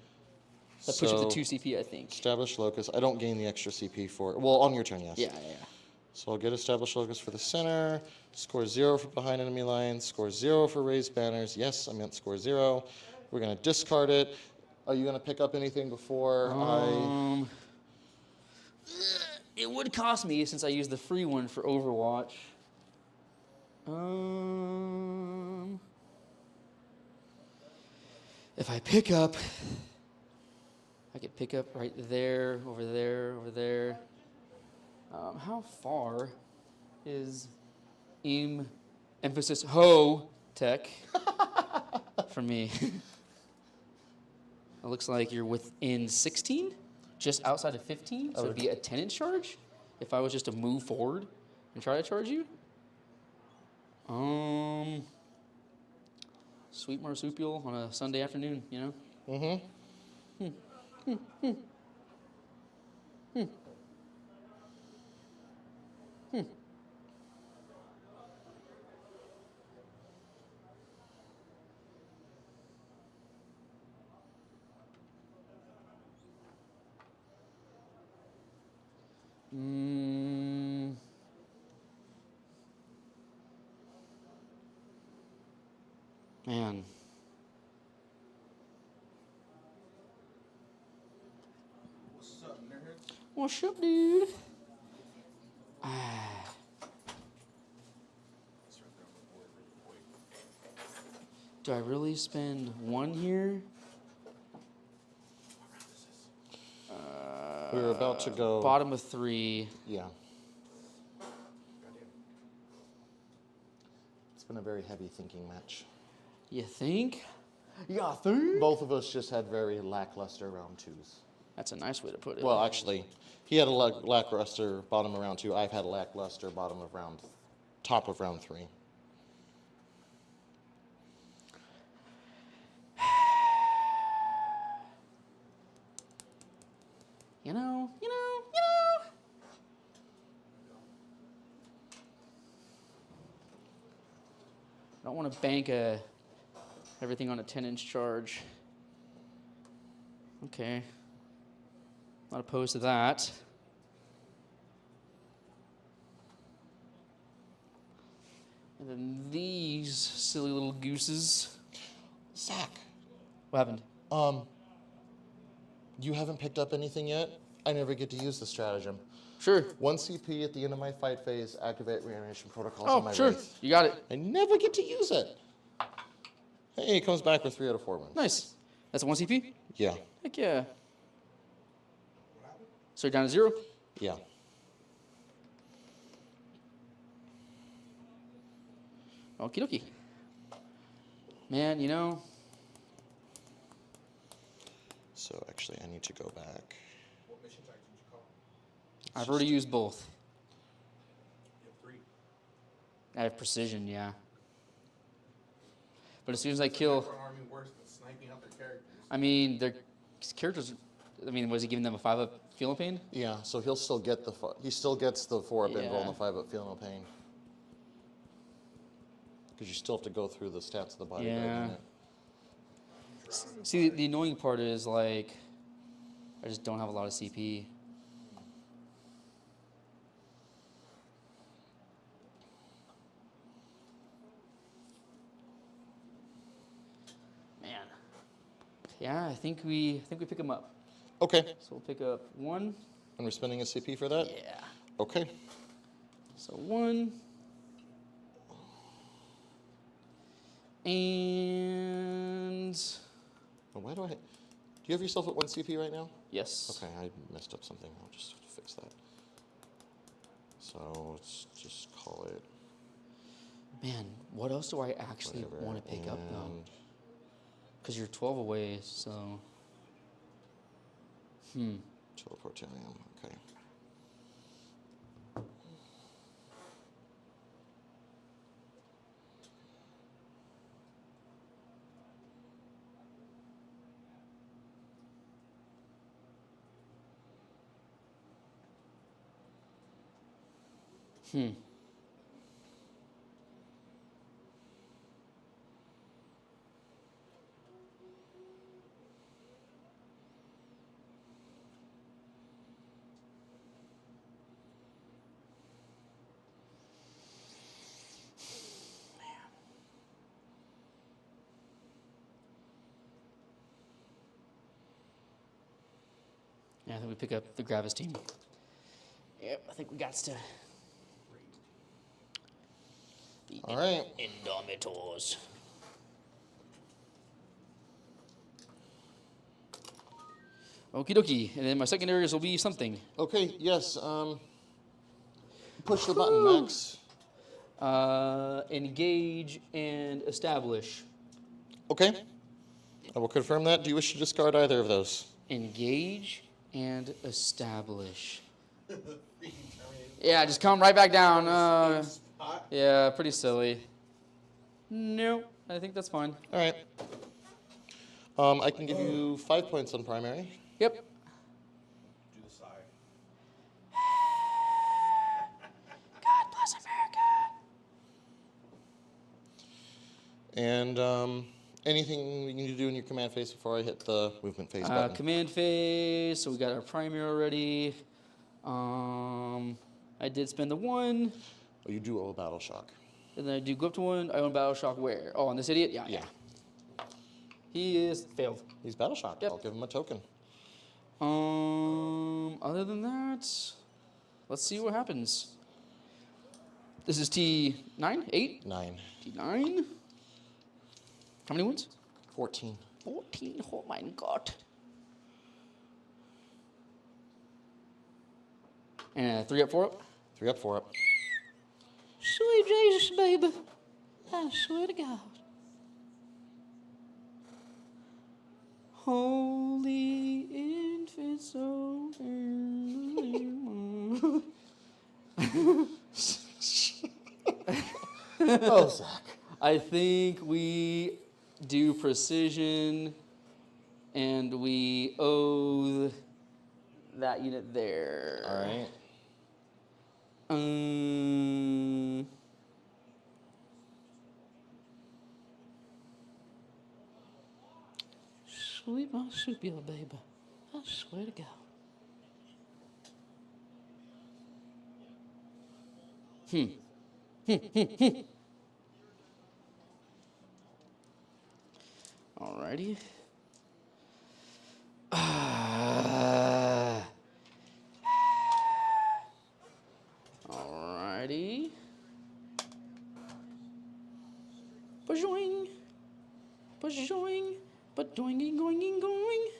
That puts you up to 2 CP, I think. Establish locus. I don't gain the extra CP for it. Well, on your turn, yes. Yeah. So I'll get establish locus for the center. Score 0 for behind enemy lines. Score 0 for raised banners. Yes, I meant score 0. We're going to discard it. Are you going to pick up anything before It would cost me since I used the free one for Overwatch. If I pick up, I could pick up right there, over there, over there. How far is emphasis ho tech from me? It looks like you're within 16, just outside of 15. So it'd be a 10-inch charge if I was just to move forward and try to charge you. Sweet marsupial on a Sunday afternoon, you know? Man. What's up, nerds? What's up, dude? Do I really spend 1 here? we're about to go. Bottom of 3. Yeah. It's been a very heavy thinking match. You think? You think? Both of us just had very lackluster round 2s. That's a nice way to put it. Well, actually, he had a lackluster bottom of round 2. I've had a lackluster top of round 3. You know. I don't want to bank everything on a 10-inch charge. Okay. Not opposed to that. And then these silly little gooses. Zach, What happened? you haven't picked up anything yet? I never get to use the stratagem. Sure. 1 CP at the end of my fight phase, activate reanimation protocols on my Oh, sure. wraith. You got it. I never get to use it. Hey, it comes back with 3 out of 4 wins. Nice. That's a 1 CP? Yeah, Heck yeah. So you're down to 0? yeah. Okie dokie. Man, you know, So actually, I need to go back. What mission type did you call? I've already used both. You have 3. I have precision, yeah. But as soon as I kill, Necron army worse than sniping out their characters. I mean, their characters. I mean, was he giving them a 5-up feel no pain? Yeah, so he'll still get he still gets the 4-up invul and Yeah. the 5-up feel no pain. Because you still have to go through the stats of the bodyguard Yeah. unit. See, the annoying part is like, I just don't have a lot of CP. Man. Yeah, I think we pick him up. Okay, So we'll pick up 1. and we're spending a CP for that? Yeah. Okay. So 1. And Well, why do you have yourself at 1 CP right now? yes. Okay, I messed up something. I'll just fix that. So let's just call it Man, what else do I actually whatever. want to pick up though? And Because you're 12 away, so. Teleportarium, okay. Hmm. Yeah, I think we pick up the Gravis team. Yep, I think we got to. The All right. Indomitors. Okie dokie. And then my secondaries will be something. Okay, yes. Push the button, Max. Engage and establish. Okay. I will confirm that. Do you wish to discard either of those? Engage and establish. Yeah, just come right back down. Yeah, pretty silly. No, I think that's fine. All right. I can give you 5 points on primary. Yep. Do the sigh. God bless America. And anything you need to do in your command phase before I hit the movement phase button? Command phase. So we got our primary already. I did spend the 1. Oh, you do owe a battle shock. And then I do go up to 1. I own battle shock where? Oh, on this idiot? Yeah. Yeah. He is failed. He's battle shocked. Yep. I'll give him a token. Other than that, let's see what happens. This is T9, 8, 9. T9. How many wounds? 14. 14. Oh my God. And 3 up, 4 up. 3 up, 4 up. Sweet Jesus, baby. I swear to God. Holy infant soul. Oh, Zach. I think we do precision, and we owe that unit there. All right. Sweet marsupial, baby. I swear to God. Alrighty. Alrighty. Bajoing. Bajoing. But doing, going.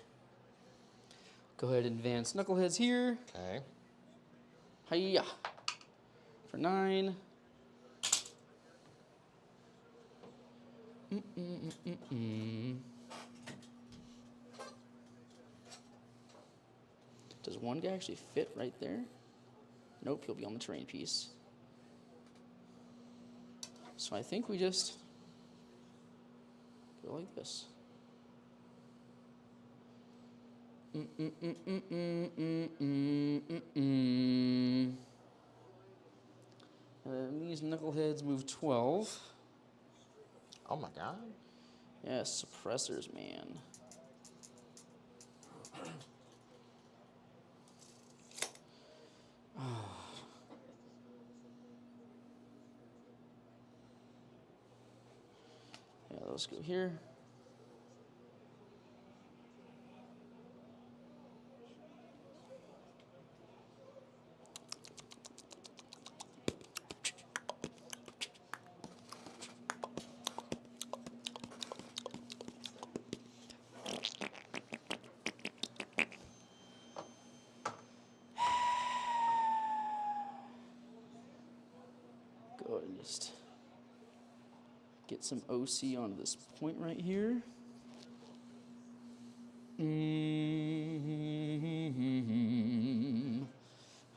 Go ahead and advance knuckleheads here. Okay. Hiya. For 9. Does one guy actually fit right there? Nope, he'll be on the terrain piece. So I think we just go like this. And these knuckleheads move 12. Oh, my God. Yeah, suppressors, man. Yeah, let's go here. Go ahead and just get some OC onto this point right here.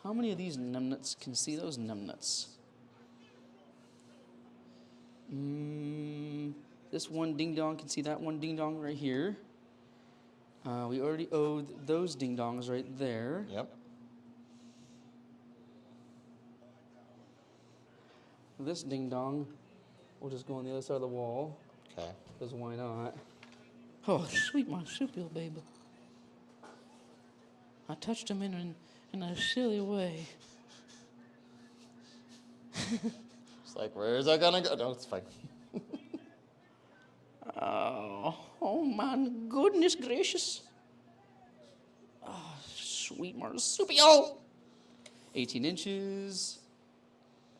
How many of these numbnuts can see those numbnuts? This one ding dong can see that one ding dong right here. We already owed those ding dongs right there. Yep. this ding dong will just go on the other side of the wall. Okay. Because why not? Oh, sweet marsupial, baby. I touched him in a silly way. It's like, where is that gonna go? No, it's fine. Oh my goodness gracious. Oh, sweet marsupial. 18 inches.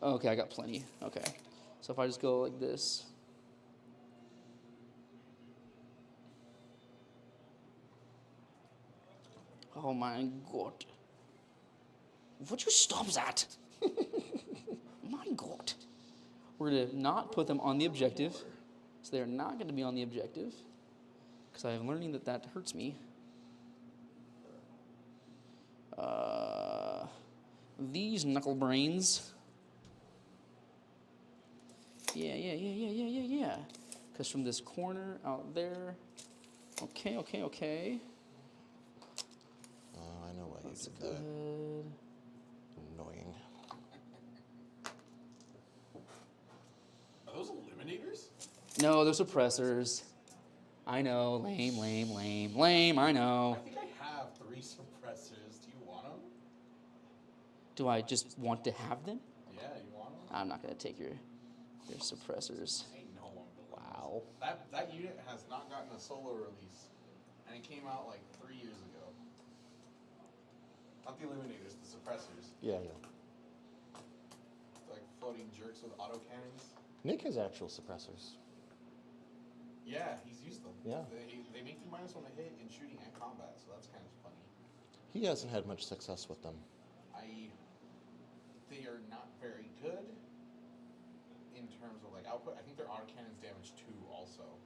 Okay, I got plenty. Okay. So if I just go like this. Oh my God. Would you stop that? My God. We're going to not put them on the objective. So they're not going to be on the objective. Because I'm learning that that hurts me. These knuckle brains. Yeah. Because from this corner out there. Okay. Oh, I know why Let's you did go that. ahead. Annoying. Are those eliminators? No, they're suppressors. I know. Lame. I know. I think I have 3 suppressors. Do you want them? Do I just want to have them? Yeah, you want them? I'm not going to take your suppressors. Ain't no one built Wow. That unit has not gotten a solo release, and it came out like 3 years ago. Not the eliminators, the suppressors. Yeah. Like floating jerks with autocannons. Nick has actual suppressors. Yeah, he's used them. Yeah. They make you -1 to hit in shooting and combat, so that's kind of funny. He hasn't had much success with them. They are not very good in terms of like output. I think their autocannons damage 2 also.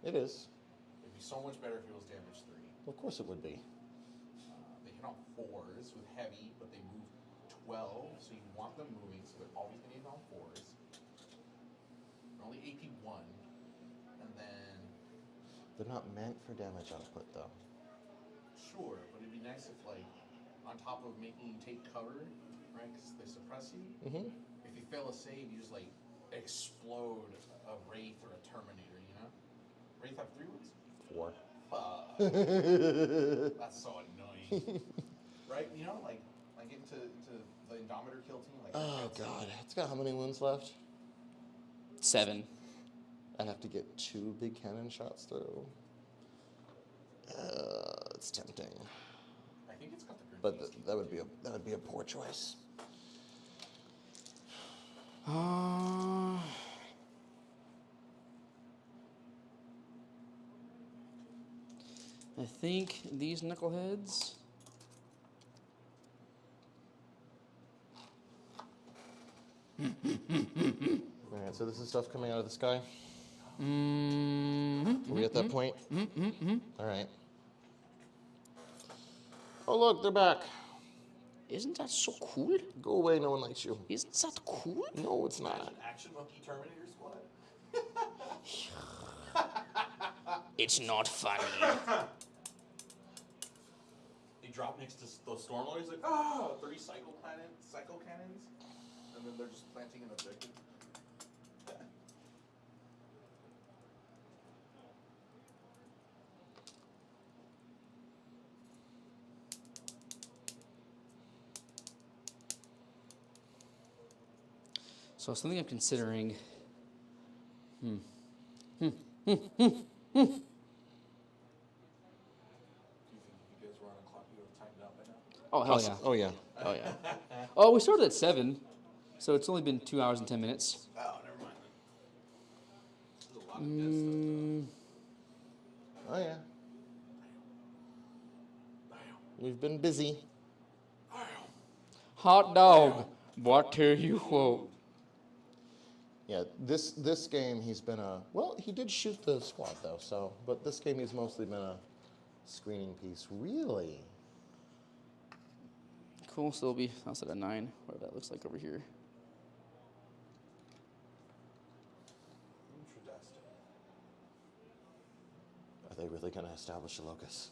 It is. It'd be so much better if it was damage 3. Well, of course it would be. They hit on 4s with heavy, but they move 12, so you want them moving, so they're always going to hit on 4s. They're only AP 1, and then They're not meant for damage output, though. sure, but it'd be nice if like on top of making you take cover, right? Because they suppress you. Mm-hmm. If you fail a save, you just like explode a Wraith or a Terminator, you know? Wraith have 3 wounds? 4. That's so annoying. Right? You know, like into the Indomitor kill team. Like Oh, God. It's got how many wounds left? 7. I'd have to get 2 big cannon shots through. It's tempting. I think it's got the But Grenadiers. that would be a poor choice. I think these knuckleheads. Alright, so this is stuff coming out of the sky? Mm-hmm. Are we at that point? Alright. Oh, look, they're back. Isn't that so cool? Go away, no one likes you. Isn't that cool? No, it's not. Action Monkey Terminator Squad. It's not funny. They drop next to those storm lords, like 30 cycle cannons, and then they're just planting an objective. So something I'm considering. Do you think if you guys were on a clock, you would have timed out by now? Oh hell yeah! Oh, yeah. Oh yeah! Oh, we started at 7, so it's only been 2 hours and 10 minutes. Oh, never mind then. There's a lot of death stuff. Oh, yeah. We've been busy. Hot dog, what are you quote? Yeah, this game he's been he did shoot the squad though, so, but this game he's mostly been a screening piece. Really? Cool, so it'll be, I'll set a 9, whatever that looks like over here. Are they really going to establish a locus?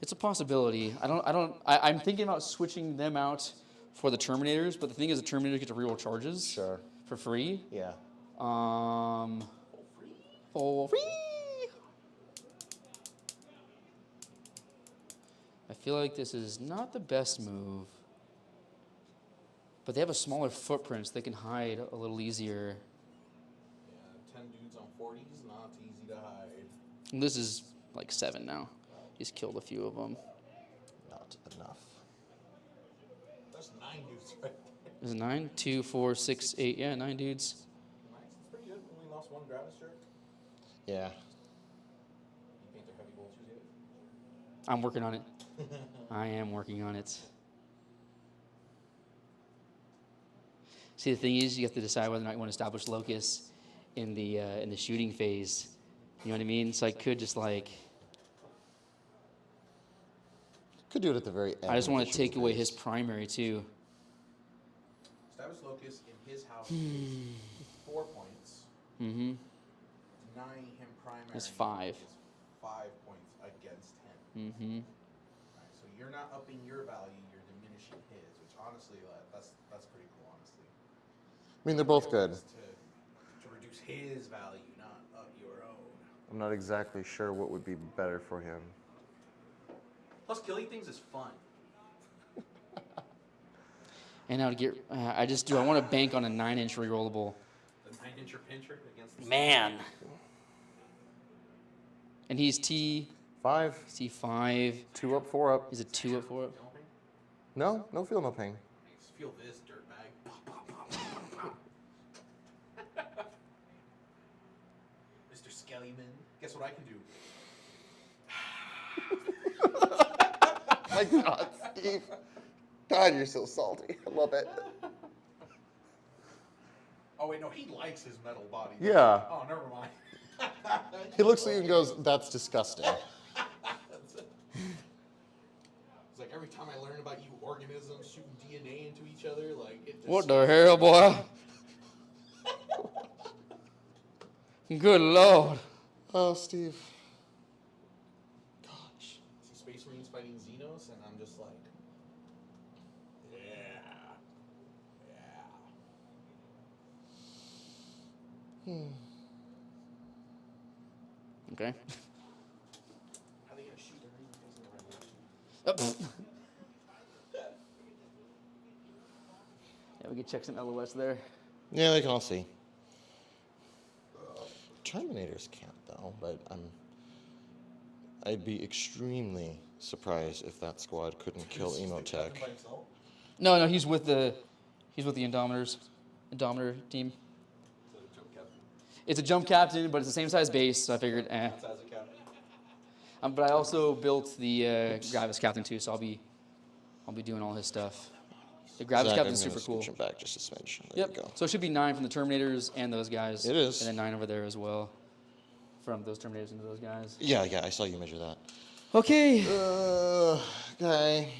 It's a possibility. I'm thinking about switching them out for the Terminators, but the thing is the Terminators get to reroll charges. Sure. For free? Yeah. For free. I feel like this is not the best move. But they have a smaller footprint, so they can hide a little easier. Yeah, 10 dudes on 40s, not easy to hide. And this is like 7 now. He's killed a few of them. Not enough. That's 9 dudes right there. Is it 9? 2, 4, 6, 8. Yeah, 9 dudes. Nice, it's pretty good. Only lost 1 Gravis jerk. Yeah. You think they're heavy vultures yet? I'm working on it. I am working on it. See, the thing is, you have to decide whether or not you want to establish locus in the shooting phase. You know what I mean? So I could just like, Could do it at the very end. I just of want the to take shooting away phase. his primary too. Establish locus in his house is 4 points. Mm-hmm. Denying him primary It's 5. is 5 points against him. Mm-hmm. Right, so you're not upping your value, you're diminishing his, which honestly, that's pretty cool, honestly. I mean, they're both The goal good. is to reduce his value, not up your own. I'm not exactly sure what would be better for him. Plus, killing things is fun. And I would get, I want to bank on a 9-inch rerollable. The 9-incher pincher against the Man. And he's 5, T5. 2 up, 4 up. He's a 2 up 4 up. No, no feel no pain. Just feel this dirtbag. Mr. Skellyman, guess what I can do? My God, Steve. God, you're so salty. I love it. Oh wait, no, he likes his metal body. Yeah. Oh, never mind. He looks at you and goes, "That's disgusting." It's like every time I learn about you organisms shooting DNA into each other, like it just What the hell, boy? Good Lord. Oh, Steve. see Space Marines fighting Xenos, and I'm just like, yeah. Okay. How are they gonna shoot their Marine facing the right direction? Yeah, we could check some LOS there. Yeah, they can all see. Terminators can't though, but I'd be extremely surprised if that squad couldn't kill Emotech. By himself? No, he's with the Indomitor team. So the jump captain. It's a jump captain, but it's the same size base, so I figured, eh. Size of captain. But I also built the Gravis captain too, so I'll be doing all his stuff. The Gravis Zach, captain's I'm gonna super cool. scooch him back just a smidge. There you Yep. go. So it should be 9 from the Terminators and those guys. It is. And then 9 over there as well, from those Terminators into those guys. Yeah, I saw you measure that. Okay. Okay.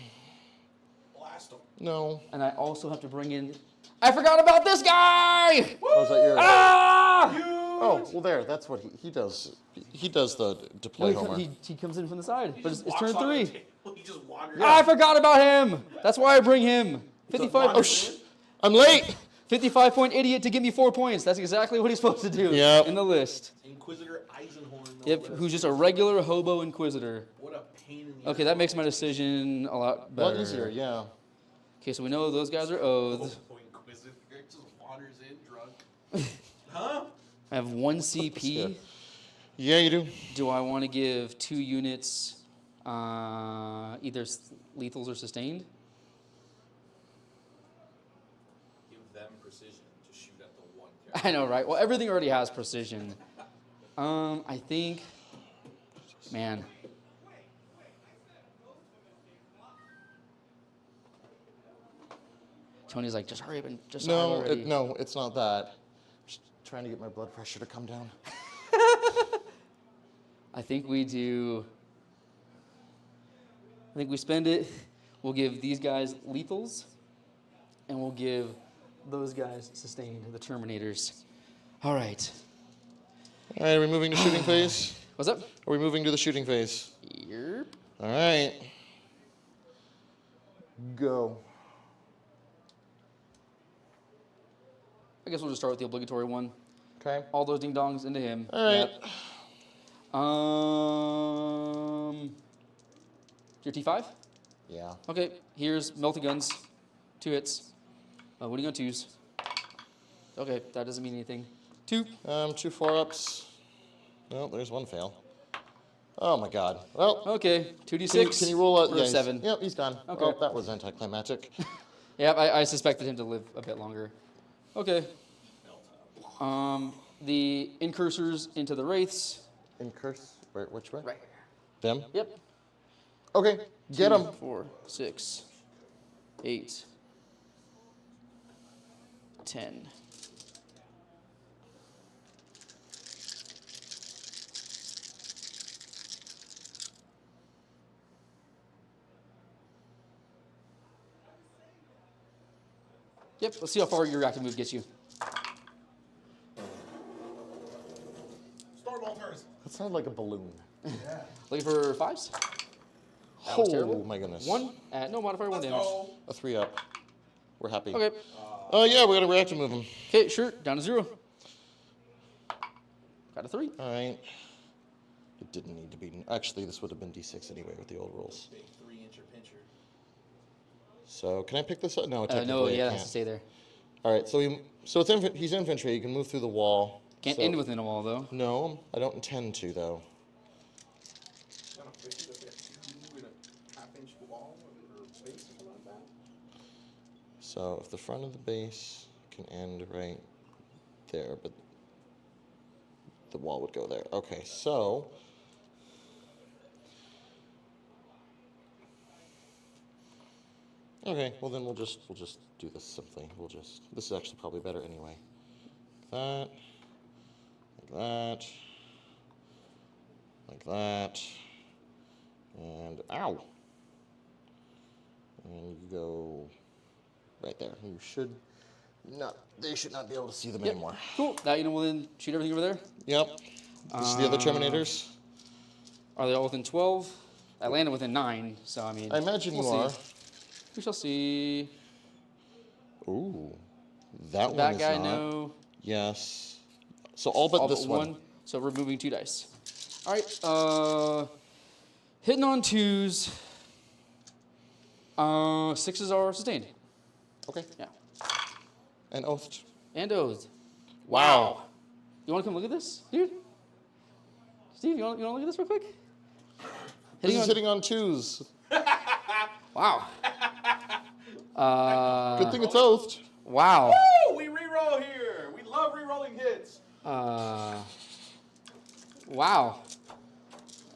Blast him. No. And I also have to bring in. I forgot about this guy. Oh, is that your? Ah! Oh, well, there. That's what he does. He does the deploy homer. He comes in from the side, but it's Walks turn on the 3. table. He just wanders. I forgot about him. That's why I bring him. 55. Oh, I'm late. 55 point idiot to give me 4 points. That's exactly what he's supposed to do Yep. in the list. Inquisitor Eisenhorn. no Yep, less. who's just a regular hobo inquisitor. What a pain in the Okay, that makes my decision a lot A better. lot easier, yeah. Okay, so we know those guys are oaths. Oh, Inquisitor just wanders in drunk. Huh? I have 1 CP. Yeah, you do. Do I want to give 2 units either lethals or sustained? Give them precision to shoot at the one character. I know, right? Well, everything already has precision. I think, man. Tony's like, just hurry up and just hurry No, already. no, it's not that. Just trying to get my blood pressure to come down. I think we do. I think we spend it. We'll give these guys lethals, and we'll give those guys sustained, the Terminators. All right. All right, are we moving to shooting phase? What's up? Are we moving to the shooting phase? Yep. All right. Go. I guess we'll just start with the obligatory one. Okay. All those ding dongs into him. All right. Yep. Your T5? Yeah. Okay, here's Melty Guns. 2 hits. Winning on 2s. Okay, that doesn't mean anything. 2. 2 4-ups. No, there's 1 fail. Oh my god. Well, Okay, 2d6. can you roll out? For Yeah, 7. Yep, he's gone. Okay. Oh, that was anticlimactic. Yep, I suspected him to live a bit longer. Okay. The incursors into the wraiths. In curse, which way? Right. Them? Yep. Okay, get 2, him. 4, 6, 8, 10. Yep, let's see how far your reactive move gets you. Storm Altars. That sounded like a balloon. Looking for 5s? That was Oh terrible. my goodness. 1 at no modifier, 1 damage. Oh, A 3-up. We're happy. Okay. Oh yeah, we got a reactor move him. Okay, sure. Down to 0. Got a 3. All right. It didn't need to be. Actually, this would have been D6 anyway with the old rules. big 3-incher pincher. So can I pick this up? No, technically No, I yeah, it has can't. to stay there. All right, so he's infantry. He can move through the wall. Can't So- end within a wall, though. No, I don't intend to though. Kind of fishy that they have 2 in a half-inch wall or base or something like that. So if the front of the base can end right there, but the wall would go there. Okay, so okay, well then we'll just do this simply. This is actually probably better anyway. Like that, like that, and ow, and you go right there. You should not. They should not be able to see them Yep. anymore. Cool. Now, we'll then shoot everything over there. Yep. This is the other Terminators. Are they all within 12? I landed within 9, so I mean. I imagine we'll you are. see. We shall see. Ooh, that one That is guy, not. no. Yes. So all but All this but one. So removing 2 dice. All right. Hitting on 2s. 6s are sustained. Okay. Yeah. And oathed. And oath. Wow. You want to come look at this, dude? Steve, you want to look at this real quick? This is hitting on 2s. Wow. Good thing it's oathed. Wow. Woo! We reroll here. We love rerolling hits. Wow.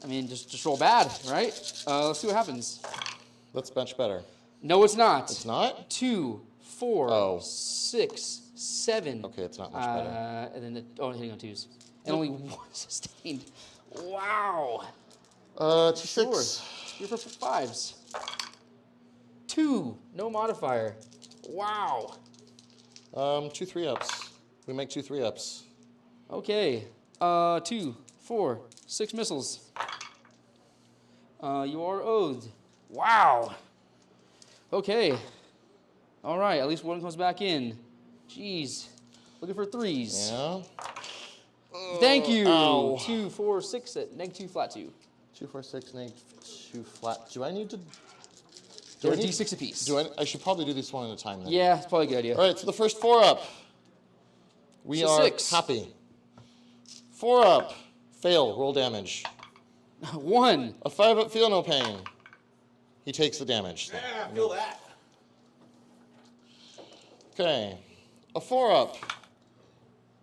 I mean, just roll bad, right? Let's see what happens. That's much better. No, it's not. It's not? 2, 4, Oh. 6, 7. Okay, it's not much better. And then hitting on 2s. And only 1 sustained. Wow. 2-6. You're for 5s. 2, no modifier. Wow. 2 3-ups. We make 2 3-ups. Okay. 2, 4, 6 missiles. You are oathed. Wow. Okay. All right. At least 1 comes back in. Jeez. Looking for 3s. Yeah. Thank you. Ow. 2, 4, 6 at -2 flat 2. 2 4 6 2 flat. Do I need to? They're I need- D6 apiece. I should probably do this one at a time then. Yeah, it's probably a good idea. All right, so the first 4-up. We So are 6. happy. 4-up. Fail. Roll damage. 1. A 5-up. Feel no pain. He takes the damage. Yeah, I feel that. Okay. A 4-up.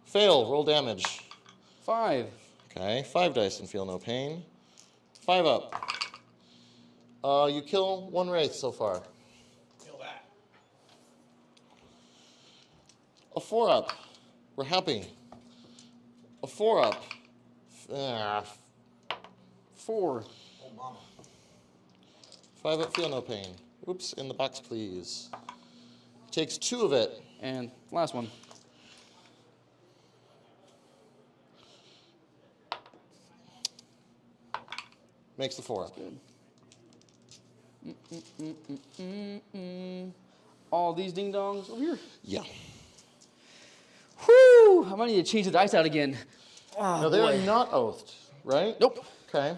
Fail. Roll damage. 5. Okay. 5 dice and feel no pain. 5-up. You kill 1 wraith so far. Feel that. A 4-up. We're happy. A 4-up. 4. Oh, mama. 5-up. Feel no pain. Oops. In the box, please. Takes 2 of it. And last one. Makes the 4-up. All these ding dongs over here. Yeah. Whew! I might need to change the dice out again. Oh, Now, they boy. are not oathed, right? Nope. Okay.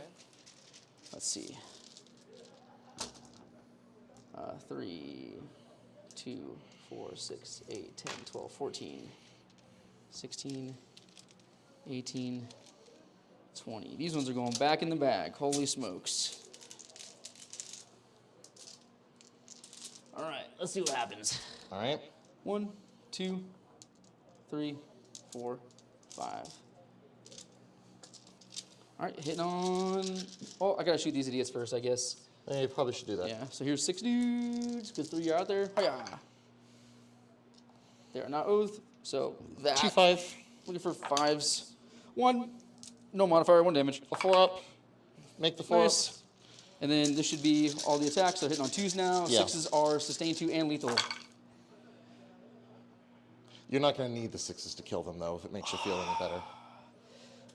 Let's see. 3, 2, 4, 6, 8, 10, 12, 14, 16, 18, 20. These ones are going back in the bag. Holy smokes. All right, let's see what happens. All right. 1, 2, 3, 4, 5. All right, hitting on. Oh, I gotta shoot these idiots first, I guess. Yeah, you probably should do that. Yeah, so here's 6 dudes, because 3 are out there. Hiya! They are not oath, so that. 2-5. Looking for 5s. 1, no modifier, 1 damage. A 4-up. Make the 4-up. Nice. And then this should be all the attacks. They're hitting on 2s now. Yeah. 6s are sustain 2 and lethal. You're not going to need the 6s to kill them, though, if it makes you feel any better.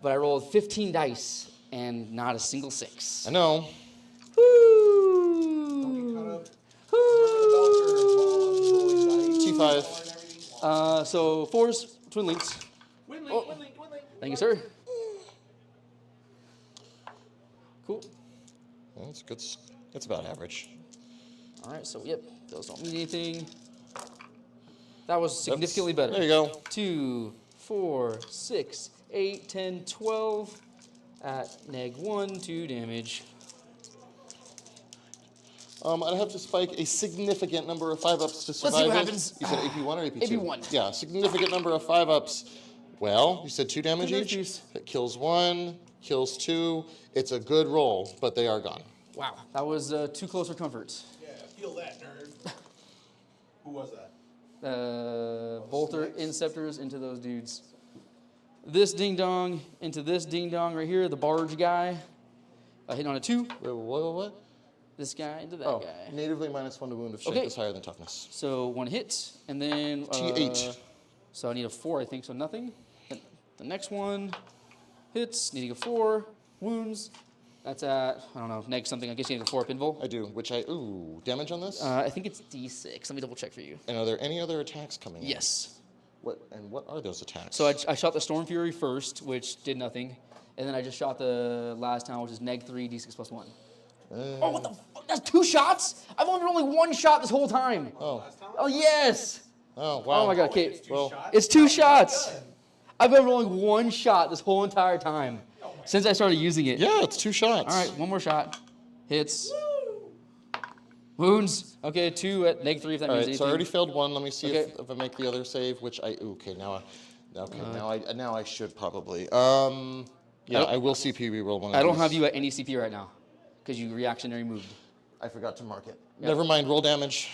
But I rolled 15 dice and not a single 6. I know. Woo! Cut up. Remember the Belcher, 2-5. So 4s, twin links. Win Oh. link, win link, win link. Thank you, sir. Cool. That's good. It's about average. All right, so yep, those don't mean anything. That was significantly better. There you go. 2, 4, 6, 8, 10, 12 at neg 1, 2 damage. I'd have to spike a significant number of 5-ups to survive. see what it. happens. You said AP1 or AP2? AP1. Yeah, significant number of 5-ups. Well, you said 2 damage 2 each? damage. It kills 1, kills 2. It's a good roll, but they are gone. Wow, that was too close for comfort. Yeah, feel that, nerd. Who was that? Bolter, Inceptors into those dudes. This ding dong into this ding dong right here, the barge guy. Hitting on a 2. Wait, what? This guy into that Oh, guy. natively -1 to wound if strength Okay. is higher than toughness. So 1 hit, and then T8. So I need a 4, I think. So nothing. Then the next one hits, needing a 4, wounds. That's at I don't know, neg something. I guess you need a 4 pinball. I do, damage on this? I think it's D6. Let me double check for you. And are there any other attacks coming in? Yes. What are those attacks? So I shot the Storm Fury first, which did nothing, and then I just shot the last time, which is neg 3 D6 plus 1. Oh, what the fuck? That's 2 shots? I've only rolled 1 shot this whole time. Oh. Oh, yes. Oh, wow. Oh, my God. Okay. Well, It's 2 shots. I've been rolling 1 shot this whole entire time since I started using it. yeah, it's 2 shots. All right, 1 more shot. Hits. Wounds. Okay, 2 at neg 3 if that All means right, anything. so I already failed 1. Let me see Okay. if I make the other save, which now I should probably. Yeah, I will CP reroll one of I don't these. have you at any CP right now because you reactionary moved. I forgot to mark it. Yeah. Never mind, roll damage.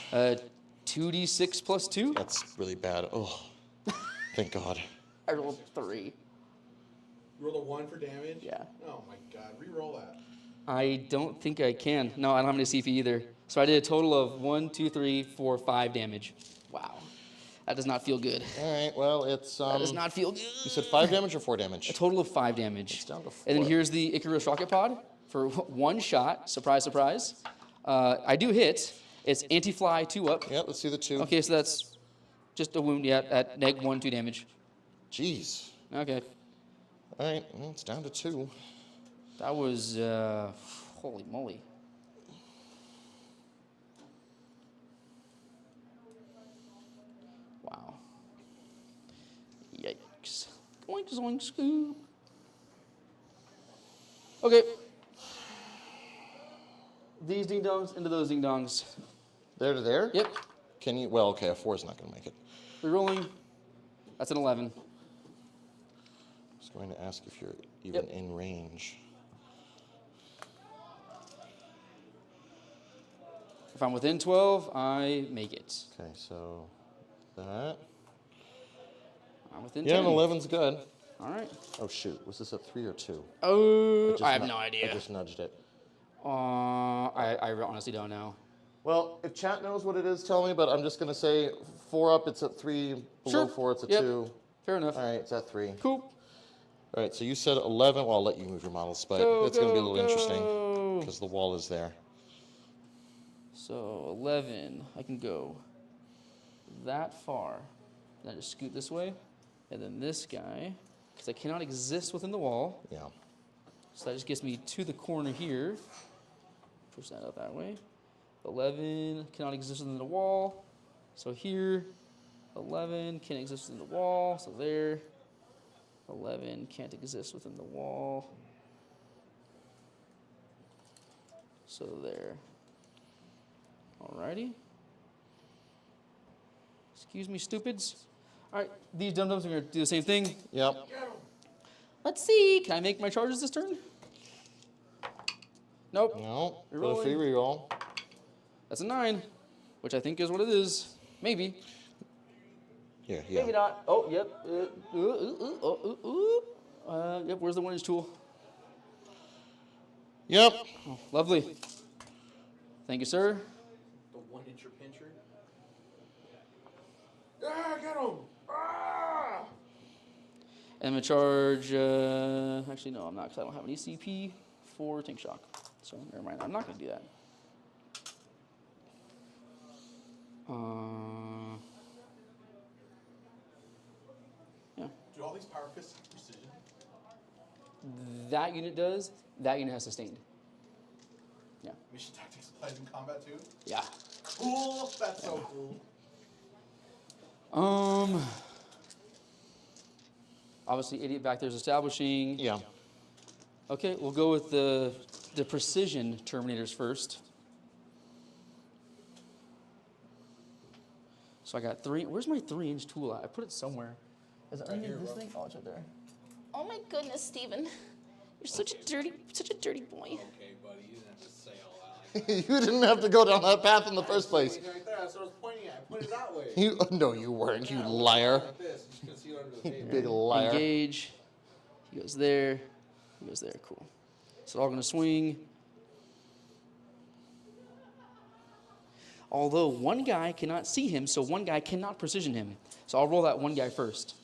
2d6 plus 2. That's really bad. Oh, thank God. I rolled 3. You rolled a 1 for damage? Yeah. Oh my god, re-roll that. I don't think I can. No, I don't have any CP either. So I did a total of 1, 2, 3, 4, 5 damage. Wow. That does not feel good. All right, well, it's. That does not feel good. You said 5 damage or 4 A damage? total of 5 damage. It's down to And then 4. here's the Icarus rocket pod for 1 shot. Surprise, surprise. I do hit. It's anti-fly, 2 up. Yeah, let's see the 2. Okay, so that's just a wound, yeah, at neg 1, 2 damage. Jeez. Okay. All right, well, it's down to 2. That was, holy moly. Wow. Yikes. Oink, zoink, scoop. Okay. These ding-dongs into those ding-dongs. There to there? Yep. Can you? Well, okay, a 4 is not going to make it. Rerolling. That's an 11. I was going to ask if you're even Yep. in range. If I'm within 12, I make it. Okay, so that. I'm within Yeah, 10. an 11's good. All right. Oh, shoot. Was this a 3 or 2? Oh, just I have nu- no idea. I just nudged it. I honestly don't know. Well, if chat knows what it is, tell me, but I'm just going to say 4 up, it's at 3. Below Sure. 4, it's at Yep. 2. Fair enough. All right, it's at 3. Cool. All right, so you said 11. Well, I'll let you move your models, but Go, it's going to be a go, little interesting go. because the wall is there. So 11, I can go that far. Then I just scoot this way. And then this guy, because I cannot exist within the wall. Yeah. So that just gets me to the corner here. Push that out that way. 11 cannot exist within the wall. So here, 11 can't exist within the wall. So there. 11 can't exist within the wall. So there. Alrighty. Excuse me, stupids. Alright, these dum-dums are going to do the same thing. Yep. Let's see. Can I make my charges this turn? Nope. No. You're But if we rolling. reroll. That's a 9, which I think is what it is. Maybe. Yeah, yeah. Maybe not. Oh, yep. Yep, where's the 1-inch tool? Yep. Oh, lovely. Thank you, sir. The 1-incher pincher. Ah, get him! Ah! And I'm going to charge... actually, no, I'm not, because I don't have any CP for Tank Shock. So, never mind. I'm not going to do that. Yeah. Do all these power fists have precision? That unit does. That unit has sustained. Yeah. Mission tactics applies in combat too? Yeah. Cool! That's so cool. Obviously, idiot back there is establishing. Yeah. Okay, we'll go with the precision Terminators first. So I got 3. Where's my 3-inch tool at? I put it somewhere. Is it Right underneath here, this bro. thing? Oh, it's right there. Oh my goodness, Steven. You're such a dirty boy. Okay, buddy, you didn't have to say all that. You didn't have to go down that path in the first place. Right there, that's what I was pointing at. I pointed that way. No, you weren't, you liar. Like this. You can see it under the table. Big liar. Engage. He goes there. He goes there. Cool. So they're all going to swing. Although one guy cannot see him, so one guy cannot precision him. So I'll roll that one guy first.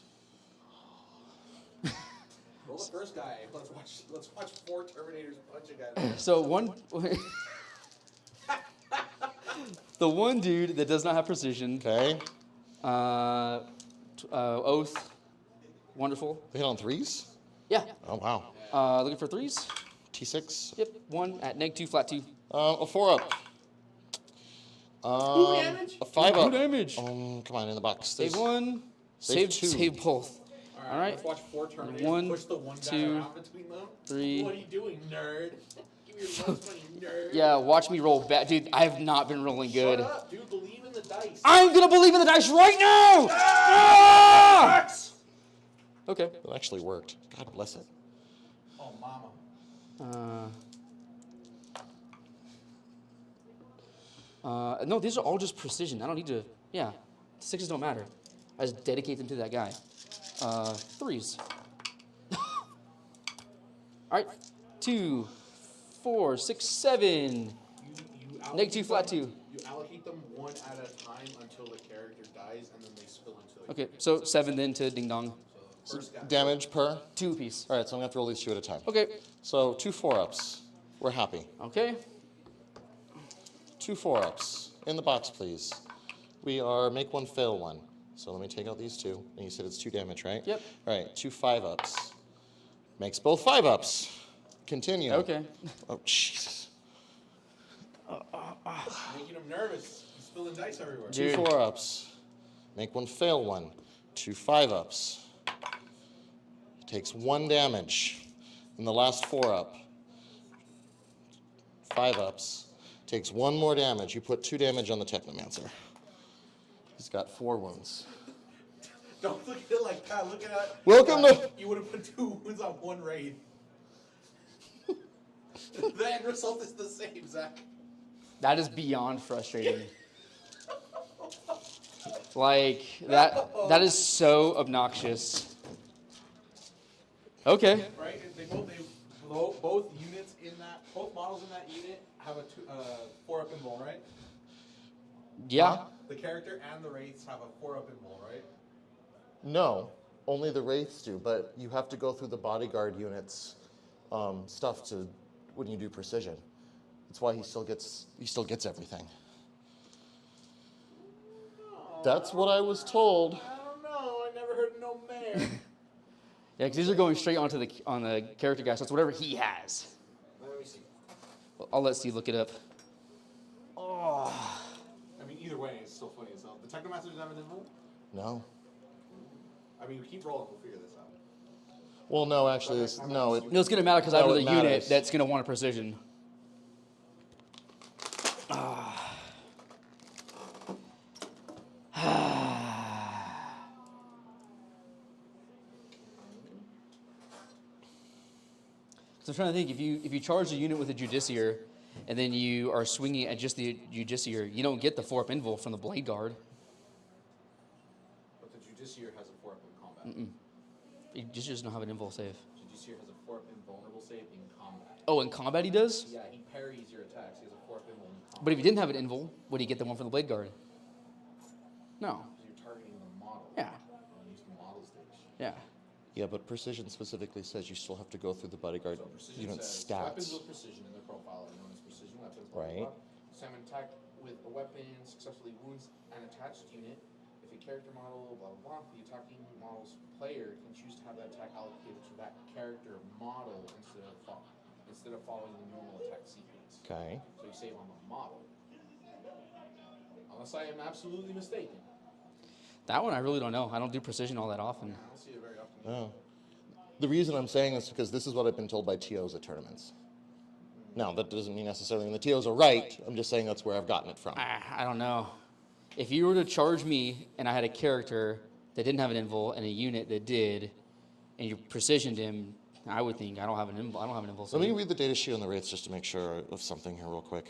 Roll the first guy. Let's watch 4 Terminators punch a guy. So one... the one dude that does not have precision. Okay. Oath. Wonderful. They hit on 3s? Yeah. Oh, wow. Looking for 3s. T6? Yep. 1 at -2, flat 2. A 4-up. damage? A 5-up. 2 damage. Come on, in the box. Save There's- 1. Save Save 2. Save both. All right. Let's watch 4 Terminators. 1, Push the one guy 2, around between them. 3. What are you doing, nerd? Give me your lunch money, nerd. Yeah, watch me roll bad. Dude, I have not been rolling good. Shut up, dude. Believe in the dice. I'm going to believe in the dice right now! Ah! Okay. It actually worked. God bless it. Oh, mama. No, these are all just precision. I don't need to, yeah. 6s don't matter. I just dedicate them to that guy. 3s. All right. 2, 4, 6, 7. You -2, flat 2. You allocate them one at a time until the character dies, and then they spill into the Okay, so 7 then to Ding Dong. So first guy. Damage per? 2 apiece. All right, so I'm going to have to roll these 2 at a time. Okay. So 2 4-ups. We're happy. Okay. 2 4-ups. In the box, please. We are make 1, fail 1. So let me take out these 2. And you said it's 2 damage, right? Yep. All right, 2 5-ups. Makes both 5-ups. Continue. Okay. Oh, Jesus. Making him nervous. He's spilling dice everywhere. 2 Dude. 4-ups. Make 1, fail 1. 2 5-ups. Takes 1 damage. And the last 4-up. 5-ups. Takes 1 more damage. You put 2 damage on the Technomancer. He's got 4 wounds. Don't look at it like that. Look at it. Welcome to- You would have put 2 wounds on 1 raid. The end result is the same, Zach. That is beyond frustrating. Like, that is so obnoxious. Okay. Right? Both units in that, both models in that unit have a 4-up invul, right? Yeah. The character and the wraiths have a 4-up invul, right? No, only the Wraiths do, but you have to go through the bodyguard units stuff to when you do precision. That's why he still gets everything. That's what I was told. I don't know. I never heard of no mayor. Yeah, because these are going straight onto the character guy, so it's whatever he has. Let me see. Well, I'll let Steve look it up. Oh. I mean, either way, it's still funny as hell. The Technomancer doesn't have an invul? No. I mean, we keep rolling, we'll figure this out. Well, no, actually, no. No, it's going to matter because I have No, another it unit matters. that's going to want a precision. Ah. So I'm trying to think, if you charge a unit with a Judiciar, and then you are swinging at just the Judiciar, you don't get the 4-up invul from the Blade Guard. But the Judiciar has a 4-up in combat. He just doesn't have an invul save. Judiciar has a 4-up invulnerable save in combat. Oh, in combat he does? Yeah, he parries your attacks. He has a 4-up invul in combat. But if he didn't have an invul, would he get the one from the Blade Guard? No. Because you're targeting the model. Yeah. And use the model stage. Yeah. Yeah, but precision specifically says you still have to go through the bodyguard So precision unit says weapons stats. with precision in their profile are known as precision weapons. Blah, Right. blah, blah. Salmon attack with a weapon successfully wounds an attached unit. If a character model, blah, blah, blah, the attacking model's player can choose to have that attack allocated to that character model instead of following the normal attack sequence. Okay. So you save on the model. Unless I am absolutely mistaken. That one I really don't know. I don't do precision all that often. I don't see it very often. Oh. The reason I'm saying this is because this is what I've been told by TOs at tournaments. Now, that doesn't mean necessarily the TOs are right. I'm just saying that's where I've gotten it from. I don't know. If you were to charge me and I had a character that didn't have an invul and a unit that did, and you precisioned him, I would think I don't have an invul. I don't have an invul. Let me read the data sheet on the rates just to make sure of something here real quick.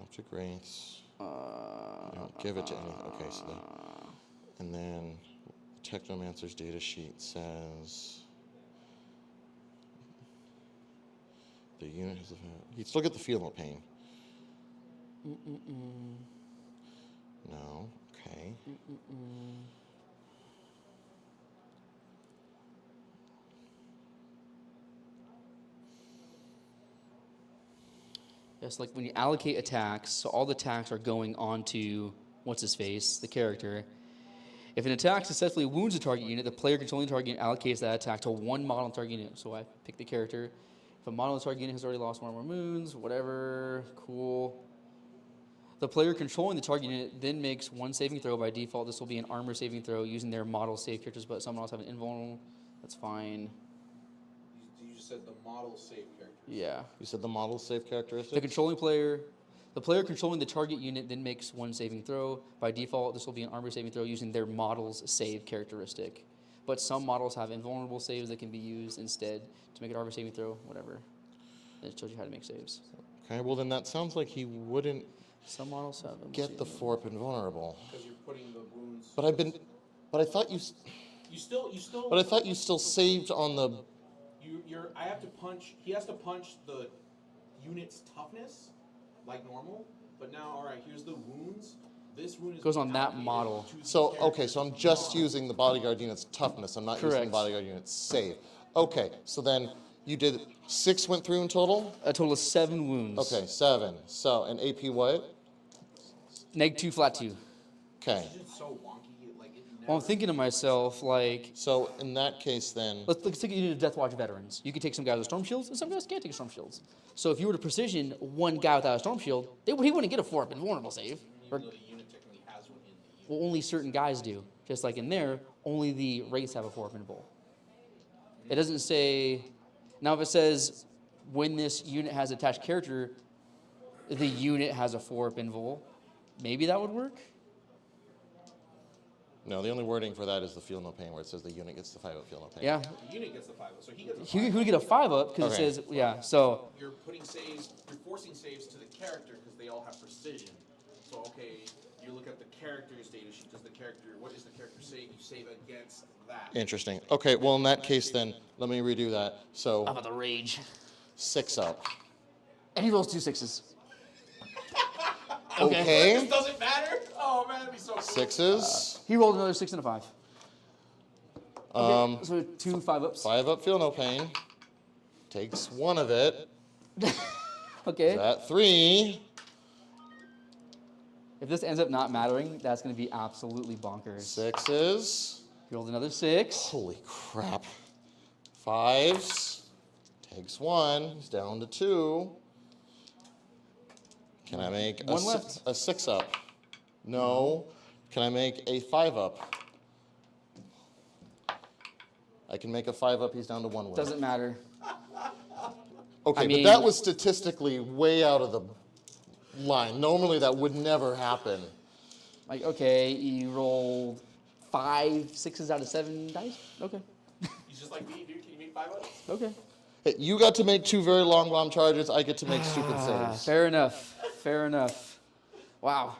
Object rates. Give it to any. Okay, so and then Technomancer's data sheet says the unit has a. You still get the feel no pain. No. Okay. Yes, like when you allocate attacks, so all the attacks are going onto what's his face, the character. If an attack successfully wounds a target unit, the player controlling the target unit allocates that attack to one model on the target unit. So I pick the character. If a model on the target unit has already lost one or more wounds, whatever, cool. The player controlling the target unit then makes one saving throw. By default, this will be an armor saving throw using their model save characters, but some models have an invulnerable. That's fine. You just said the model save characters. Yeah. You said the model save characteristics? The player controlling the target unit then makes one saving throw. By default, this will be an armor saving throw using their model's save characteristic. But some models have invulnerable saves that can be used instead to make an armor saving throw, whatever. It shows you how to make saves. Okay, well then that sounds like he wouldn't Some models have them. get the 4-up invulnerable. Because you're putting the wounds. But I thought you still saved on the. I have to punch. He has to punch the unit's toughness, like normal. But now, all right, here's the wounds. This wound is Goes on that allocated model. to the So, character's okay, so I'm just model. using the bodyguard unit's toughness. I'm not using the Correct. bodyguard unit's save. Okay, so then you did 6 went through in total? A total of 7 wounds. Okay, 7. So, an AP what? -2, flat 2. Okay. It's just so wonky. Like it never. Well, I'm thinking to myself, like, So, in that case then, let's take a unit of Deathwatch veterans. You can take some guys with storm shields, and some guys can't take storm shields. So if you were to precision one guy without a storm shield, he wouldn't get a 4-up invulnerable save. Or, Even though the unit technically has one in the unit. well, only certain guys do. Just like in there, only the race have a 4-up invul. It doesn't say. Now, if it says when this unit has attached character, the unit has a 4-up invul, maybe that would work. no, the only wording for that is the feel no pain, where it says the unit gets the 5-up feel no pain. Yeah, The unit gets the 5, so he gets a 5. he would get a 5-up because Okay. it says So You're putting saves. You're forcing saves to the character because they all have precision. So okay, you look at the character's data sheet. What is the character save? You save against that. Interesting. Okay, well, in that case then, let me redo that. So, how about the rage? 6 up. And he rolls 2 6s. Okay. This doesn't matter. Oh man, that'd be so cool. 6s. He rolled another 6 and a 5. Okay, so 2 5-ups. 5-up feel no pain. Takes 1 of it. Okay. That 3. If this ends up not mattering, that's going to be absolutely bonkers. 6s. You rolled another 6. Holy crap. 5s. Takes 1. He's down to 2. Can I make One left. a 6 up? No. Can I make a 5 up? I can make a 5 up. He's down to 1 win. Doesn't matter. Okay, I mean- but that was statistically way out of the line. Normally that would never happen. Like, okay, you rolled 5 6s out of 7 dice? Okay. He's just like me, dude. Can you make 5 ups? Okay. Hey, you got to make 2 very long bomb charges. I get to make stupid saves. Fair enough. Fair enough. Wow.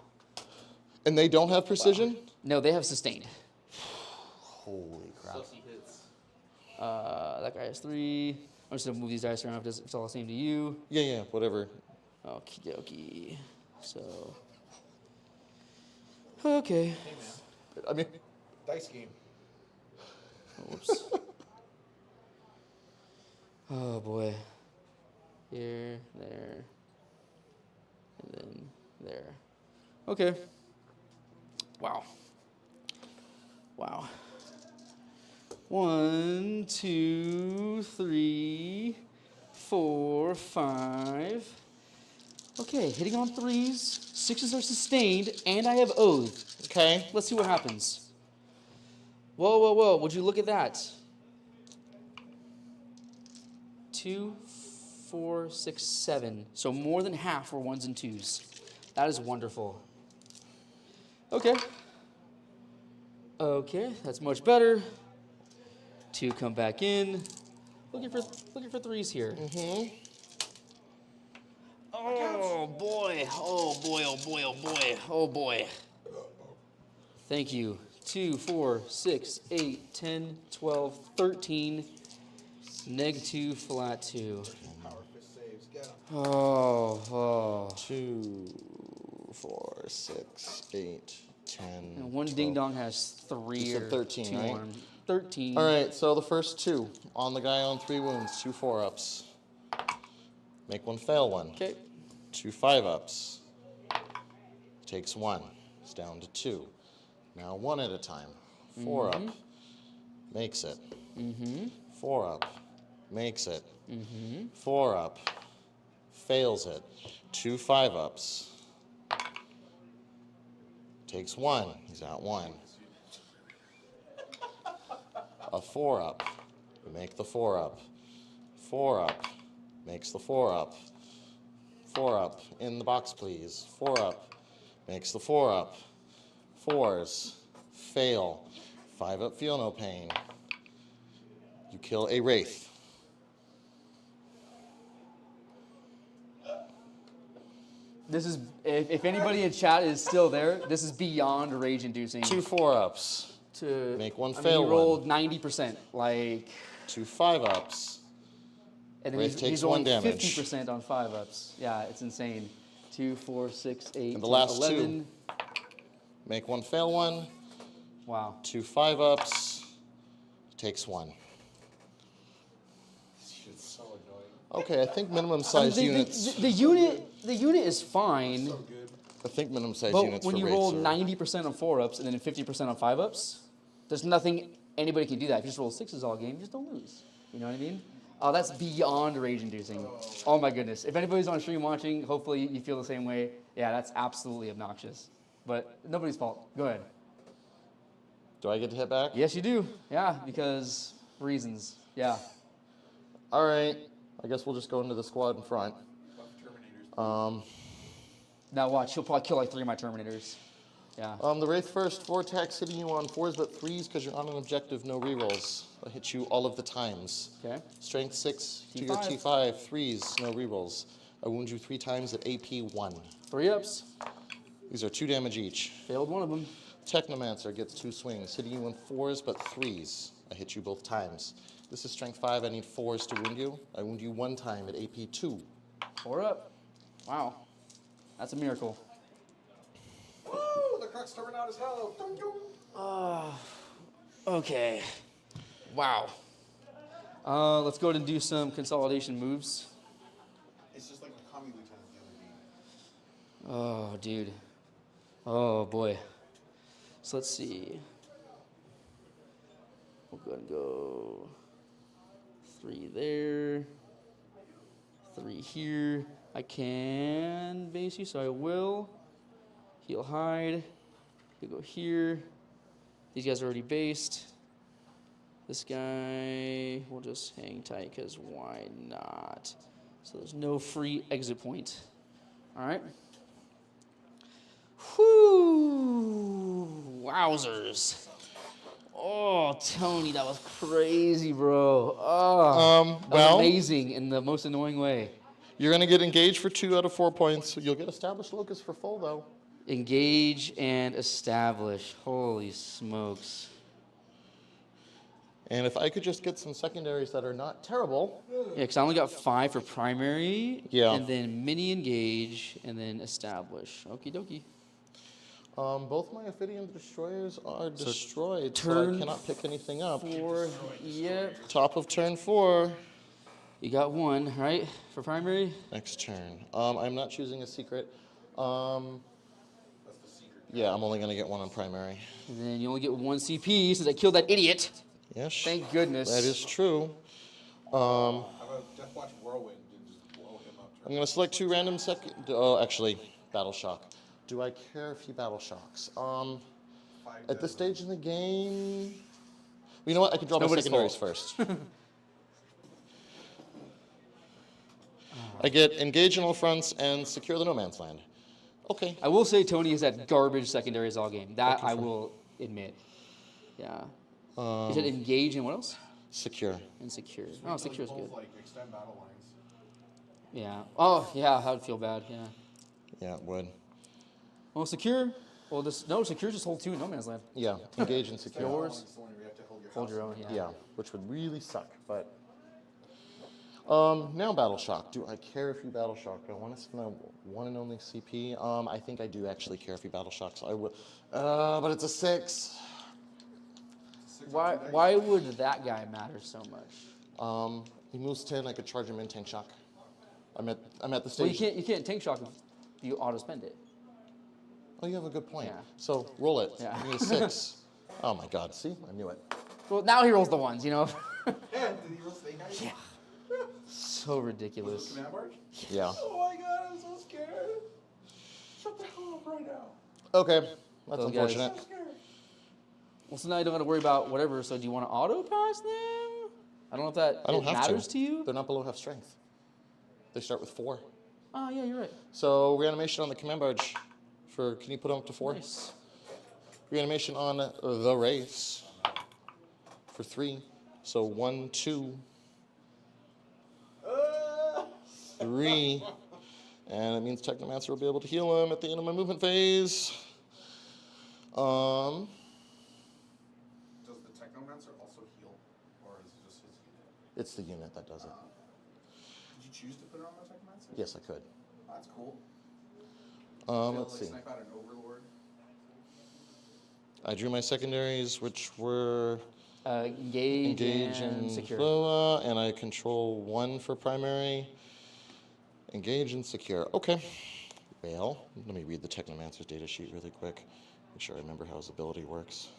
And they don't have precision? No, they have sustained. Holy crap. Sussy hits. That guy has 3. I'm just going to move these dice around if it's all the same to you. Yeah, whatever. Okie dokie. So. Okay. Hey, man. I mean, Dice game. Whoops. Oh boy. Here, there, and then there. Okay. Wow. Wow. 1, 2, 3, 4, 5. Okay, hitting on 3s. 6s are sustained, and I have oath. okay. Let's see what happens. Whoa, whoa, whoa. Would you look at that? 2, 4, 6, 7. So more than half were 1s and 2s. That is wonderful. Okay. Okay, that's much better. 2 come back in. Looking for 3s here. Mm-hmm. Oh boy. Oh boy, oh boy, oh boy. Oh boy. Thank you. 2, 4, 6, 8, 10, 12, 13. Neg 2, flat 2. Power fist saves. Get him. Oh. 2, 4, 6, 8, 10. And one 12. ding dong has 3 You said or 13, 2 right? on 13. All right, so the first 2 on the guy on 3 wounds, 2 4-ups. Make 1 fail 1. Okay. 2 5-ups. Takes 1. It's down to 2. Now 1 at a time. 4 up. Makes it. 4 up. Makes it. 4 up. Fails it. 2 5-ups. Takes 1. He's at 1. A 4 up. We make the 4 up. 4 up. Makes the 4 up. 4 up. In the box, please. 4 up. Makes the 4 up. 4s. Fail. 5 up. Feel no pain. You kill a wraith. This is, if anybody in chat is still there, this is beyond rage inducing. 2 4-ups. To Make 1 I mean, fail he rolled 90%. Like, 2 5-ups. and then Wraith he's takes rolling 1 damage. 50% on 5-ups. Yeah, it's insane. 2, 4, 6, 8, And the 10, last 11. 2. Make 1 fail 1. Wow. 2 5-ups. Takes 1. Shit's so annoying. Okay, I think minimum I mean, size units. the unit is fine, So good. I think minimum size but units when for you wraiths roll are- 90% on 4-ups and then 50% on 5-ups, there's nothing anybody can do that. If you just roll 6s all game, you just don't lose. You know what I mean? Oh, that's beyond rage-inducing. Oh my goodness. If anybody's on stream watching, hopefully you feel the same way. Yeah, that's absolutely obnoxious. But nobody's fault. Go ahead. Do I get to hit back? Yes, you do. Yeah, because reasons. Yeah. All right. I guess we'll just go into the squad in front. Buff Terminators. Now watch, he'll probably kill like 3 of my Terminators. Yeah. The Wraith first, 4 attacks hitting you on 4s but 3s because you're on an objective, no rerolls. I hit you all of the times. Okay. Strength 6 to your T5. T5, 3s, no rerolls. I wound you 3 times at AP 1. 3-ups. These are 2 damage each. Failed one of them. Technomancer gets 2 swings, hitting you on 4s but 3s. I hit you both times. This is strength 5, I need 4s to wound you. I wound you 1 time at AP 2. 4 up. Wow. That's a miracle. Woo! The Crux turning out as hell. Dum, dum. Okay. Wow. Let's go ahead and do some consolidation moves. It's just like my commie lieutenant the other day. Oh, dude. Oh boy. So let's see. We'll go and go 3 there, 3 here. I can base you, so I will. He'll hide. He'll go here. These guys are already based. This guy will just hang tight because why not? So there's no free exit point. All right. Whoo! Wowzers. Oh, Tony, that was crazy, bro. Oh, that was amazing in the most annoying way. You're going to get engaged for 2 out of 4 points. You'll get established locus for full, though. Engage and establish. Holy smokes. And if I could just get some secondaries that are not terrible. Yeah, because I only got 5 for primary. Yeah. And then mini engage and then establish. Okie dokie. Both my Ophidian destroyers are destroyed, so turn I cannot pick anything up. 4. Yep. Top of turn 4. You got 1, right? For primary? Next turn. I'm not choosing a secret. That's the secret. Yeah, I'm only going to get 1 on primary. And then you only get 1 CP since I killed that idiot. Yes. Thank goodness. That is true. How about Deathwatch Whirlwind and just blow him up? I'm going to select 2 random Oh, actually, Battle Shock. Do I care if he Battle Shocks? At this stage in the game... Well, you know what? I can draw my Nobody's secondaries first. I get engage in all fronts and secure the no man's land. Okay. I will say Tony has had garbage secondaries all game. That I will admit. Yeah. He said engage and what else? Secure. And secure. Oh, secure is good. Like extend battle lines. Yeah. Oh, yeah. That would feel bad. Yeah. Yeah, it would. Well, secure. Well, secure just hold 2 in no man's land. Yeah, engage and secure. Yours. It's the one where you have to Hold your own. Yeah. Yeah, which would really suck, but... now Battle Shock. Do I care if you Battle Shock? I want to spend my 1 and only CP. I think I do actually care if you Battle Shock, so I will. But it's a 6. Why would that guy matter so much? He moves 10. I could charge him in Tank Shock. I'm at the Well, stage. you can't tank shock if you auto spend it. Oh, you have a good point. Yeah. So roll it. Yeah. Give me a 6. Oh my God! See, I knew it. Well, now he rolls the ones. You know. Yeah, did he roll snake eyes? Yeah. So ridiculous. Command barge? Yeah. Oh my God, I'm so scared. Shut the hell up right now. Okay, that's Those guys- unfortunate. I'm scared. Well, so now you don't have to worry about whatever. So do you want to auto pass them? I don't know if that I don't have matters to. to you. They're not below half strength. They start with 4. Oh yeah, you're right. So reanimation on the command barge. Can you put them up to 4? Nice. Reanimation on the race for 3. So 1, 2, 3. And it means Technomancer will be able to heal him at the end of my movement phase. Does the Technomancer also heal? Or is it just his unit? It's the unit that does it. Did you choose to put it on the Technomancer? Yes, I could. That's cool. Let's see. Snipe out an Overlord. I drew my secondaries, which were Engage and secure. Floa, and I control 1 for primary. Engage and secure. Okay. Well, let me read the Technomancer's data sheet really quick. Make sure I remember how his ability works.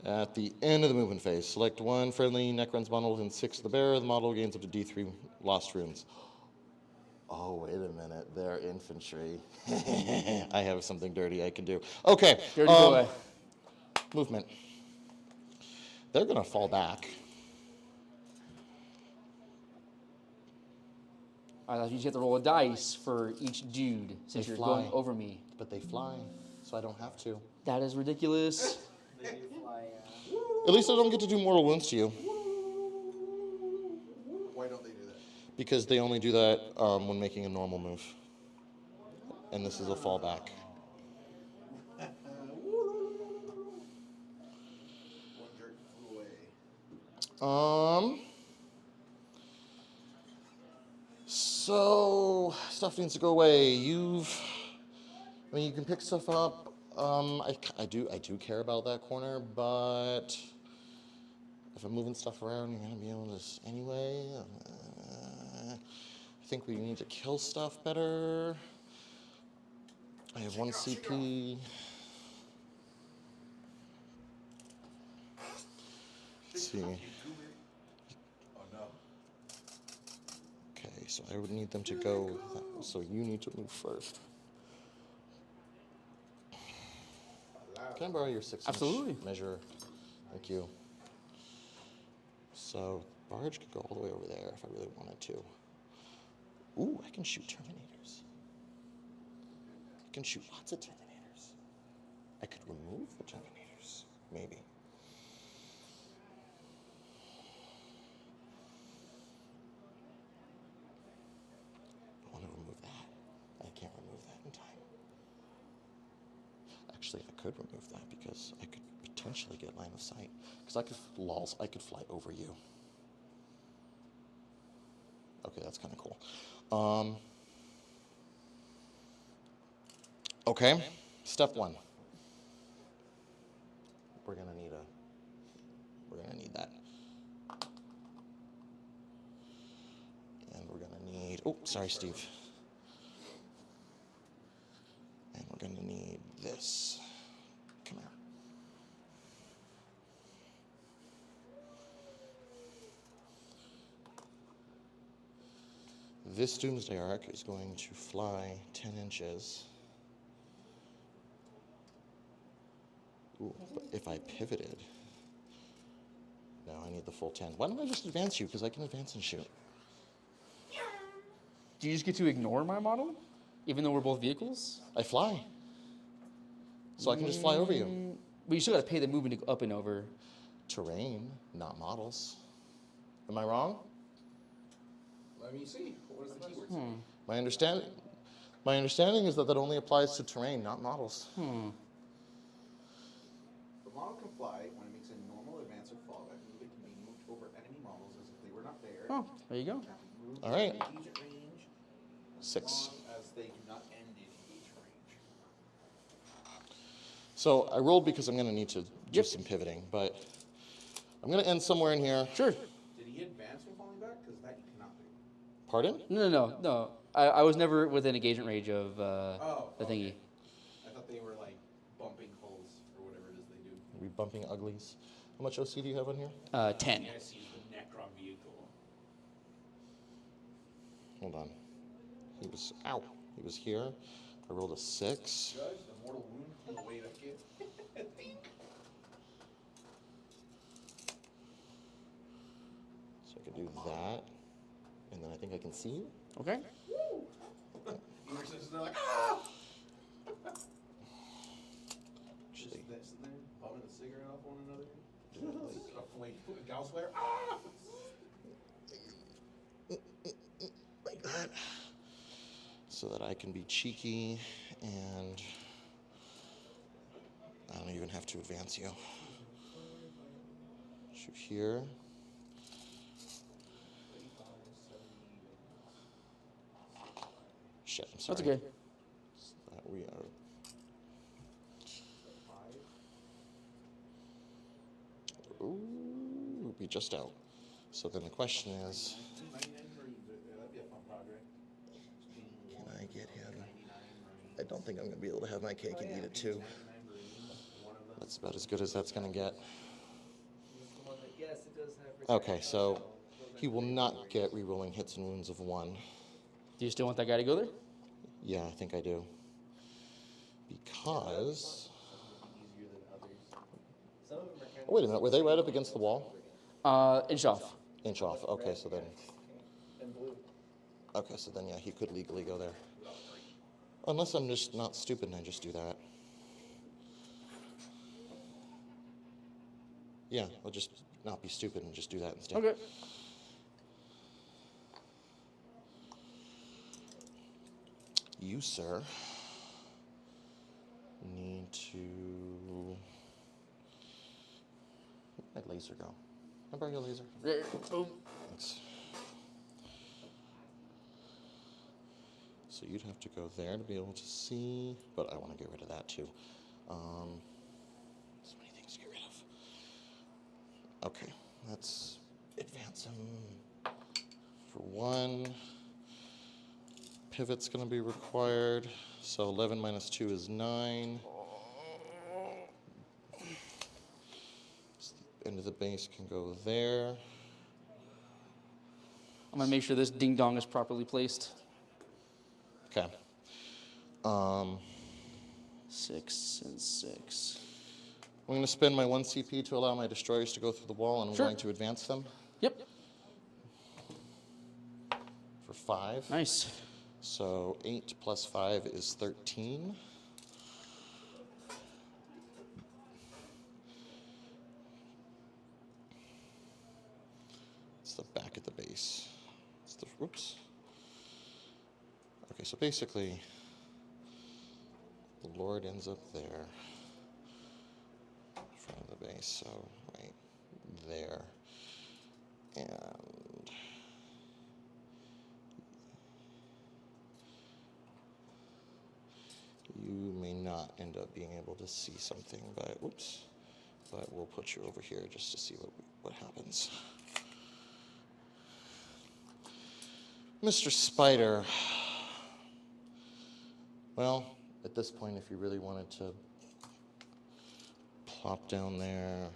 At the end of the movement phase, select 1 friendly Necrons model within 6 of the bearer. The model gains up to D3 lost runes. Oh, wait a minute. They're infantry. I have something dirty I can do. Okay. Dirty boy. Movement. They're going to fall back. I thought you just have to roll a dice for each dude since They you're fly. going over me. But they fly, so I don't have to. That is ridiculous. They do fly, At least I don't get to do mortal wounds to you. Why don't they do that? Because they only do that when making a normal move. And this is a fallback. One jerk flew away. So stuff needs to go away. You can pick stuff up. I do care about that corner, but if I'm moving stuff around, you're gonna be able to anyway. I think we need to kill stuff better. I have 1 CP. Let's see. Oh no. Okay, so I would need them to go. So you need to move first. Can I borrow your 6-inch Absolutely. measure? Thank you. So barge could go all the way over there if I really wanted to. Ooh, I can shoot Terminators. I can shoot lots of Terminators. I could remove the Terminators, maybe. I want to remove that. I can't remove that in time. Actually, I could remove that because I could potentially get line of sight. Because I could fly over you. Okay, that's kind of cool. Okay, step 1. We're gonna need that. And we're gonna need, oh, sorry, Steve. And we're gonna need this. Come here. This Doomsday Ark is going to fly 10 inches. Ooh, but if I pivoted, no, I need the full 10. Why don't I just advance you? Because I can advance and shoot. Do you just get to ignore my model, even though we're both vehicles? I fly. So I can just fly over you. But you still got to pay the movement to go up and over. Terrain, not models. Am I wrong? Let me see. What does the keyword say? My understanding is that only applies to terrain, not models. The model can fly when it makes a normal advance or fallback move. It can be moved over enemy models as if they were not there. Oh, there you go. It can be moved All right. in engagement range as 6. long as they do not end in engagement range. So I rolled because I'm going to need to do some pivoting, but I'm going to end somewhere in here. Sure. Did he advance when falling back? Because that you cannot do. Pardon? No. I was never within engagement range of the thingy. I thought they were like bumping hulls or whatever it is they do. Are we bumping uglies? How much OC do you have on here? 10. Yes, use the Necron vehicle. Hold on. He was here. I rolled a 6. Judge, the mortal wound from the weight of kid. So I could do that. And then I think I can see you. Okay. You were just like, ah! Just Actually, this and then bumming a cigarette off one another. A flame, a gauss flare. Ah! like that. So that I can be cheeky and I don't even have to advance you. Shoot here. Shit, I'm sorry. That's okay. We are. Ooh, we just out. So then the question is, 299 Marines. That'd be a fun project. can I get him? I don't think I'm going to be able to have my cake and eat it too. That's about as good as that's going to get. Yes, it does have. Okay, so he will not get rerolling hits and wounds of 1. Do you still want that guy to go there? Yeah, I think I do. Because. Oh, wait a minute, were they right up against the wall? Inch off. Inch off. Okay, so then. Okay, so then yeah, he could legally go there. Unless I'm just not stupid and I just do that. Yeah, I'll just not be stupid and just do that instead. Okay. You, sir, need to. Where'd my laser go? Can I borrow your laser? Boom. Thanks. So you'd have to go there to be able to see, but I want to get rid of that too. So many things to get rid of. Okay, let's advance him for 1. pivot's going to be required. So 11 minus 2 is 9. So the end of the base can go there. I'm going to make sure this ding-dong is properly placed. Okay. 6 and 6. I'm going to spend my 1 CP to allow my destroyers to go through the wall, and I'm Sure. going to advance them Yep. for 5. Nice. So 8 plus 5 is 13. It's the back of the base. It's the, whoops. Okay, so basically, the Lord ends up there. Front of the base, so right there. And you may not end up being able to see something, but whoops. But we'll put you over here just to see what happens. Mr. Spider. Well, at this point, if you really wanted to plop down there,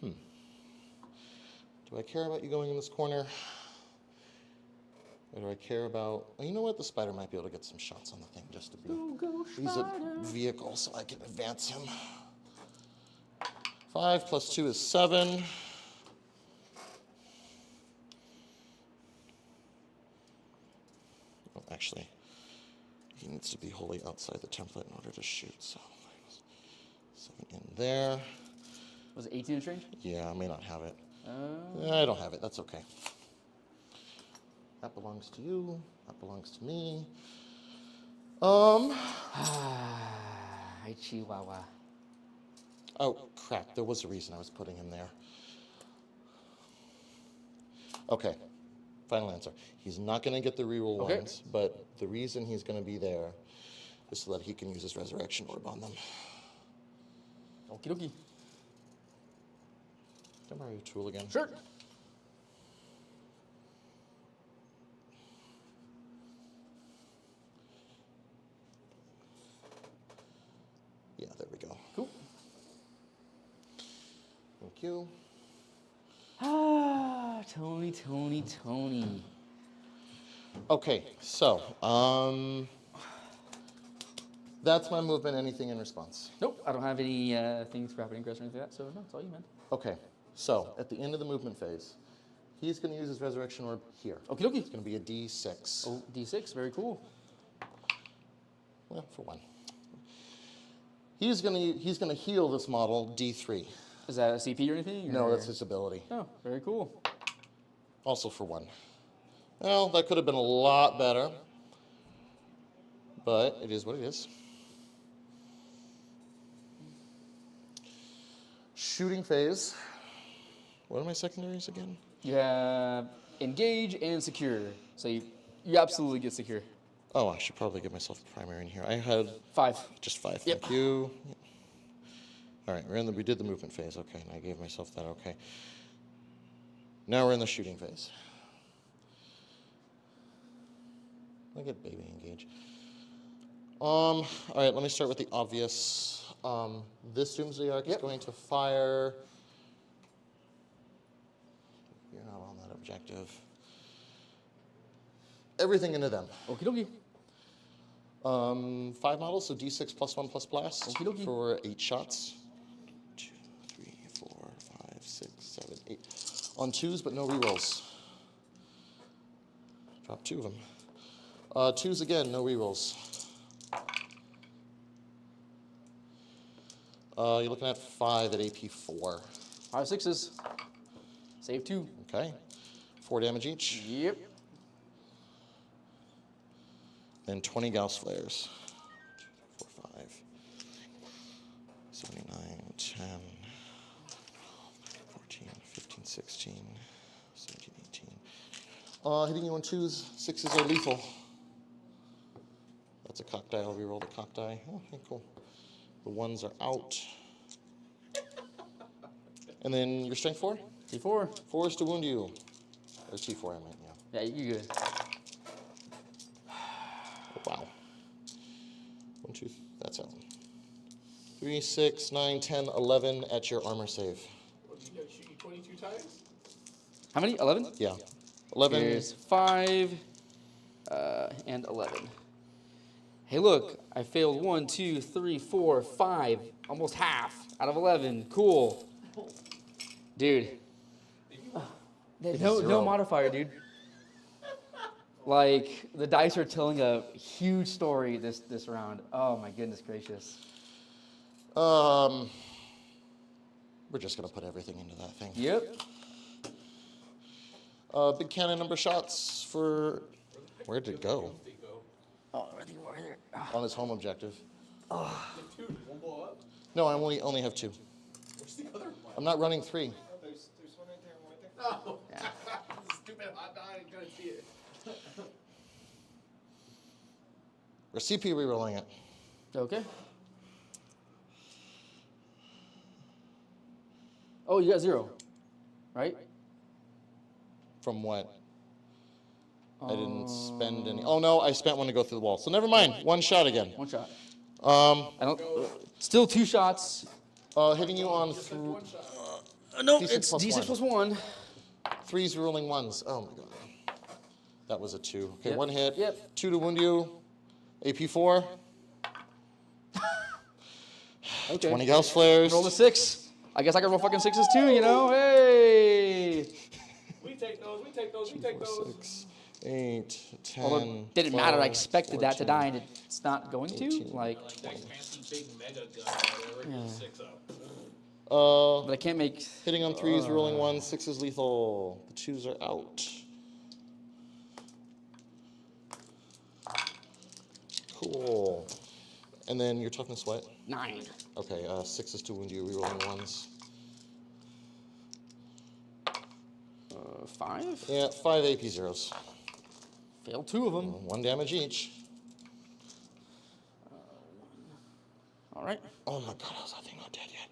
do I care about you going in this corner? Or do I care about... Well, you know what? The spider might be able to get some shots on the thing just to be... He's a vehicle, so I can advance him. 5 plus 2 is 7. Oh, actually, he needs to be wholly outside the template in order to shoot, so 7 in there. Was it 18 inch range? Yeah, I may not have it. I don't have it. That's okay. That belongs to you. That belongs to me. Hi, Chihuahua. Oh, crap. There was a reason I was putting him there. Okay. Final answer. He's not going to get the reroll Okay. ones, but the reason he's going to be there is so that he can use his resurrection orb on them. Okie dokie. Can I borrow your tool again? Sure. Yeah, there we go. Cool. Thank you. Tony. Okay, so, that's my movement. Anything in response? Nope, I don't have any things for happening aggress or anything like that, so no, it's all you, man. Okay, so at the end of the movement phase, he's going to use his resurrection orb here. Okie dokie. It's going to be a D6. Oh, D6, very cool. Well, for 1. He's going to heal this model D3. Is that a CP or anything? No, or- that's his ability. Oh, very cool. Also for 1. Well, that could have been a lot better, but it is what it is. Shooting phase. What are my secondaries again? You have engage and secure, so you absolutely get secure. Oh, I should probably get myself a primary in here. I had 5. just 5. Yep. Thank you. All right, we did the movement phase. Okay, and I gave myself that. Okay. Now we're in the shooting phase. Look at baby engage. All right, let me start with the obvious. This Doomsday Arc is going to fire. You're not on that objective. Everything into them. Okie dokie. 5 models, so D6 plus 1 plus blast Okie dokie. for 8 shots. 2, 3, 4, 5, 6, 7, 8. On 2s, but no rerolls. Drop 2 of them. 2s again, no rerolls. You're looking at 5 at AP 4. 5 6s. Save 2. Okay. 4 damage each. Yep. Then 20 Gauss flares. 2, 4, 5. 79, 10, 14, 15, 16, 17, 18. Hitting you on 2s, 6s are lethal. That's a cock die. I'll reroll the cock die. Oh, okay, cool. The 1s are out. And then your strength 4? T4. 4 is to wound you. Or T4, I meant, yeah. Yeah, you good. 1, 2, that's out. 3, 6, 9, 10, 11 at your armor save. What, do you have to shoot you 22 times? How many? 11? Yeah. 11. Here's 5 and 11. Hey, look, I failed 1, 2, 3, 4, 5, almost half out of 11. Cool. Dude. No modifier, dude. Like, the dice are telling a huge story this round. Oh, my goodness gracious. We're just going to put everything into that thing. Yep. Big cannon number shots for... Where'd it go? Oh, I think we're there. On his home objective. Dude, one blow up? No, I only have 2. Where's the other one? I'm not running 3. Oh, there's one right there, one right there. Oh, Yeah. stupid hot dog. I couldn't see it. We're CP rerolling it. Okay. Oh, you got 0, right? From what? I didn't spend any. Oh no, I spent one to go through the wall. So never mind. 1 shot again. 1 shot. Um, I don't. Still 2 shots. hitting you on No, D6 it's plus D6 1. plus 1. 3s rolling 1s. Oh my god. That was a 2. Okay, Yep. 1 hit. Yep. 2 to wound you. AP 4. Okay. 20 Gauss flares. Roll a 6. I guess I can roll fucking 6s too, you know? Hey! We take those. We take those. We take 4, those. 6, 8, 10. Although it didn't matter. I 12, expected that to 14. die, and it's not going to. 18. Like, That fancy big mega gun or whatever. Yeah. 6 up. but I can't make. Hitting on 3s, rolling 1s, 6s lethal. The 2s are out. Cool. And then your toughness what? 9. Okay, 6s to wound you, rerolling 1s. 5. Yeah, 5 AP zeros. Failed 2 of them. 1 damage each. All right. Oh my god, how's that thing not dead yet?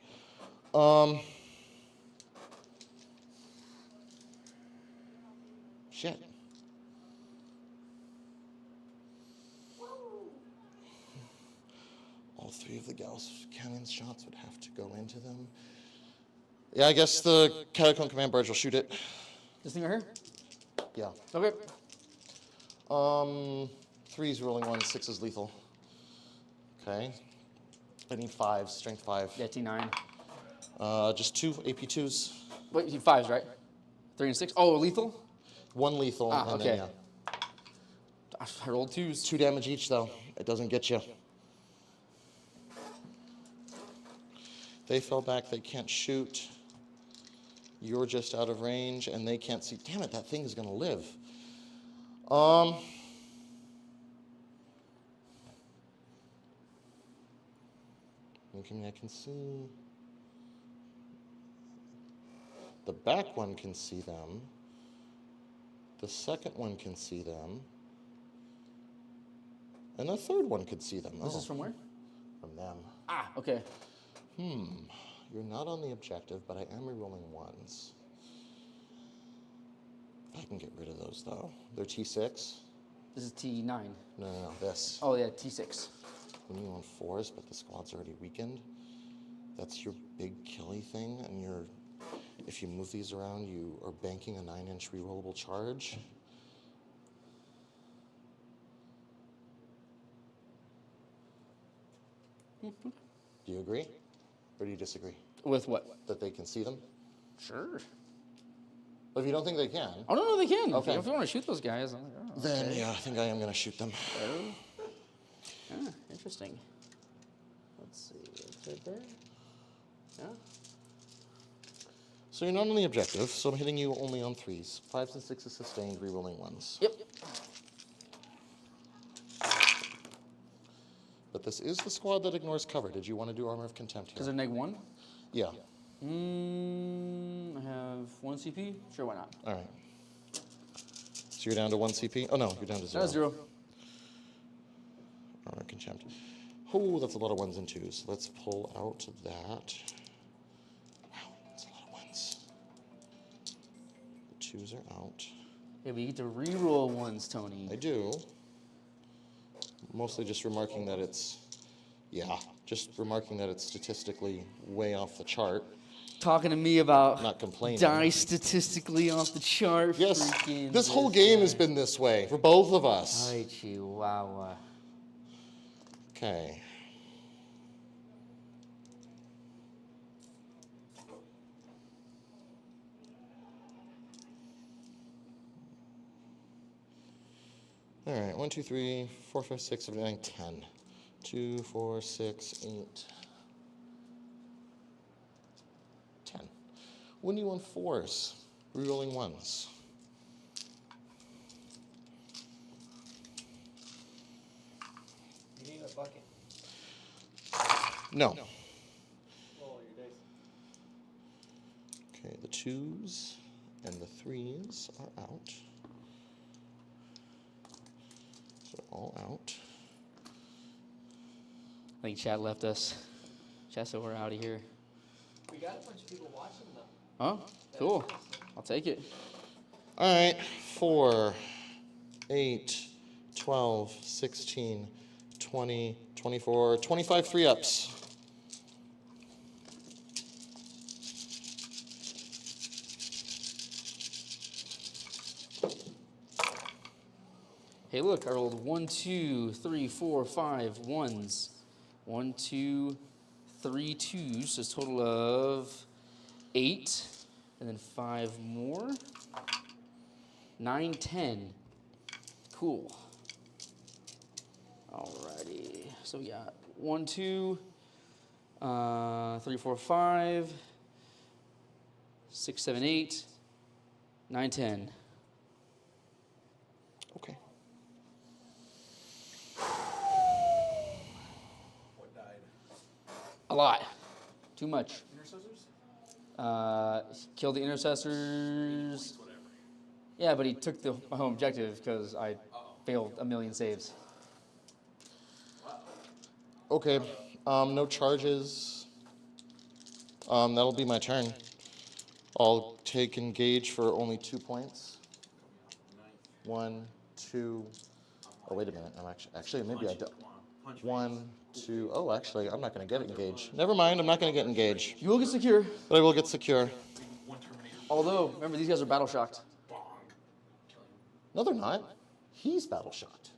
Shit. All 3 of the Gauss cannon shots would have to go into them. Yeah, I guess the Catacomb Command Barge will shoot it. This thing right here? Yeah. Okay. 3s rolling 1, 6s lethal. Okay. I need 5s, strength 5. Yeah, T9. Just 2 AP 2s. Wait, you 5s, right? 3 and 6. Oh, lethal? 1 lethal. Ah, and okay. Then, yeah. I rolled 2s. 2 damage each, though. It doesn't get you. They fell back. They can't shoot. You're just out of range, and they can't see. Damn it, that thing is going to live. I can see. The back one can see them. The second one can see them. And the third one could see them. This is from where? From them. Ah, okay. You're not on the objective, but I am rerolling 1s. I can get rid of those, though. They're T6. This is T9. No, this. Oh, yeah, T6. When you on 4s, but the squad's already weakened, that's your big killy thing, and if you move these around, you are banking a 9-inch rerollable charge. Do you agree? Or do you disagree? With what? That they can see them? Sure. But if you don't think they can, Oh, no, they can. Okay. If you want to shoot those guys, I'm like, oh, then okay. yeah, I think I am going to shoot them. Ah, interesting. Let's see. Is it there? Yeah. So you're not on the objective, so I'm hitting you only on 3s. 5s and 6s sustained, rerolling 1s. Yep. But this is the squad that ignores cover. Did you want to do Armor of Contempt Because here? they're -1? Yeah. I have 1 CP. Sure, why not? All right. So you're down to 1 CP? Oh, no, you're down to 0. 0. Armor of Contempt. Oh, that's a lot of 1s and 2s. Let's pull out that. Wow, that's a lot of 1s. The 2s are out. Yeah, we get to reroll 1s, Tony. I do. Mostly just remarking that it's Yeah, just remarking that it's statistically way off the chart. Talking to me about Not complaining. die statistically off the chart. Yes, Freaking this whole game has guy. been this way for both of us. Ay, chihuahua. Okay. All right, 1, 2, 3, 4, 5, 6, 7, 8, 9, 10. 2, 4, 6, 8, 10. When do you want fours? Rerolling ones. You need a bucket. No. Roll your dice. Okay, the 2s and the 3s are out. So all out. I think Chad left us. Chad said we're out of here. We got a bunch of people watching though. Oh, cool. I'll take it. All right, 4, 8, 12, 16, 20, 24, 25 3-ups. Hey, look, I rolled 1, 2, 3, 4, 5 ones. 1, 2, 3 twos, so it's a total of 8, and then 5 more. 9, 10. Cool. Alrighty. So we got 1, 2, 3, 4, 5, 6, 7, 8, 9, 10. Okay. What died? A lot. Too much. Intercessors? Killed the intercessors. Whatever. Yeah, but he took the home objective because I failed a million saves. Okay, no charges. That'll be my turn. I'll take engage for only 2 points. 1, 2. Oh, wait a minute. I'm actually maybe I don't. 1, 2. Oh, actually, I'm not going to get engage. Never mind. I'm not going to get engage, You will get secure. but I will get secure. Although, remember, these guys are battle shocked. No, they're not. He's battle shocked.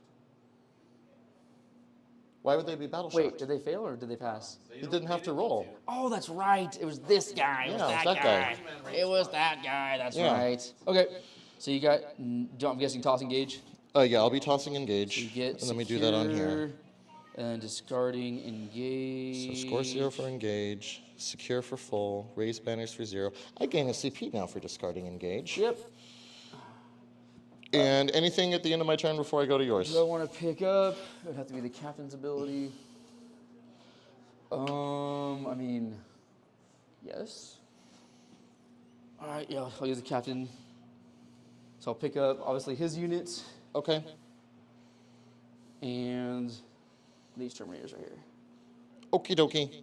Why would they be battle Wait, shocked? did they fail or did they pass? He didn't have to roll. Oh, that's right. It was this guy. It was Yeah, that, it's that guy. guy. It was that guy. That's Yeah. right. Okay. So you got, I'm guessing, toss engage. Yeah, I'll be tossing So engage, you get and let me do that on here. secure, and discarding engage. So score 0 for engage, secure for full, raise banners for 0. I gain a CP now for discarding engage. Yep. And anything at the end of my turn before I go to yours? Do I want to pick up? It would have to be the captain's ability. I mean, yes. All right, yeah, I'll use the captain. So I'll pick up, obviously, his units, Okay. and these Terminators right here. Okie dokie.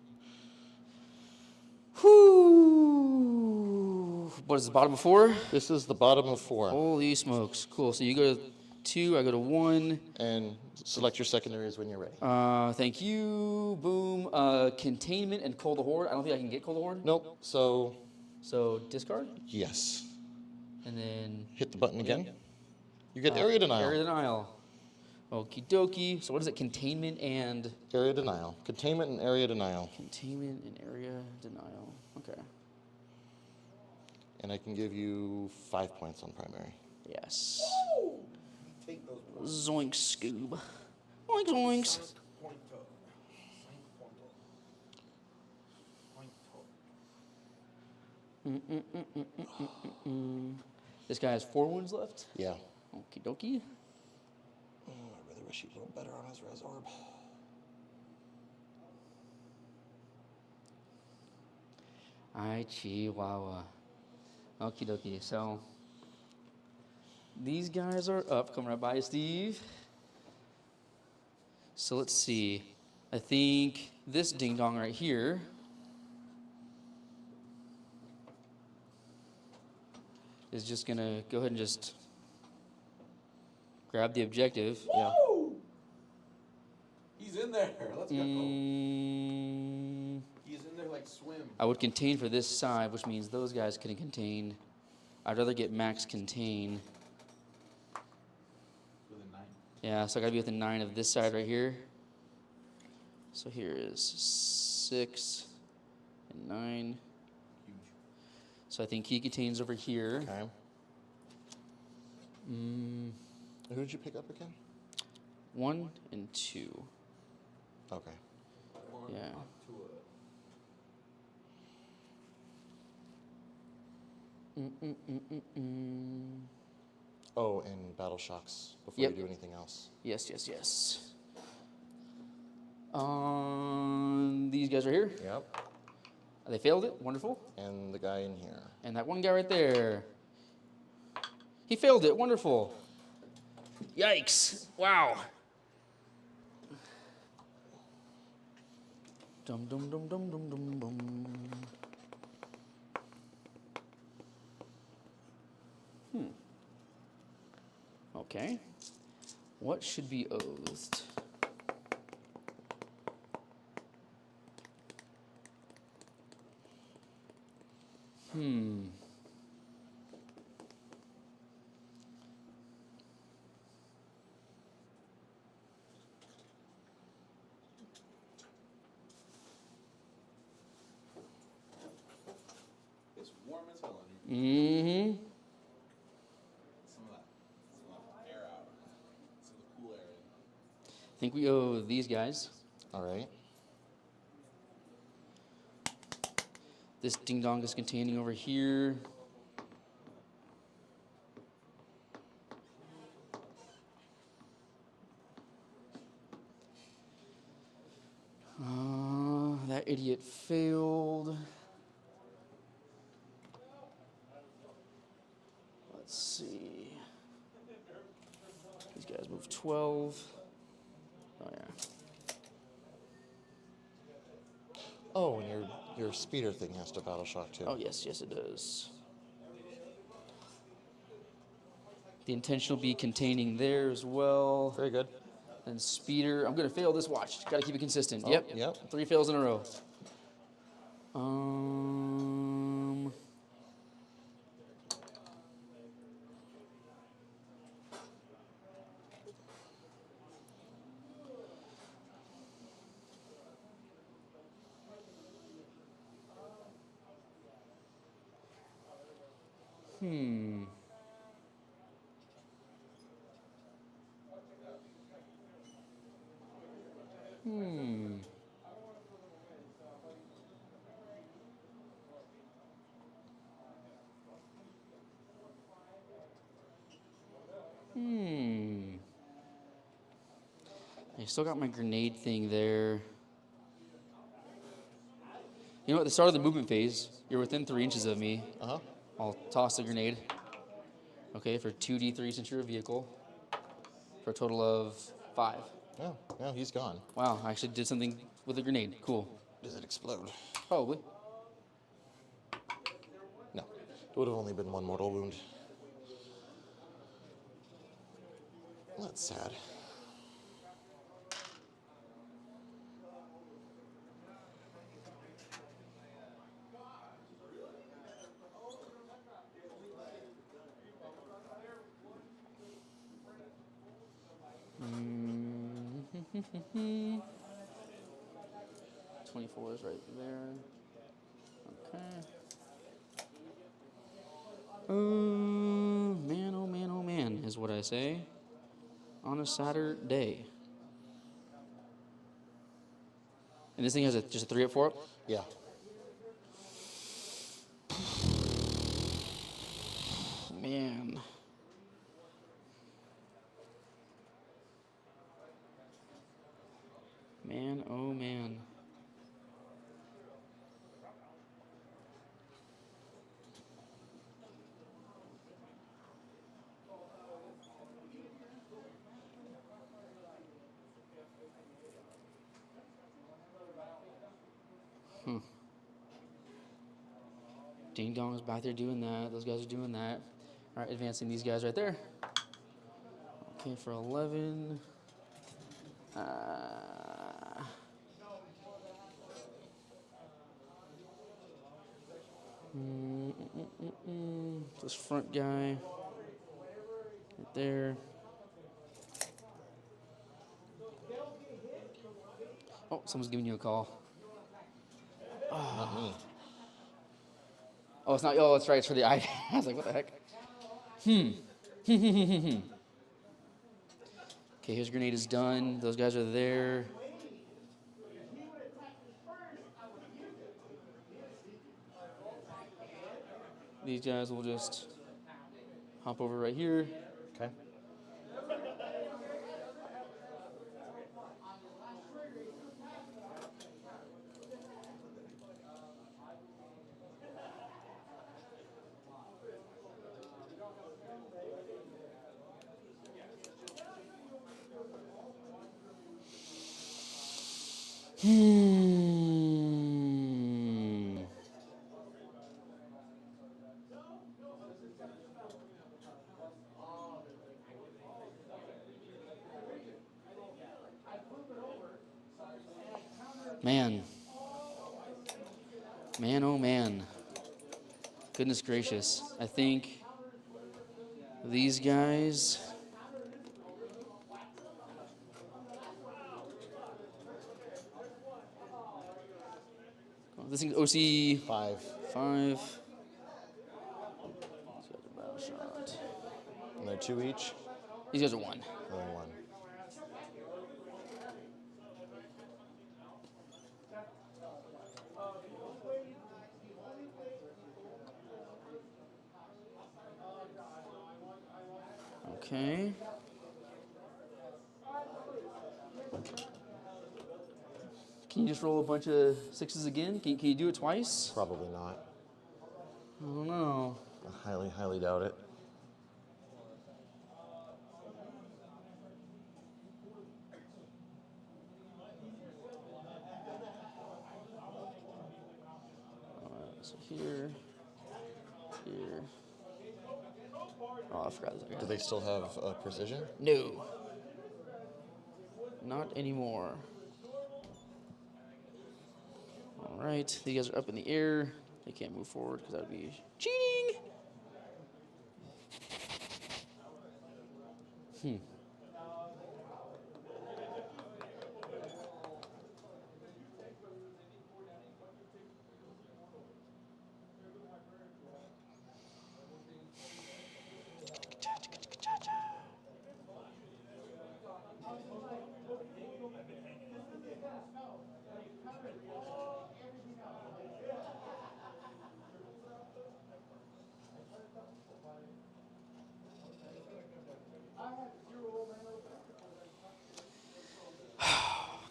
Whoo! What is the bottom of 4? This is the bottom of 4. Holy smokes. Cool. So you go to 2, I go to 1. And select your secondaries when you're ready. Thank you. Boom. Containment and Cold the Horde. I don't think I can get Cold the Horde. Nope. So, So discard. yes. And then Hit the button again. You get area denial. Area denial. Okie dokie. So what is it? Containment and Area denial. Containment and area denial. containment and area denial. Okay. And I can give you 5 points on primary. Yes. Take those points. Zoink Scoob. Oink zoinks. Point up. This guy has 4 wounds left. Yeah. Okie dokie. Oh, I really wish he'd roll better on his res orb. Ay, chihuahua. Okie dokie. So these guys are up. Come right by, Steve. So let's see. I think this ding dong right here is just gonna go ahead and just grab the objective. Yeah. He's in there. Let's go. I would contain for this side, which means those guys couldn't contain. I'd rather get max contain. Within 9. Yeah, so I gotta be within 9 of this side right here. So here is 6 and 9. Huge. So I think he contains over here. Okay. Who did you pick up again? 1 and 2. Okay. Yeah. To Oh, and battle shocks before Yep. you do anything else. Yes. These guys are here. Yep. They failed it. Wonderful. And the guy in here. And that one guy right there. He failed it. Wonderful. Yikes. Wow. Dum dum dum dum dum dum dum. Okay. What should be oathed? It's warm as hell in here. Mm-hmm. Some of that air out. Some of the cool air in. I think we owe these guys. All right. This ding dong is containing over here. That idiot failed. Let's see. These guys move 12. Oh, yeah. Oh, and your speeder thing has to battle shock too. Oh, yes, it does. The intention will be containing there as well. Very good. And speeder. I'm going to fail this watch. Got to keep it consistent. Oh, Yep. yep. 3 fails in a row. I still got my grenade thing there. You know, at the start of the movement phase, you're within 3 inches of me. Uh-huh. I'll toss the grenade. Okay, for 2d3 since you're a vehicle. For a total of 5. Oh, no, he's gone. Wow, I actually did something with a grenade. Cool. Does it explode? Probably. No. It would have only been 1 mortal wound. Well, that's sad. Mm-hmm. 24 is right there. Okay. Man, oh man, oh man, is what I say. On a Saturday. And this thing has just a 3 up 4 up? Yeah. Man. Man, oh man. Ding Dong is back there doing that. Those guys are doing that. All right, advancing these guys right there. Okay, for 11. This front guy. Right there. Oh, someone's giving you a call. Not me. Oh, it's not. Oh, that's right. It's for the eye. I was like, what the heck? Okay, his grenade is done. Those guys are there. These guys will just hop over right here. Okay. Man. Man, oh man. Goodness gracious. I think these guys. This thing's OC 5. 5. These guys are battle shot. And they're 2 each. These guys are 1. Only 1. Okay. Can you just roll a bunch of 6s again? Can you do it twice? Probably not. I don't know. I highly, highly doubt it. So here. Oh, I forgot this. Do they still have precision? No. Not anymore. All right, these guys are up in the air. They can't move forward because that would be cheating.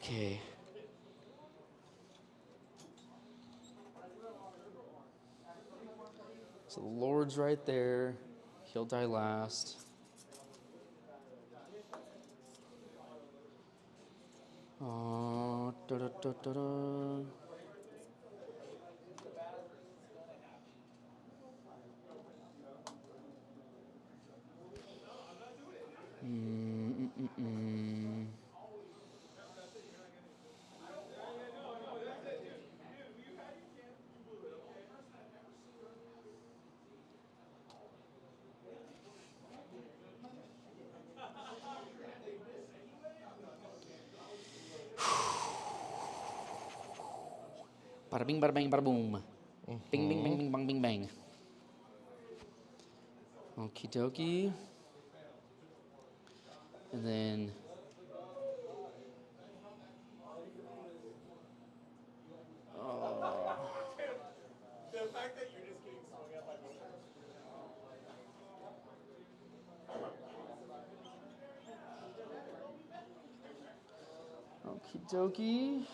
Okay. So the Lord's right there. He'll die last. Da-da-da-da-da. Bada bing, bada bang, bada boom. Bing, bing, bing, bing, bang, bing, bang. Okie dokie. And then. The fact that you're just getting swung at by Okie dokie.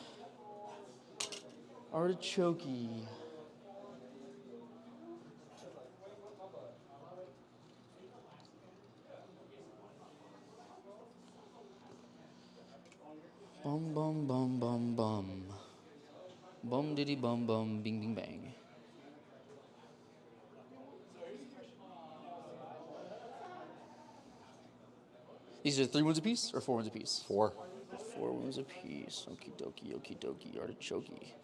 Artichoke. Bum bum bum bum bum. Bum diddy bum bum bing bing bang. These are 3 wounds apiece or 4 wounds apiece? 4. 4 wounds apiece. Okie dokie, okie dokie, artichoke.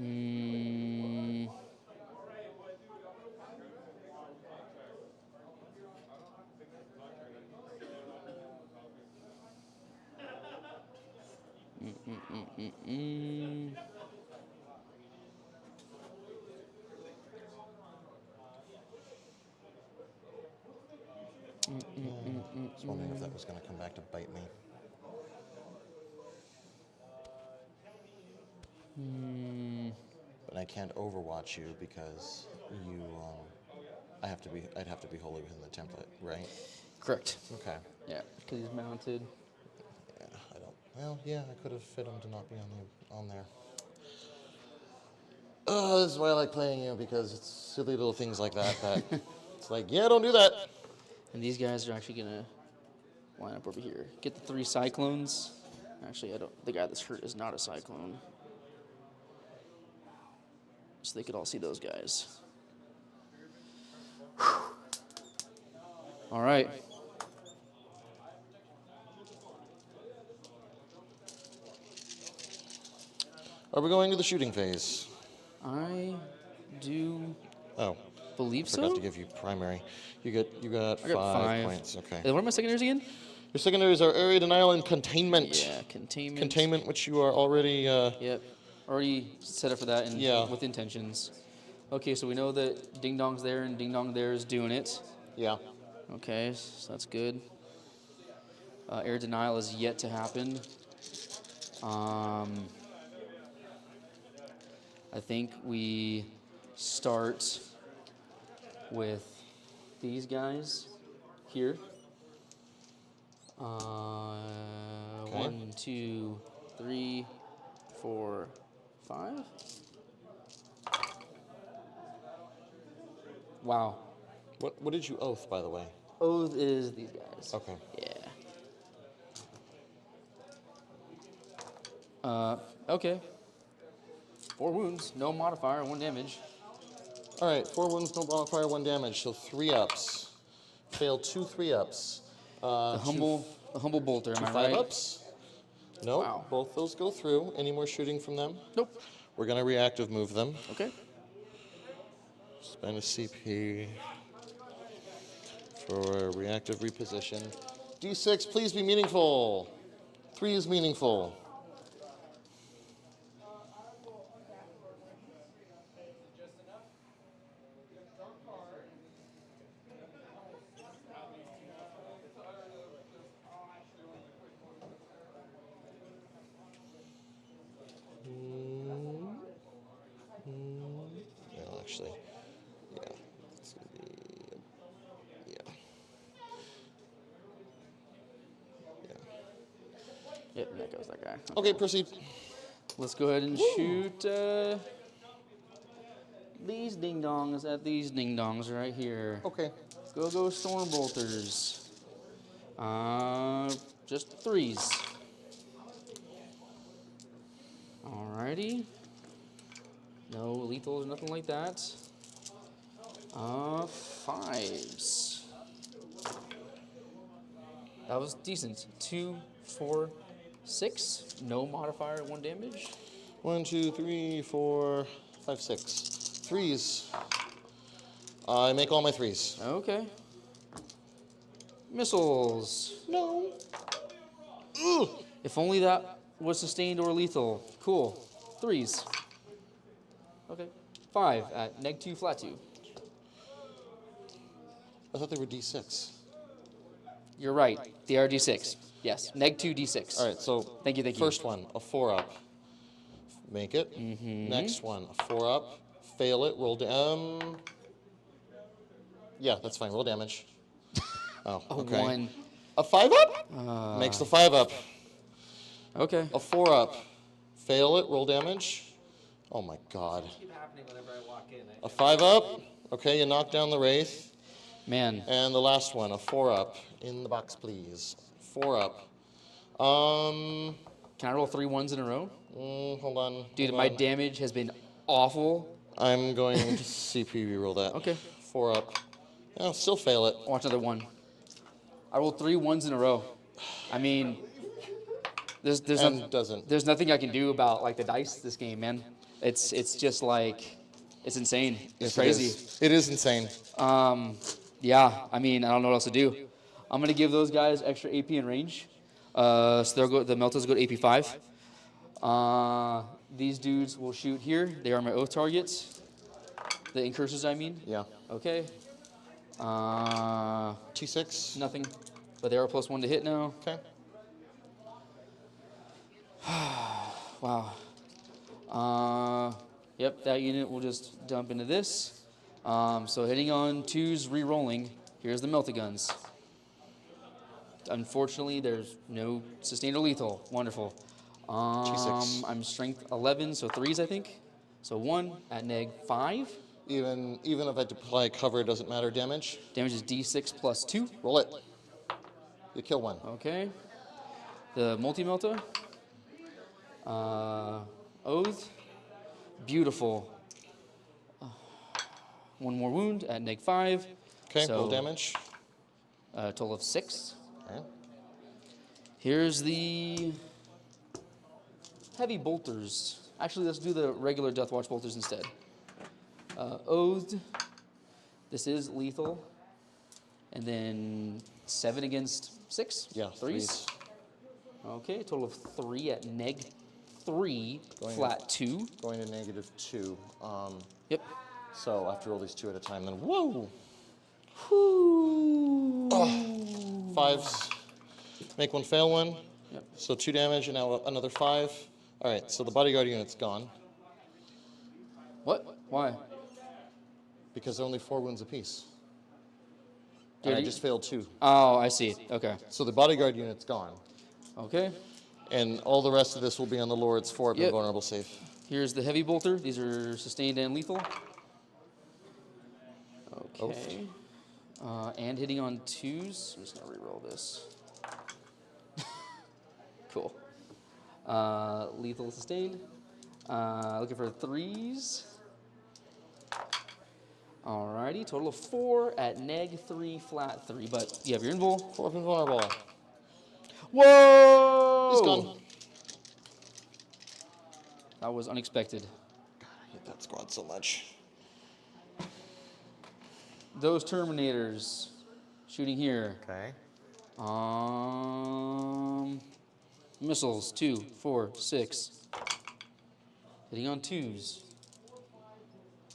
Mm. I was wondering if that was going to come back to bite me. But I can't overwatch you because you. I'd have to be wholly within the template, right? Correct. Okay. Yeah, because he's mounted. Yeah, I don't. Well, yeah, I could have fit him to not be on there. This is why I like playing you, because it's silly little things like that that it's like, yeah, don't do that. And these guys are actually gonna line up over here. Get the 3 cyclones. Actually, the guy that's hurt is not a cyclone. So they could all see those guys. All right. Are we going to the shooting phase? I do Oh, believe I forgot so. to give you primary. You got I got 5 points. Okay. What are my secondaries again? Your secondaries are area denial and containment. Yeah, containment. Containment, which you are already. Yep. Already set up for that and Yeah. with intentions. Okay, so we know that Ding Dong's there and Ding Dong there is doing it. Yeah. Okay, so that's good. Air denial is yet to happen. I think we start with these guys here. 1, 2, 3, 4, 5. Wow. What did you oath, by the way? Oath is these guys. Okay. Yeah. Okay. 4 wounds, no modifier, 1 damage. All right, 4 wounds, no modifier, 1 damage, so 3 ups. Failed 2 3-ups. The humble bolter, am I 5 right? ups. No, Wow. both those go through. Any more shooting from them? Nope. We're gonna reactive move them. Okay. Spend a CP for reactive reposition. D6, please be meaningful. 3 is meaningful. Well, actually, yeah, it's gonna be, yeah. Yep, that goes that guy. Okay, proceed. Let's go ahead and shoot these ding dongs at these ding dongs right here. Okay. Go storm bolters. Just 3s. Alrighty. No lethals or nothing like that. 5s. That was decent. 2, 4, 6. No modifier, 1 damage. 1, 2, 3, 4, 5, 6. 3s. I make all my 3s. Okay. Missiles. No. Ugh. If only that was sustained or lethal. Cool. 3s. Okay. 5 at -2 flat 2. I thought they were D6. You're right. They are D6. Yes. -2 D6. All right, so Thank you. first one, a 4-up. Make it. Next one, a 4-up. Fail it. Roll down. Yeah, that's fine. Roll damage. Oh, okay. 1. A 5-up? Makes the 5-up. Okay. A 4-up. Fail it. Roll damage. Oh my God. Keep happening whenever I walk in. A 5-up. Okay, you knock down the Wraith. Man. And the last one, a 4-up. In the box, please. 4-up. Can I roll 3 1s in a row? Hold on. Dude, hold my on. damage has been awful. I'm going to CP reroll that. Okay. 4-up. Oh, still fail it. Watch another 1. I rolled 3 1s in a row. I mean, there's And doesn't. there's nothing I can do about like the dice this game, man. It's just like, it's insane. It's Yes, crazy. It is insane. Yeah, I mean, I don't know what else to do. I'm gonna give those guys extra AP in range. So the Meltas go to AP 5. These dudes will shoot here. They are my oath targets. The incursors, I mean. Yeah. Okay. T6. Nothing. But they are +1 to hit now. Okay. Wow. Yep, that unit will just dump into this. So hitting on 2s, re-rolling. Here's the Meltaguns. Unfortunately, there's no sustained or lethal. Wonderful. T6. I'm strength 11, so 3s, I think. So 1 at neg 5. Even if I deploy cover, it doesn't matter damage. Damage is d6 plus 2. Roll it. You kill one. Okay. The multi-melta. Oath. Beautiful. 1 more wound at neg 5. Okay, So, roll damage. Total of 6. Okay. Here's the heavy bolters. Actually, let's do the regular Deathwatch bolters instead. Oathed. This is lethal. And then 7 against 6? Yeah, 3s. Okay, total of 3 at neg 3, Going flat 2. Going to -2. Yep. So I have to roll these 2 at a time. Then whoa. Whew. 5s. Make 1 fail 1. Yep. So 2 damage and now another 5. All right. So the bodyguard unit's gone What? Why? because they're only 4 wounds apiece. Did And I he- just failed 2. Oh, I see. Okay. So the bodyguard unit's gone, Okay. and all the rest of this will be on the Lord's for Yep. invulnerable save. Here's the heavy bolter. These are sustained and lethal. Okay. And hitting on 2s. I'm just gonna reroll this. Cool. Lethal sustained. Looking for 3s. Alrighty, total of 4 at neg 3, flat 3. But you have your invul. 4 invulnerable. Whoa! He's gone. That was unexpected. I hate that squad so much. Those Terminators shooting here. Okay. Missiles, 2, 4, 6. Hitting on 2s.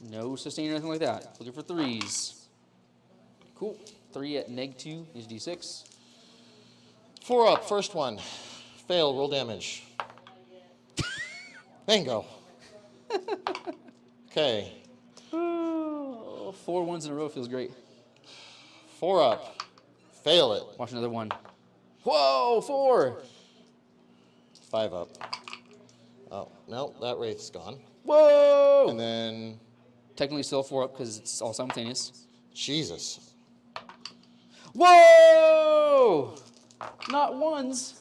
No sustain or anything like that. Looking for 3s. Cool. 3 at neg 2 is d6. 4 up. First one. Fail. Roll damage. Bingo. Okay. 4 ones in a row feels great. 4 up. Fail it. Watch another one. Whoa, 4. 5 up. Oh, no, that wraith's gone. Whoa! And then, Technically still 4 up because it's all simultaneous. Jesus. Whoa! Not ones.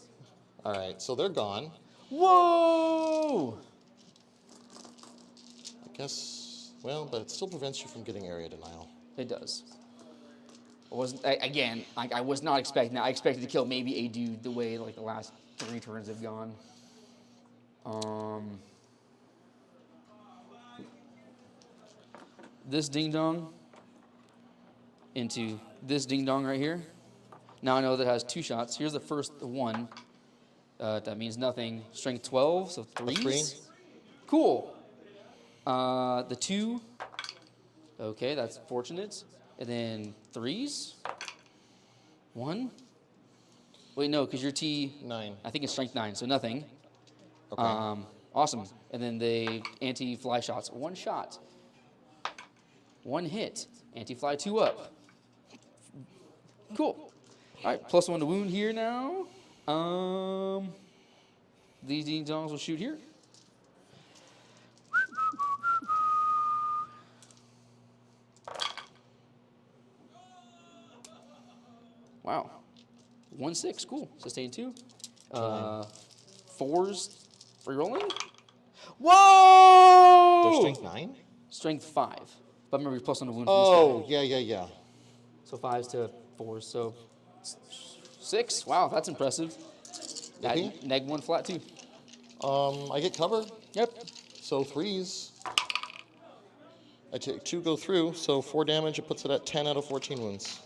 All right, so they're gone. Whoa! I guess, well, but it still prevents you from getting area denial. It does. I was not expecting that. I expected to kill maybe a dude the way like the last 3 turns have gone. This ding dong into this ding dong right here. Now I know that has 2 shots. Here's the first one. That means nothing. Strength 12, so 3s. 3. Cool. The 2. Okay, that's fortunate. And then 3s. 1. Wait, no, because your T, 9. I think it's strength 9, so nothing. Okay. Awesome. And then the anti-fly shots. 1 shot. 1 hit. Anti-fly 2 up. Cool. All right, +1 to wound here now. These ding dongs will shoot here. Wow. 1-6, cool. Sustain 2. 4s, free rolling. Whoa! Their strength 9? Strength 5. But remember, you're +1 to wound. Oh, yeah. So 5s to 4s, so 6. Wow, that's impressive. Yippee. Neg 1 flat 2. I get cover. Yep. So 3s. I take 2, go through, so 4 damage. It puts it at 10 out of 14 wounds.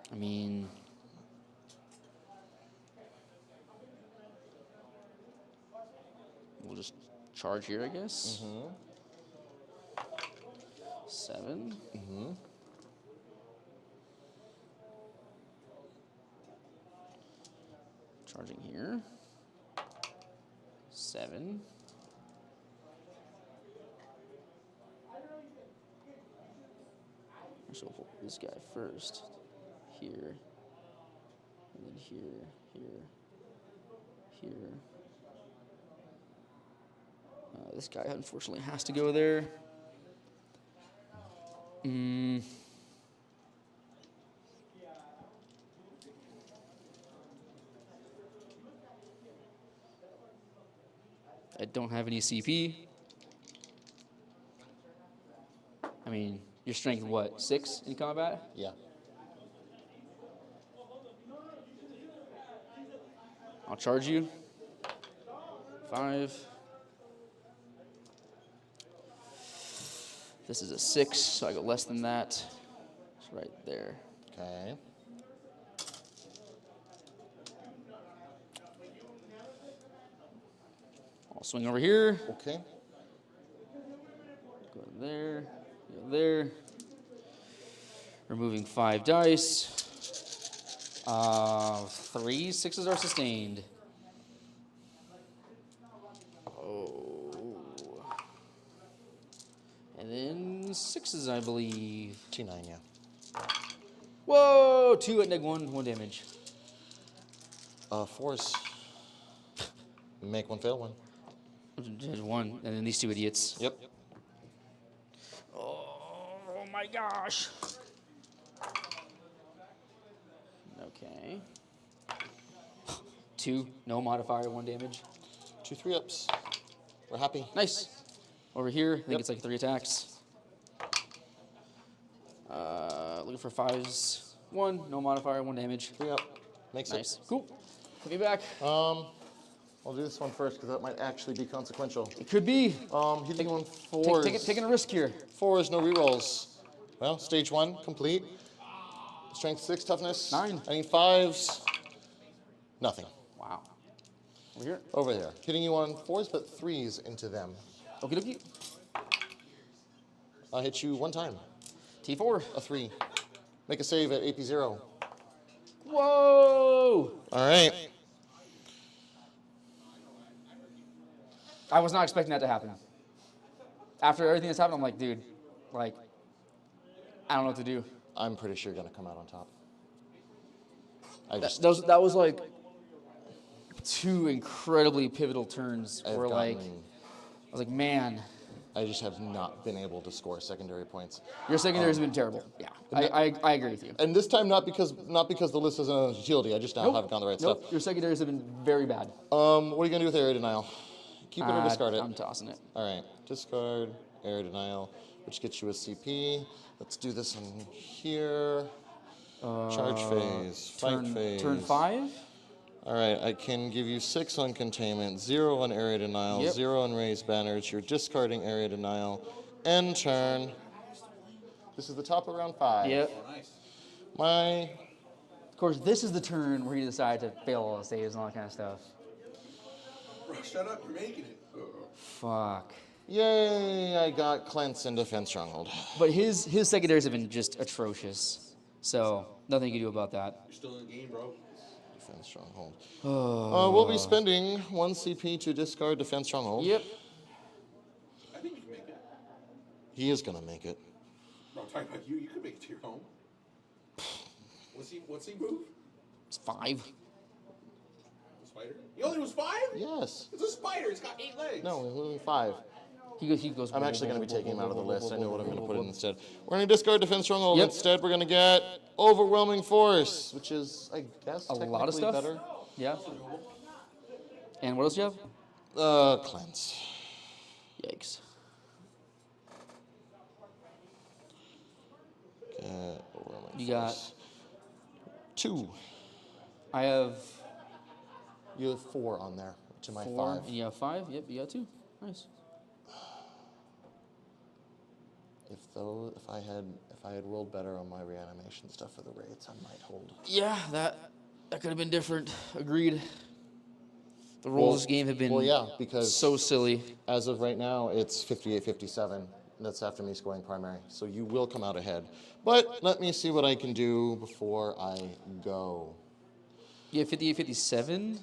I mean, we'll just charge here, I guess. 7. Charging here. 7. So we'll put this guy first. Here. And then here, here, here. This guy unfortunately has to go there. I don't have any CP. I mean, your strength, what, 6 in combat? Yeah. I'll charge you. 5. This is a 6, so I go less than that. It's right there. Okay. I'll swing over here. Okay. Go there. Go there. Removing 5 dice. 3 6s are sustained. Oh. And then 6s, I believe. T9, yeah. Whoa! 2 at -1, 1 damage. 4s. Make 1 fail 1. Just 1, and then these 2 idiots. Yep. Oh my gosh. Okay. 2, no modifier, 1 damage. 2 3-ups. We're happy. Nice. Over here, I think Yep. it's like 3 attacks. Looking for 5s. 1, no modifier, 1 damage. 3-up. Makes Nice. it. Cool. Put me back. I'll do this one first because that might actually be consequential. It could be. Hitting on 4s. Taking a risk here. 4s, no rerolls. Well, stage 1 complete. Strength 6, toughness 9. I need 5s. Nothing. Wow. Over here. Over there. Hitting you on 4s, but 3s into them. Okie dokie. I'll hit you 1 time. T4. A 3. Make a save at AP 0. Whoa! All right. I was not expecting that to happen. After everything that's happened, I'm like, dude, like, I don't know what to do. I'm pretty sure you're going to come out on top. That was like 2 incredibly pivotal turns I've where, like, gotten- I was like, man, I just have not been able to score secondary points. your secondary has been terrible. Yeah, I agree with you. And this time, not because the list isn't on utility. I just now haven't gotten the right Nope, stuff. your secondaries have been very bad. What are you going to do with Area Denial? Keep it or discard it? I'm tossing it. All right. Discard, Area Denial, which gets you a CP. Let's do this one here. Charge phase, fight phase. Turn 5? All right, I can give you 6 on containment, 0 on area denial, Yep. 0 on raised banners. You're discarding area denial. End turn. This is the top of round 5. Yep. Oh, nice. My Of course, this is the turn where you decide to fail all the saves and all that kind of stuff. Bro, shut up, you're making it. Fuck. yay! I got cleanse and defense stronghold. But his secondaries have been just atrocious. So, nothing you can do about that. You're still in the game, bro. Defense stronghold. We'll be spending 1 CP to discard defense stronghold. Yep. I think you can make it. He is gonna make it. No, I'm talking about you. You could make it to your home. What's he move? It's 5. The spider? He only was 5? Yes. It's a spider. It's got 8 legs. No, he's only 5. He goes. I'm actually going to be taking him out of the list. I know what I'm going to put in instead. We're going to discard Defense Stronghold. Yep. Instead, we're going to get Overwhelming Force, which is, I guess, A lot of technically stuff. better. Yeah. And what else do you have? Cleanse. Yikes. Overwhelming You got. Force. 2. I have You have 4 on there to my 4. 5. And you have 5. Yep. You got 2. Nice. If I had rolled better on my reanimation stuff for the raids, I might hold. Yeah, that could have been different. Agreed. The rules of this game have been Well, yeah, because so silly. as of right now, it's 58-57. That's after me scoring primary. So you will come out ahead. But let me see what I can do before I go. Yeah, 58-57.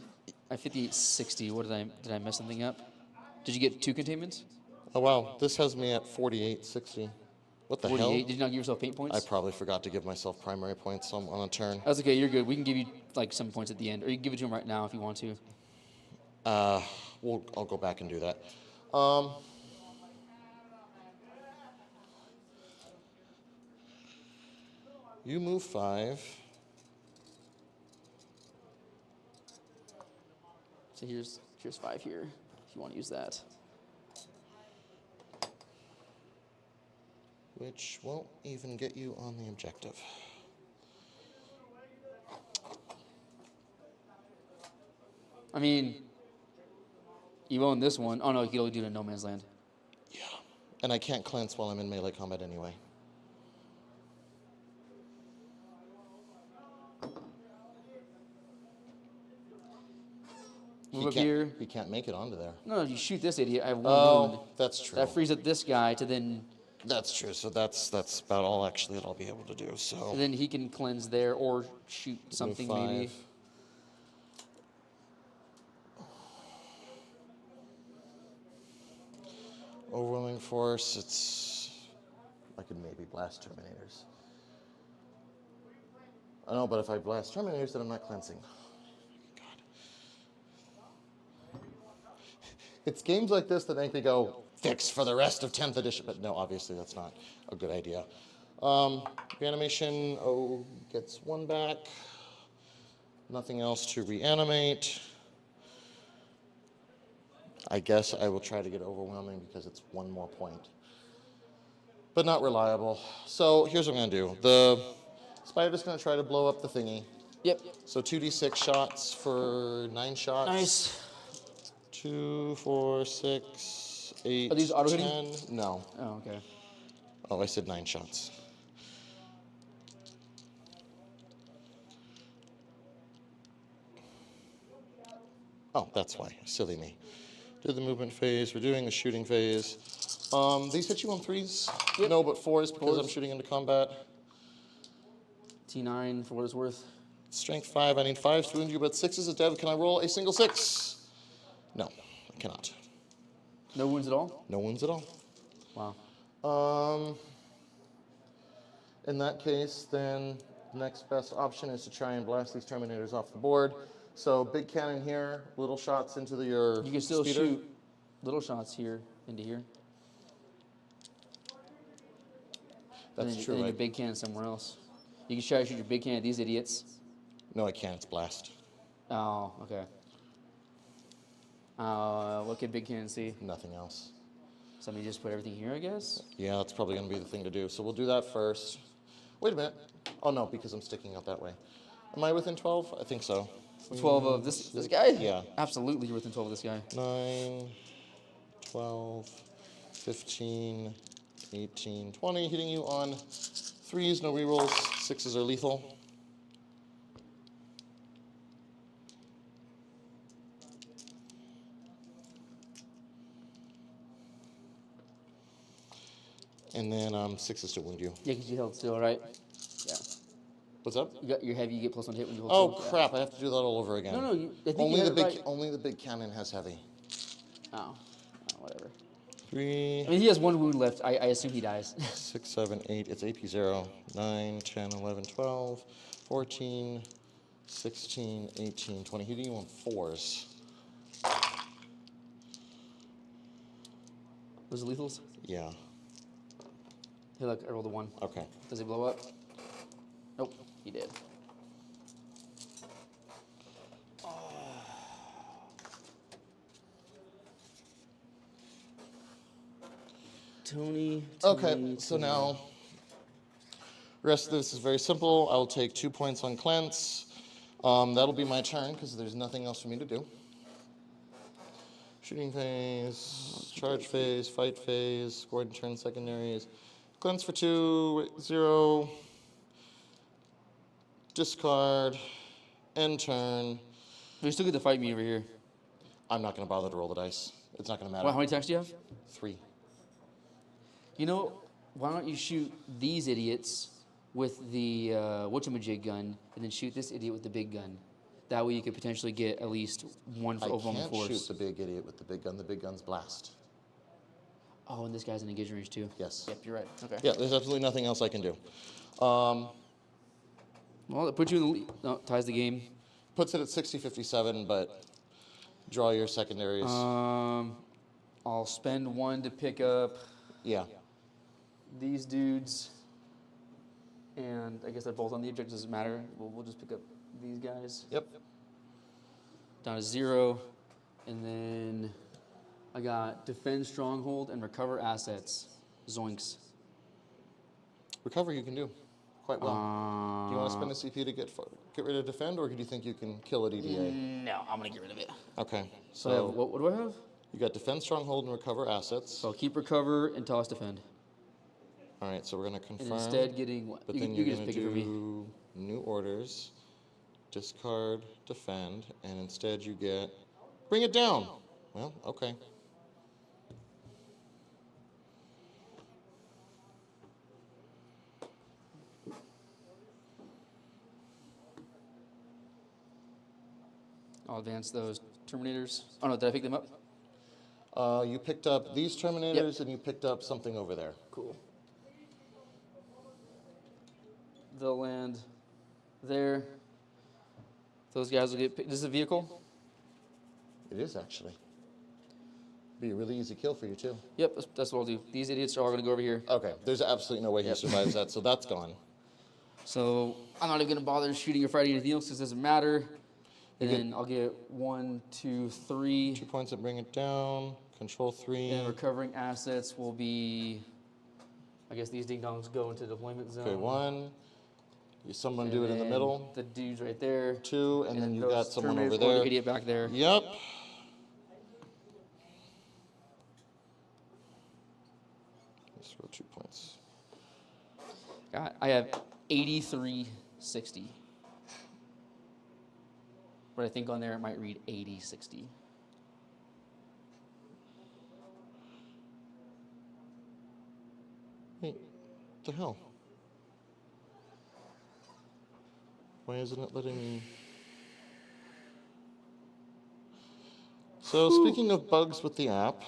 I 58-60. What did I mess something up? Did you get 2 containments? Oh, wow. This has me at 48-60. What the 48. hell? Did you not give yourself paint points? I probably forgot to give myself primary points on a turn. That's okay. You're good. We can give you like some points at the end, or you can give it to him right now if you want to. I'll go back and do that. You move 5. So here's 5 here. If you want to use that. Which won't even get you on the objective. I mean, you own this one. Oh no, you can only do it in no man's land. Yeah. And I can't cleanse while I'm in melee combat anyway. Move up here. He can't make it onto there. No, if you shoot this idiot, I have 1 Oh, wound. that's true. That frees up this guy to then, That's true. So that's about all actually that I'll be able to do. So and then he can cleanse there or shoot something move 5. maybe. Overwhelming Force. I could maybe blast Terminators. I know, but if I blast Terminators, then I'm not cleansing. God. It's games like this that make me go, fix for the rest of 10th edition. But no, obviously that's not a good idea. Reanimation, gets 1 back. Nothing else to reanimate. I guess I will try to get Overwhelming because it's 1 more point. But not reliable. So here's what I'm going to do. The spider's going to try to blow up the thingy. Yep. So 2d6 shots for 9 shots. Nice. 2, 4, 6, 8, Are these auto-hitting? 10. No. Oh, okay. Oh, I said 9 shots. Oh, that's why. Silly me. Did the movement phase. We're doing the shooting phase. These hit you on 3s? Yep. No, but 4s because 4s. I'm shooting into combat. T9 for what it's worth. Strength 5. I need 5 to wound you, but 6s is dead. Can I roll a single 6? No, I cannot. No wounds at all? No wounds at all. Wow. In that case, then the next best option is to try and blast these Terminators off the board. So big cannon here, little shots into your You can still speeder. shoot little shots here into here. That's and then, true. And then I- your big cannon somewhere else. You can try to shoot your big cannon at these idiots. No, I can't. It's blast. Oh, okay. What can big cannon see? Nothing else. So I mean, just put everything here, I guess. Yeah, that's probably going to be the thing to do. So we'll do that first. Wait a minute. Oh, no, because I'm sticking out that way. Am I within 12? I think so. 12 of this guy? Yeah. Absolutely, you're within 12 of this guy. 9, 12, 15, 18, 20. Hitting you on 3s, no rerolls. 6s are lethal. And then 6s to wound you. Yeah, because you held still, right? Yeah. What's up? You got your heavy, you get +1 hit when you hold Oh still. crap! I have to do that all over again. No, no, I think Only you the had big, it right. only the big cannon has heavy. Oh, whatever. 3, I mean, he has 1 wound left. I assume he dies. 6, 7, 8. It's AP 0. 9, 10, 11, 12, 14, 16, 18, 20. Hitting you on 4s. Was it lethals? Yeah. Hey, look, I rolled a 1. Okay. Does he blow up? Nope, he did. Tony. Okay, so now, the rest of this is very simple. I'll take 2 points on Cleanse. That'll be my turn because there's nothing else for me to do. Shooting phase, charge phase, fight phase, scored and turn secondaries. Cleanse for 2, 0. Discard, end turn. You still get to fight me over here. I'm not going to bother to roll the dice. It's not going to matter. Well, how many attacks do you have? 3. You know, why don't you shoot these idiots with the whatchamajig gun, and then shoot this idiot with the big gun? That way you could potentially get at least one for I overwhelming can't force. shoot the big idiot with the big gun. The big gun's blast. Oh, and this guy's in engagement range too. Yes. Yep, you're right. Okay. Yeah, there's absolutely nothing else I can do. Well, it puts you in the lead. No, ties the game. Puts it at 60-57, but draw your secondaries. I'll spend 1 to pick up Yeah. these dudes, and I guess they're both on the objective. Doesn't matter. We'll just pick up these guys. Yep. Down to 0, and then I got defend stronghold and recover assets. Zoinks. Recover you can do quite well. Do you want to spend a Uh, CP to get rid of defend, or do you think you can kill at EDA? No, I'm gonna get rid of it. Okay. So I have, So what do I have? you got defend stronghold and recover assets. So I'll keep recover and toss defend, All right, so we're going to and confirm. instead getting what? But You, then you you're can going just to pick it for me. do new orders, discard, defend, and instead you get bring it down. Well, okay. I'll advance those Terminators. Oh no, did I pick them up? You picked up these Terminators, and you picked up something over there. Cool. They'll land there. Those guys will get picked. This is a vehicle? It is actually. Be a really easy kill for you too. Yep, that's what I'll do. These idiots are all going to go over here. Okay, there's absolutely no way he Yep. survives that, so that's gone. So I'm not even going to bother shooting or fighting anything else because it doesn't matter. And You then I'll get 1, 2, 3. 2 points that bring it down. Control 3. And recovering assets will be, I guess these ding dongs go into deployment zone. Okay, 1. Someone And do it in the then middle. The dude's right there. 2, and then you got those someone Terminators over or the there. idiot back there. Yep. Let's roll 2 points. I have 8360. But I think on there it might read 8060. Wait, what the hell? Why isn't it letting me? So speaking of bugs with the app,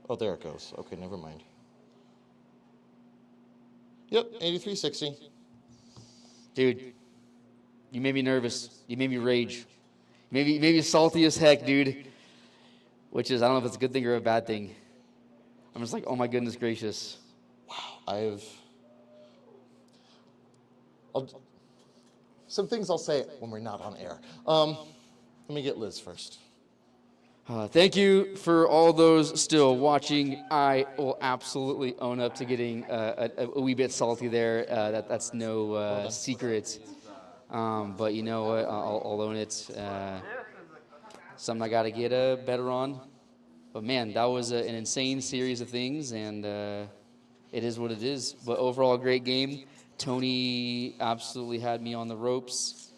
oh, there it goes. Okay, never mind. Yep, 8360. Dude, you made me nervous. You made me rage. You made me salty as heck, dude. Which is, I don't know if it's a good thing or a bad thing. I'm just like, oh my goodness gracious. Some things I'll say when we're not on air. Let me get Liz first. Thank you for all those still watching. I will absolutely own up to getting a wee bit salty there. That's no secret. But you know what? I'll own it. Something I got to get better on. But man, that was an insane series of things, and it is what it is. But overall, a great game. Tony absolutely had me on the ropes.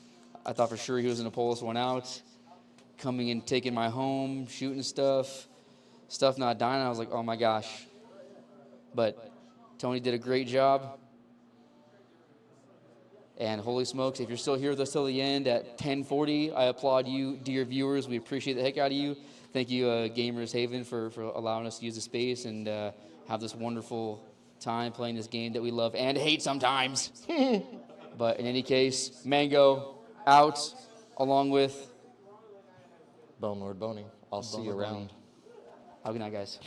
I thought for sure he was going to pull this one out. Coming and taking my home, shooting stuff not dying. I was like, oh my gosh. But Tony did a great job. And holy smokes, if you're still here with us till the end at 10:40, I applaud you, dear viewers. We appreciate the heck out of you. Thank you, Gamers Haven, for allowing us to use the space and have this wonderful time playing this game that we love and hate sometimes. But in any case, Mango out, along with Bone Lord Boney. I'll see you Lord Boney. around. Have a good night, guys.